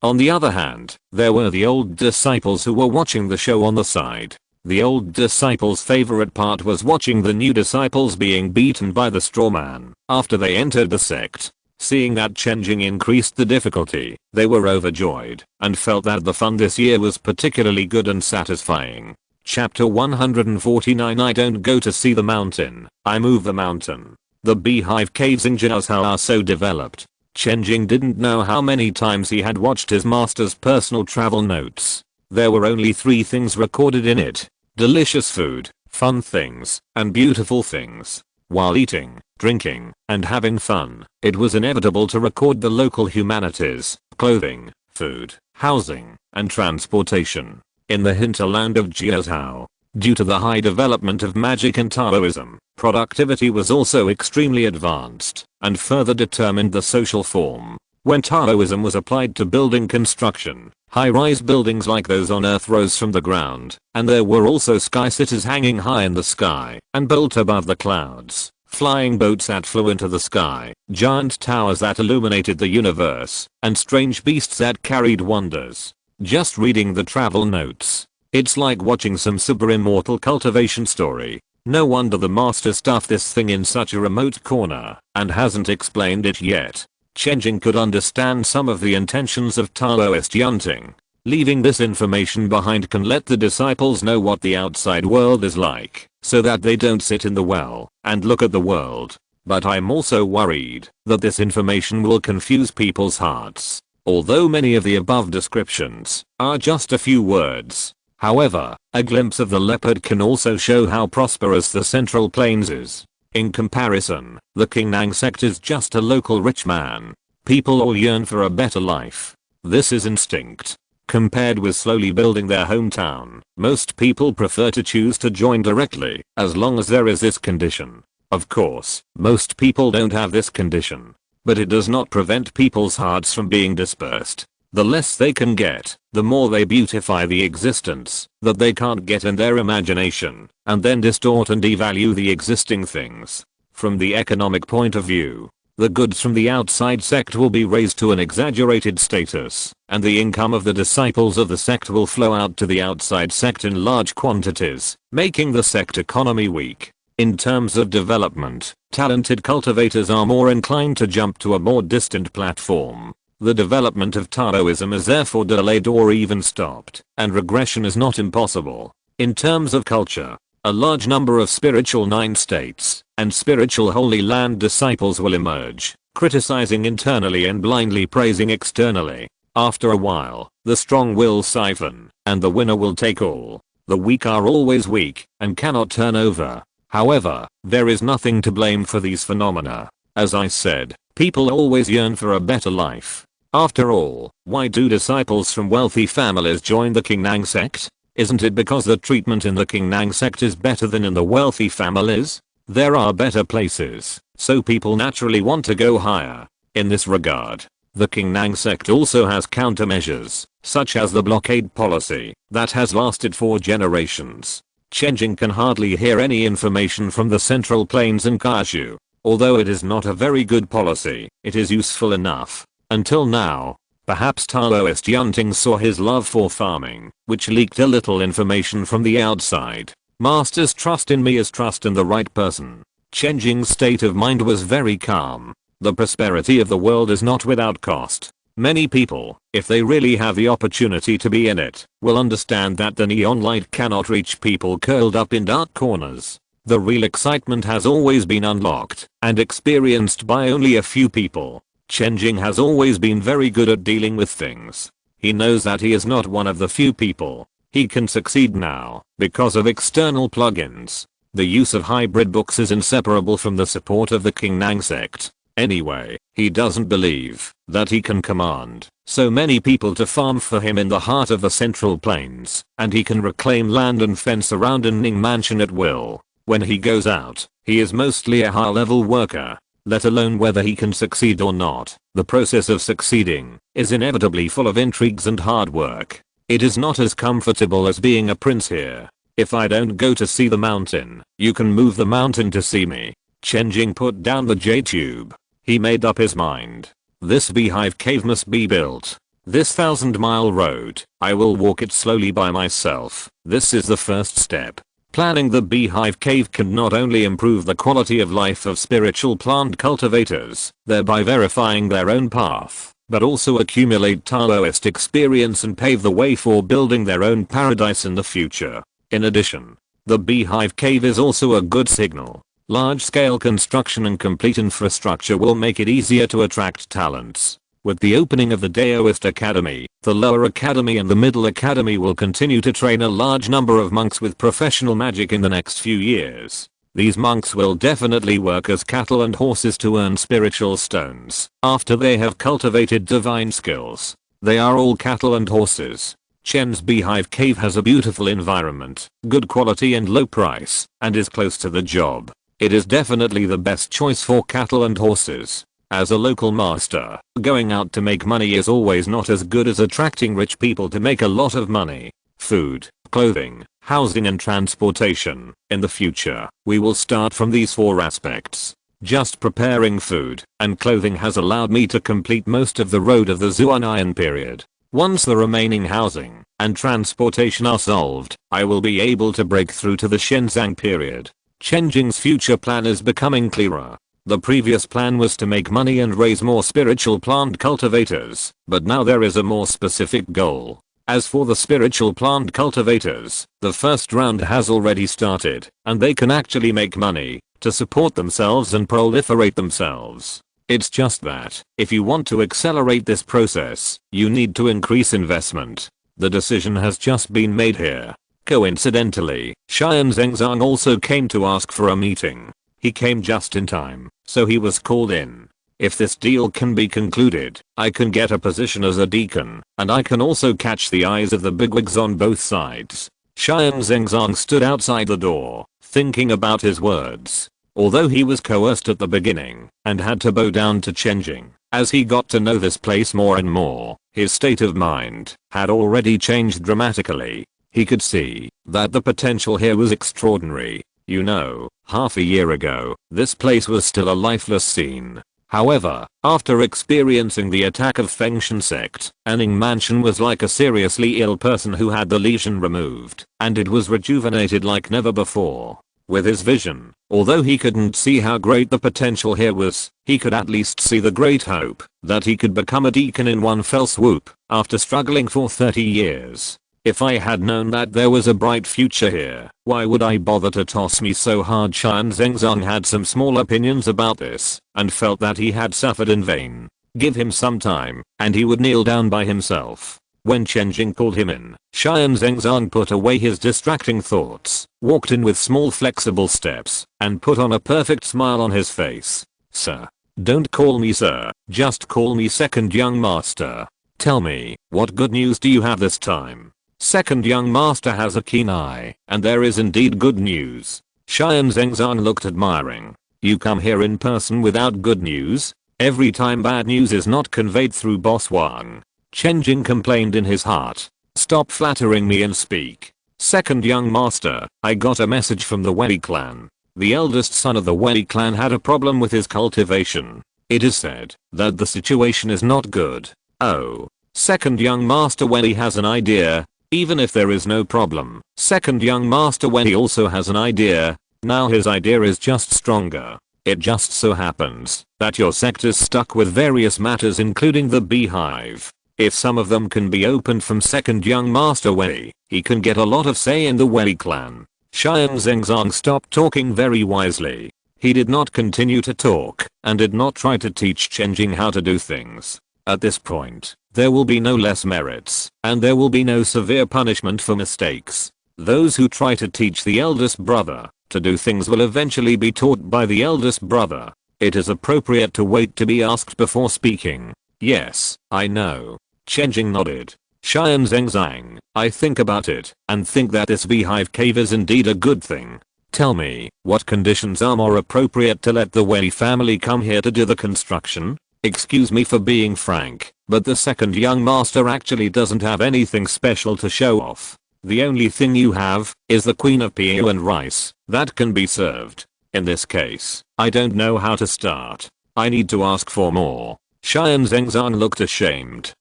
On the other hand, there were the old disciples who were watching the show on the side. The old disciples' favorite part was watching the new disciples being beaten by the straw man after they entered the sect. Seeing that Chen Jing increased the difficulty, they were overjoyed and felt that the fun this year was particularly good and satisfying. Chapter 149 I don't go to see the mountain, I move the mountain. The beehive caves in Jiaozhou are so developed. Chen Jing didn't know how many times he had watched his master's personal travel notes. There were only 3 things recorded in it: delicious food, fun things, and beautiful things. While eating, drinking, and having fun, it was inevitable to record the local humanities, clothing, food, housing, and transportation. In the hinterland of Jiaozhou, due to the high development of magic and Taoism, productivity was also extremely advanced and further determined the social form. When Taoism was applied to building construction, high-rise buildings like those on Earth rose from the ground, and there were also sky cities hanging high in the sky and built above the clouds, flying boats that flew into the sky, giant towers that illuminated the universe, and strange beasts that carried wonders. Just reading the travel notes, it's like watching some super immortal cultivation story. No wonder the master stuffed this thing in such a remote corner and hasn't explained it yet. Chen Jing could understand some of the intentions of Taoist Chen Jing. Leaving this information behind can let the disciples know what the outside world is like, so that they don't sit in the well and look at the world. But I'm also worried that this information will confuse people's hearts. Although many of the above descriptions are just a few words. However, a glimpse of the leopard can also show how prosperous the Central Plains is. In comparison, the Qingnang sect is just a local rich man. People all yearn for a better life. This is instinct. Compared with slowly building their hometown, most people prefer to choose to join directly, as long as there is this condition. Of course, most people don't have this condition. But it does not prevent people's hearts from being dispersed. The less they can get, the more they beautify the existence that they can't get in their imagination, and then distort and devalue the existing things. From the economic point of view, the goods from the outside sect will be raised to an exaggerated status, and the income of the disciples of the sect will flow out to the outside sect in large quantities, making the sect economy weak. In terms of development, talented cultivators are more inclined to jump to a more distant platform. The development of Taoism is therefore delayed or even stopped, and regression is not impossible. In terms of culture, a large number of spiritual 9 states and spiritual Holy Land disciples will emerge, criticizing internally and blindly praising externally. After a while, the strong will siphon, and the winner will take all. The weak are always weak and cannot turn over. However, there is nothing to blame for these phenomena. As I said, people always yearn for a better life. After all, why do disciples from wealthy families join the Qingnang sect? Isn't it because the treatment in the Qingnang sect is better than in the wealthy families? There are better places, so people naturally want to go higher. In this regard, the Qingnang sect also has countermeasures, such as the blockade policy, that has lasted 4 generations. Chen Jing can hardly hear any information from the Central Plains and Kashu. Although it is not a very good policy, it is useful enough. Until now. Perhaps Taoist Yunting saw his love for farming, which leaked a little information from the outside. Master's trust in me is trust in the right person. Chen Jing's state of mind was very calm. The prosperity of the world is not without cost. Many people, if they really have the opportunity to be in it, will understand that the neon light cannot reach people curled up in dark corners. The real excitement has always been unlocked and experienced by only a few people. Chen Jing has always been very good at dealing with things. He knows that he is not one of the few people. He can succeed now because of external plugins. The use of hybrid books is inseparable from the support of the Qingnang sect. Anyway, he doesn't believe that he can command so many people to farm for him in the heart of the Central Plains, and he can reclaim land and fence around a Ning mansion at will. When he goes out, he is mostly a high-level worker, let alone whether he can succeed or not. The process of succeeding is inevitably full of intrigues and hard work. It is not as comfortable as being a prince here. If I don't go to see the mountain, you can move the mountain to see me. Chen Jing put down the J-tube. He made up his mind. This beehive cave must be built. This 1,000-mile road, I will walk it slowly by myself. This is the first step. Planning the beehive cave can not only improve the quality of life of spiritual plant cultivators, thereby verifying their own path, but also accumulate Taoist experience and pave the way for building their own paradise in the future. In addition, the beehive cave is also a good signal. Large-scale construction and complete infrastructure will make it easier to attract talents. With the opening of the Daoist Academy, the Lower Academy and the Middle Academy will continue to train a large number of monks with professional magic in the next few years. These monks will definitely work as cattle and horses to earn spiritual stones after they have cultivated divine skills. They are all cattle and horses. Chen's beehive cave has a beautiful environment, good quality and low price, and is close to the job. It is definitely the best choice for cattle and horses. As a local master, going out to make money is always not as good as attracting rich people to make a lot of money. Food, clothing, housing and transportation. In the future, we will start from these 4 aspects. Just preparing food and clothing has allowed me to complete most of the road of the Zuanayan period. Once the remaining housing and transportation are solved, I will be able to break through to the Shenzang period. Chen Jing's future plan is becoming clearer. The previous plan was to make money and raise more spiritual plant cultivators, but now there is a more specific goal. As for the spiritual plant cultivators, the first round has already started, and they can actually make money to support themselves and proliferate themselves. It's just that, if you want to accelerate this process, you need to increase investment. The decision has just been made here. Coincidentally, Xian Zhengzang also came to ask for a meeting. He came just in time, so he was called in. If this deal can be concluded, I can get a position as a deacon, and I can also catch the eyes of the bigwigs on both sides. Xian Zhengzang stood outside the door, thinking about his words. Although he was coerced at the beginning, and had to bow down to Chen Jing, as he got to know this place more and more, his state of mind had already changed dramatically. He could see that the potential here was extraordinary. You know, half a year ago, this place was still a lifeless scene. However, after experiencing the attack of Fengshan sect, Ning Mansion was like a seriously ill person who had the lesion removed, and it was rejuvenated like never before. With his vision, although he couldn't see how great the potential here was, he could at least see the great hope that he could become a deacon in one fell swoop after struggling for 30 years. If I had known that there was a bright future here, why would I bother to toss me so hard? Chen Jing had some small opinions about this, and felt that he had suffered in vain. Give him some time, and he would kneel down by himself. When Chen Jing called him in, Chen Jing put away his distracting thoughts, walked in with small flexible steps, and put on a perfect smile on his face. Sir. Don't call me sir, just call me second young master. Tell me, what good news do you have this time? Second young master has a keen eye, and there is indeed good news. Chen Jing looked admiring. You come here in person without good news? Every time bad news is not conveyed through Boss Wang. Chen Jing complained in his heart. Stop flattering me and speak. Second young master, I got a message from the Wei clan. The eldest son of the Wei clan had a problem with his cultivation. It is said that the situation is not good. Oh. Second young master Wei has an idea. Even if there is no problem, second young master Wei also has an idea. Now his idea is just stronger. It just so happens that your sect is stuck with various matters including the beehive. If some of them can be opened from second young master Wei, he can get a lot of say in the Wei clan. Chen Jing stopped talking very wisely. He did not continue to talk, and did not try to teach Chen Jing how to do things. At this point, there will be no less merits, and there will be no severe punishment for mistakes. Those who try to teach the eldest brother to do things will eventually be taught by the eldest brother. It is appropriate to wait to be asked before speaking. Yes, I know. Chen Jing nodded. Chen Jing, I think about it, and think that this beehive cave is indeed a good thing. Tell me, what conditions are more appropriate to let the Wei family come here to do the construction? Excuse me for being frank, but the second young master actually doesn't have anything special to show off. The only thing you have is the queen of pea and rice that can be served. In this case, I don't know how to start. I need to ask for more. Chen Jing looked ashamed.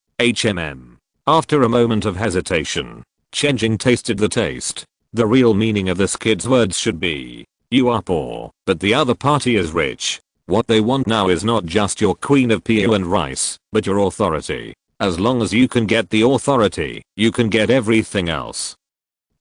After a moment of hesitation, Chen Jing tasted the taste. The real meaning of this kid's words should be, you are poor, but the other party is rich. What they want now is not just your queen of pea and rice, but your authority. As long as you can get the authority, you can get everything else.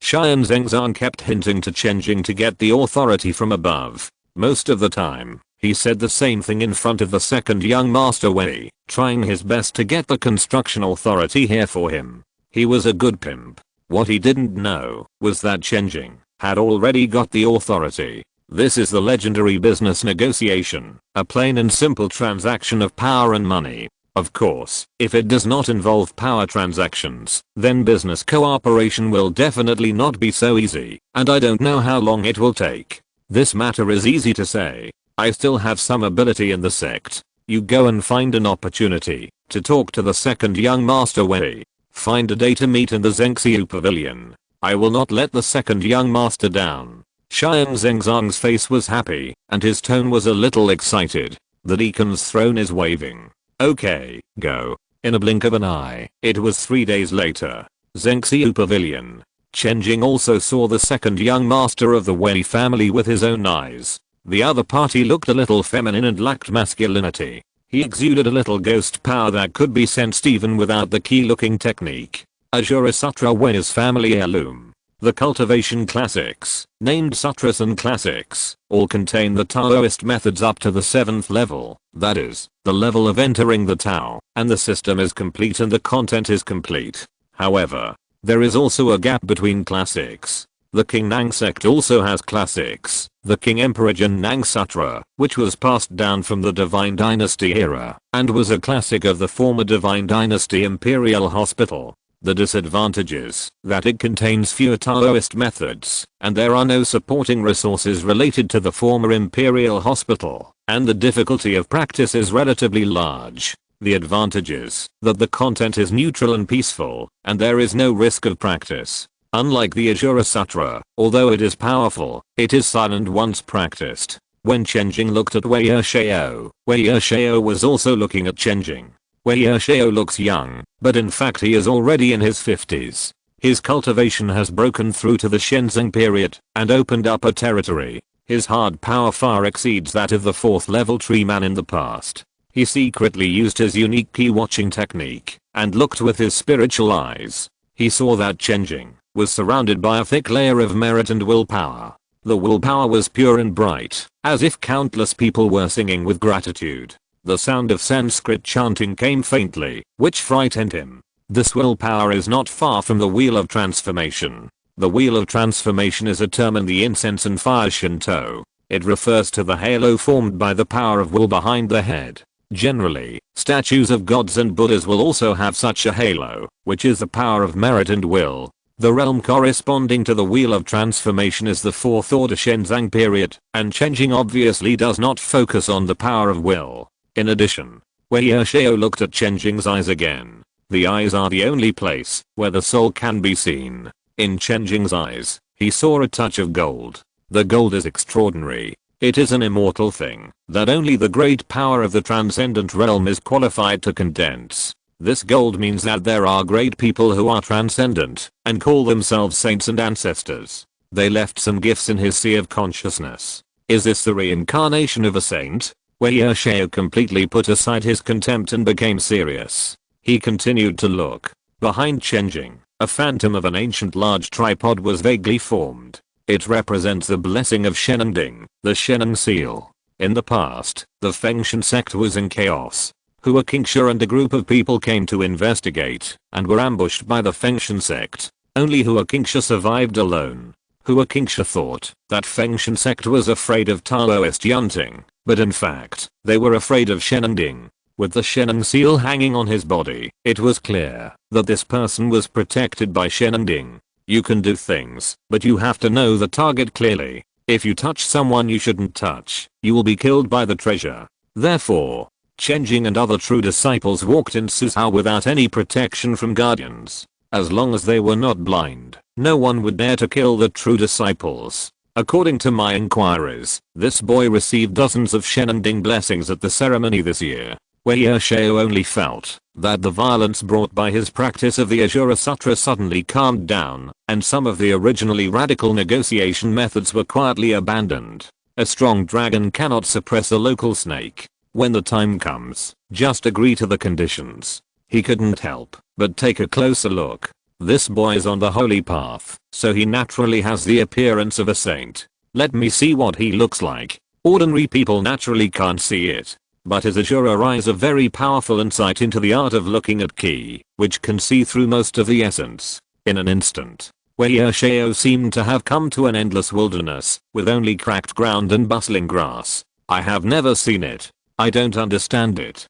Chen Jing kept hinting to Chen Jing to get the authority from above. Most of the time, he said the same thing in front of the second young master Wei, trying his best to get the construction authority here for him. He was a good pimp. What he didn't know was that Chen Jing had already got the authority. This is the legendary business negotiation, a plain and simple transaction of power and money. Of course, if it does not involve power transactions, then business cooperation will definitely not be so easy, and I don't know how long it will take. This matter is easy to say. I still have some ability in the sect. You go and find an opportunity to talk to the second young master Wei. Find a day to meet in the Zengxiu pavilion. I will not let the second young master down. Chen Jing's face was happy, and his tone was a little excited. The deacon's throne is waving. Okay, go. In a blink of an eye, it was 3 days later. Zengxiu pavilion. Chen Jing also saw the second young master of the Wei family with his own eyes. The other party looked a little feminine and lacked masculinity. He exuded a little ghost power that could be sensed even without the key looking technique. Ajura Sutra Wei's family heirloom. The cultivation classics, named sutras and classics, all contain the Taoist methods up to the 7th level, that is, the level of entering the Tao, and the system is complete and the content is complete. However, there is also a gap between classics. The King Nang sect also has classics, the King Emperor Jin Nang Sutra, which was passed down from the Divine Dynasty era, and was a classic of the former Divine Dynasty Imperial Hospital. The disadvantage is that it contains fewer Taoist methods, and there are no supporting resources related to the former Imperial Hospital, and the difficulty of practice is relatively large. The advantage is that the content is neutral and peaceful, and there is no risk of practice. Unlike the Ajura Sutra, although it is powerful, it is silent once practiced. When Chen Jing looked at Wei Ershao was also looking at Chen Jing. Wei Ershao looks young, but in fact he is already in his 50s. His cultivation has broken through to the Shenzhen period and opened up a territory. His hard power far exceeds that of the 4th level tree man in the past. He secretly used his unique key watching technique and looked with his spiritual eyes. He saw that Chen Jing was surrounded by a thick layer of merit and willpower. The willpower was pure and bright, as if countless people were singing with gratitude. The sound of Sanskrit chanting came faintly, which frightened him. This willpower is not far from the wheel of transformation. The wheel of transformation is a term in the incense and fire Shinto. It refers to the halo formed by the power of will behind the head. Generally, statues of gods and Buddhas will also have such a halo, which is the power of merit and will. The realm corresponding to the wheel of transformation is the 4th order Shenzang period, and Chen Jing obviously does not focus on the power of will. In addition, Wei Ershao looked at Chen Jing's eyes again. The eyes are the only place where the soul can be seen. In Chen Jing's eyes, he saw a touch of gold. The gold is extraordinary. It is an immortal thing that only the great power of the transcendent realm is qualified to condense. This gold means that there are great people who are transcendent and call themselves saints and ancestors. They left some gifts in his sea of consciousness. Is this the reincarnation of a saint? Wei Ershao completely put aside his contempt and became serious. He continued to look. Behind Chen Jing, a phantom of an ancient large tripod was vaguely formed. It represents the blessing of Shenending, the Sheneng seal. In the past, the Fengshan sect was in chaos. Hua Qingsha and a group of people came to investigate and were ambushed by the Fengshan sect. Only Hua Qingsha survived alone. Hua Qingsha thought that Fengshan sect was afraid of Taoist Yunting, but in fact, they were afraid of Shenending. With the Sheneng seal hanging on his body, it was clear that this person was protected by Shenending. You can do things, but you have to know the target clearly. If you touch someone you shouldn't touch, you will be killed by the treasure. Therefore, Chen Jing and other true disciples walked in Susao without any protection from guardians. As long as they were not blind, no one would dare to kill the true disciples. According to my inquiries, this boy received dozens of Shenending blessings at the ceremony this year. Wei Ershao only felt that the violence brought by his practice of the Ajura Sutra suddenly calmed down, and some of the originally radical negotiation methods were quietly abandoned. A strong dragon cannot suppress a local snake. When the time comes, just agree to the conditions. He couldn't help but take a closer look. This boy is on the holy path, so he naturally has the appearance of a saint. Let me see what he looks like. Ordinary people naturally can't see it. But his Ajura eyes are very powerful insight into the art of looking at Ki, which can see through most of the essence. In an instant, Wei Ershao seemed to have come to an endless wilderness, with only cracked ground and bustling grass. I have never seen it. I don't understand it.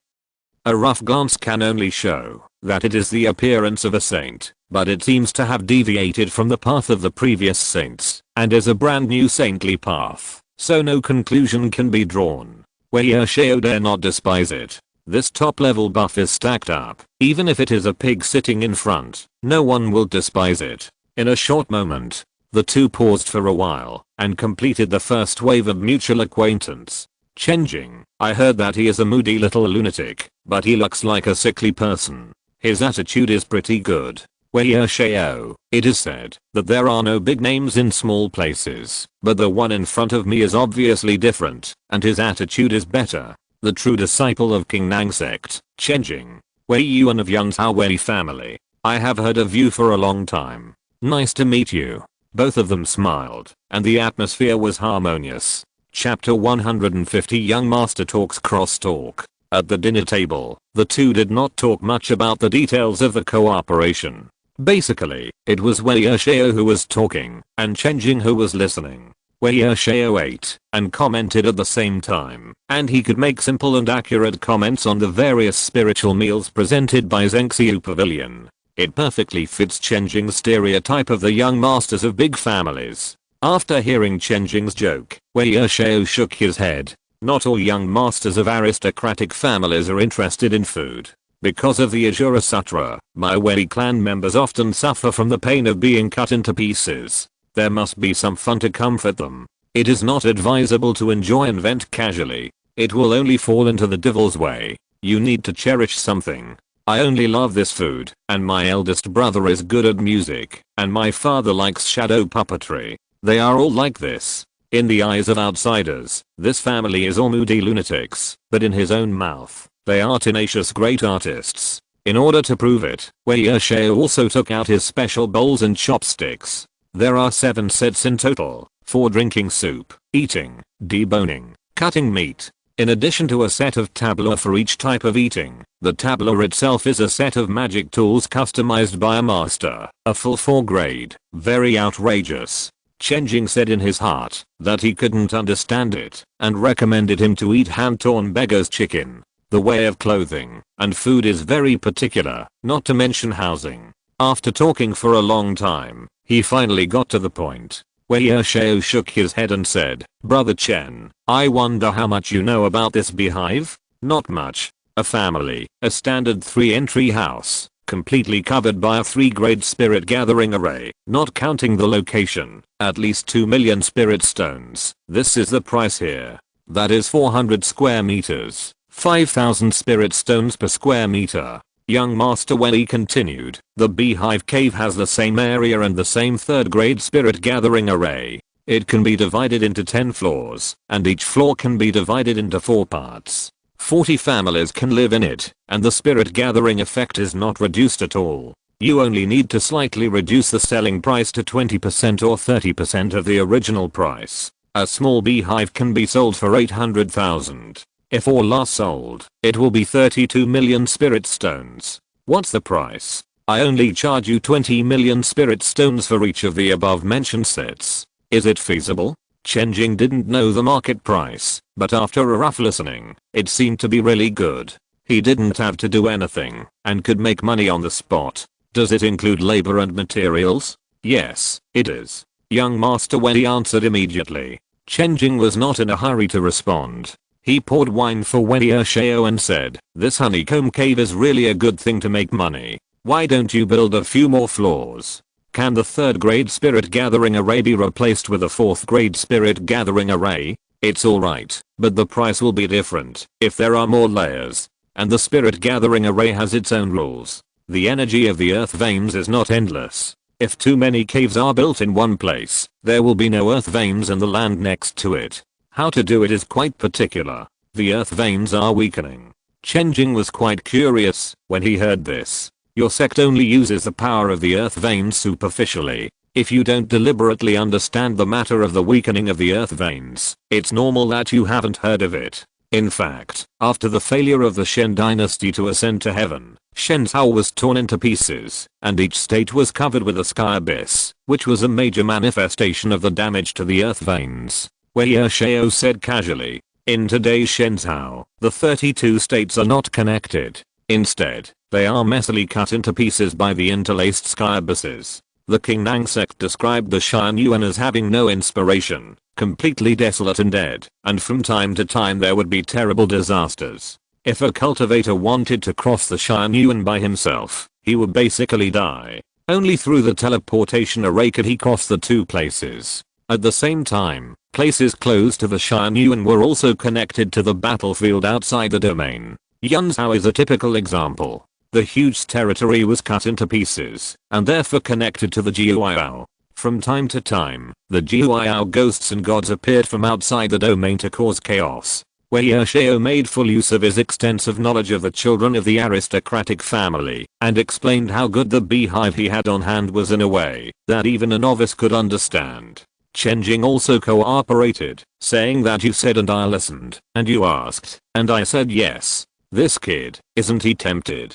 A rough glance can only show that it is the appearance of a saint, but it seems to have deviated from the path of the previous saints, and is a brand new saintly path, so no conclusion can be drawn. Wei Ershao dare not despise it. This top level buff is stacked up. Even if it is a pig sitting in front, no one will despise it. In a short moment, the two paused for a while and completed the first wave of mutual acquaintance. Chen Jing, I heard that he is a moody little lunatic, but he looks like a sickly person. His attitude is pretty good. Wei Ershao, it is said that there are no big names in small places, but the one in front of me is obviously different, and his attitude is better. The true disciple of King Nang sect, Chen Jing. Wei Yuan of Yang Tao Wei family. I have heard of you for a long time. Nice to meet you. Both of them smiled, and the atmosphere was harmonious. Chapter 150 Young Master Talks Crosstalk. At the dinner table, the two did not talk much about the details of the cooperation. Basically, it was Wei Ershao who was talking, and Chen Jing who was listening. Wei Ershao ate and commented at the same time, and he could make simple and accurate comments on the various spiritual meals presented by Zhengxiu Pavilion. It perfectly fits Chen Jing's stereotype of the young masters of big families. After hearing Chen Jing's joke, Wei Ershao shook his head. Not all young masters of aristocratic families are interested in food. Because of the Ajura Sutra, my Wei clan members often suffer from the pain of being cut into pieces. There must be some fun to comfort them. It is not advisable to enjoy and vent casually. It will only fall into the devil's way. You need to cherish something. I only love this food, and my eldest brother is good at music, and my father likes shadow puppetry. They are all like this. In the eyes of outsiders, this family is all moody lunatics, but in his own mouth, they are tenacious great artists. In order to prove it, Wei Shao also took out his special bowls and chopsticks. There are 7 sets in total, for drinking soup, eating, deboning, cutting meat. In addition to a set of tabla for each type of eating, the tabla itself is a set of magic tools customized by a master, a full 4 grade, very outrageous. Chen Jing said in his heart that he couldn't understand it and recommended him to eat hand-torn beggar's chicken. The way of clothing and food is very particular, not to mention housing. After talking for a long time, he finally got to the point. Wei Shao shook his head and said, "Brother Chen, I wonder how much you know about this beehive?" "Not much. A family, a standard 3-entry house, completely covered by a 3-grade spirit gathering array, not counting the location, at least 2 million spirit stones. This is the price here. That is 400 square meters, 5,000 spirit stones per square meter." Young Master Wei continued, "The beehive cave has the same area and the same 3rd grade spirit gathering array. It can be divided into 10 floors, and each floor can be divided into 4 parts. 40 families can live in it, and the spirit gathering effect is not reduced at all. You only need to slightly reduce the selling price to 20% or 30% of the original price. A small beehive can be sold for 800,000. If all are sold, it will be 32 million spirit stones. What's the price? I only charge you 20 million spirit stones for each of the above mentioned sets. Is it feasible?" Chen Jing didn't know the market price, but after a rough listening, it seemed to be really good. He didn't have to do anything, and could make money on the spot. "Does it include labor and materials?" "Yes, it is." Young Master Wei answered immediately. Chen Jing was not in a hurry to respond. He poured wine for Wei Shao and said, "This honeycomb cave is really a good thing to make money. Why don't you build a few more floors? Can the 3rd grade spirit gathering array be replaced with a 4th grade spirit gathering array? It's alright, but the price will be different if there are more layers. And the spirit gathering array has its own rules. The energy of the earth veins is not endless. If too many caves are built in one place, there will be no earth veins in the land next to it. How to do it is quite particular. The earth veins are weakening." Chen Jing was quite curious when he heard this. Your sect only uses the power of the earth veins superficially. If you don't deliberately understand the matter of the weakening of the earth veins, it's normal that you haven't heard of it. In fact, after the failure of the Shen dynasty to ascend to heaven, Shenzhou was torn into pieces, and each state was covered with a sky abyss, which was a major manifestation of the damage to the earth veins. Wei Shao said casually, "In today's Shenzhou, the 32 states are not connected. Instead, they are messily cut into pieces by the interlaced sky abysses." The Qingnang sect described the Shan Yuan as having no inspiration, completely desolate and dead, and from time to time there would be terrible disasters. If a cultivator wanted to cross the Shan Yuan by himself, he would basically die. Only through the teleportation array could he cross the 2 places. At the same time, places close to the Shan Yuan were also connected to the battlefield outside the domain. Yunzhou is a typical example. The huge territory was cut into pieces, and therefore connected to the Jiuao. From time to time, the Jiuao ghosts and gods appeared from outside the domain to cause chaos. Wei Shao made full use of his extensive knowledge of the children of the aristocratic family, and explained how good the beehive he had on hand was in a way that even a novice could understand. Chen Jing also cooperated, saying that you said and I listened, and you asked, and I said yes. This kid, isn't he tempted?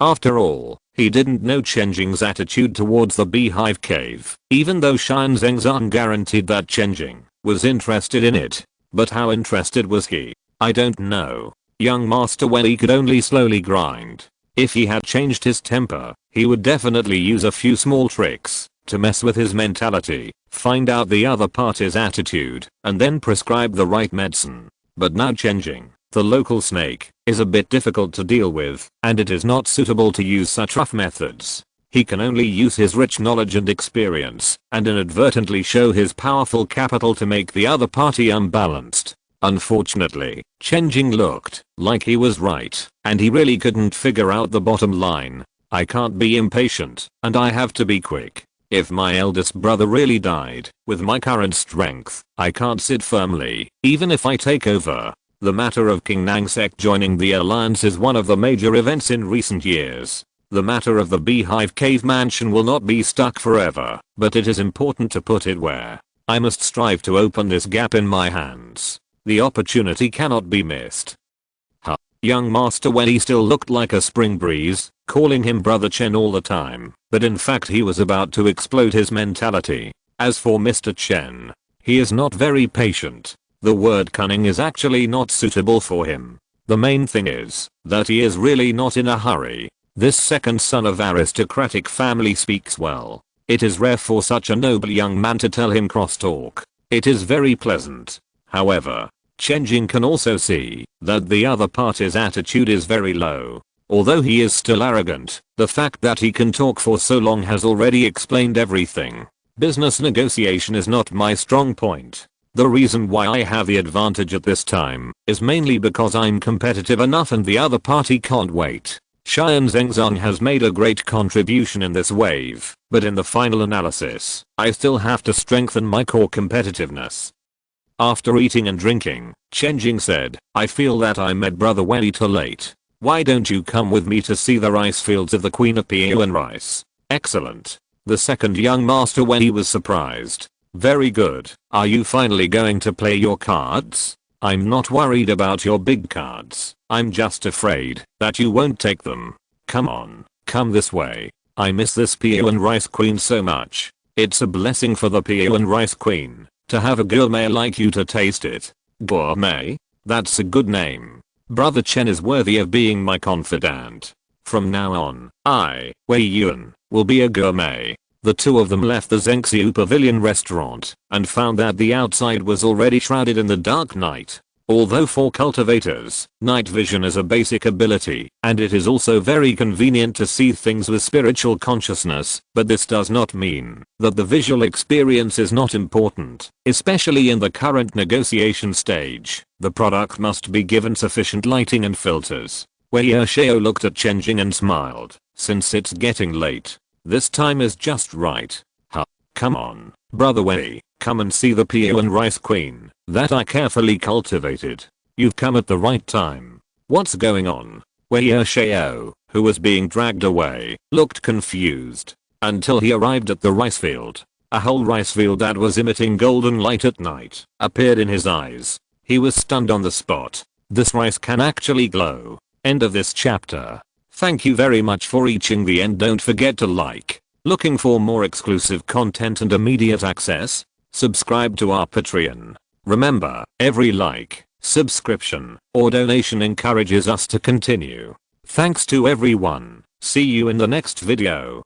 After all, he didn't know Chen Jing's attitude towards the beehive cave, even though Shan Zhengzhan guaranteed that Chen Jing was interested in it. But how interested was he? I don't know. Young Master Wei could only slowly grind. If he had changed his temper, he would definitely use a few small tricks to mess with his mentality, find out the other party's attitude, and then prescribe the right medicine. But now Chen Jing, the local snake, is a bit difficult to deal with, and it is not suitable to use such rough methods. He can only use his rich knowledge and experience, and inadvertently show his powerful capital to make the other party unbalanced. Unfortunately, Chen Jing looked like he was right, and he really couldn't figure out the bottom line. I can't be impatient, and I have to be quick. If my eldest brother really died, with my current strength, I can't sit firmly, even if I take over. The matter of King Nangsek joining the alliance is one of the major events in recent years. The matter of the Beehive Cave Mansion will not be stuck forever, but it is important to put it where I must strive to open this gap in my hands. The opportunity cannot be missed. Young Master Wendy still looked like a spring breeze, calling him Brother Chen all the time, but in fact he was about to explode his mentality. As for Mr. Chen, he is not very patient. The word cunning is actually not suitable for him. The main thing is that he is really not in a hurry. This second son of aristocratic family speaks well. It is rare for such a noble young man to tell him crosstalk. It is very pleasant. However, Chen Jing can also see that the other party's attitude is very low. Although he is still arrogant, the fact that he can talk for so long has already explained everything. Business negotiation is not my strong point. The reason why I have the advantage at this time is mainly because I'm competitive enough and the other party can't wait. Xian Zhengzong has made a great contribution in this wave, but in the final analysis, I still have to strengthen my core competitiveness. After eating and drinking, Chen Jing said, I feel that I met Brother Wendy too late. Why don't you come with me to see the rice fields of the Queen of Piuan Rice? Excellent. The second young Master Wendy was surprised. Very good. Are you finally going to play your cards? I'm not worried about your big cards. I'm just afraid that you won't take them. Come on, come this way. I miss this Piuan Rice Queen so much. It's a blessing for the Piuan Rice Queen to have a gourmet like you to taste it. Gourmet? That's a good name. Brother Chen is worthy of being my confidant. From now on, I, Wei Yuan, will be a gourmet. The two of them left the Zhengxiu Pavilion restaurant and found that the outside was already shrouded in the dark night. Although for cultivators, night vision is a basic ability, and it is also very convenient to see things with spiritual consciousness, but this does not mean that the visual experience is not important, especially in the current negotiation stage. The product must be given sufficient lighting and filters. Wei Ershao looked at Chen Jing and smiled. Since it's getting late, this time is just right. Come on, Brother Wei, come and see the Piuan Rice Queen that I carefully cultivated. You've come at the right time. What's going on? Wei Ershao, who was being dragged away, looked confused until he arrived at the rice field. A whole rice field that was emitting golden light at night appeared in his eyes. He was stunned on the spot. This rice can actually glow. End of this chapter. Thank you very much for reaching the end. Don't forget to like. Looking for more exclusive content and immediate access? Subscribe to our Patreon. Remember, every like, subscription, or donation encourages us to continue. Thanks to everyone. See you in the next video.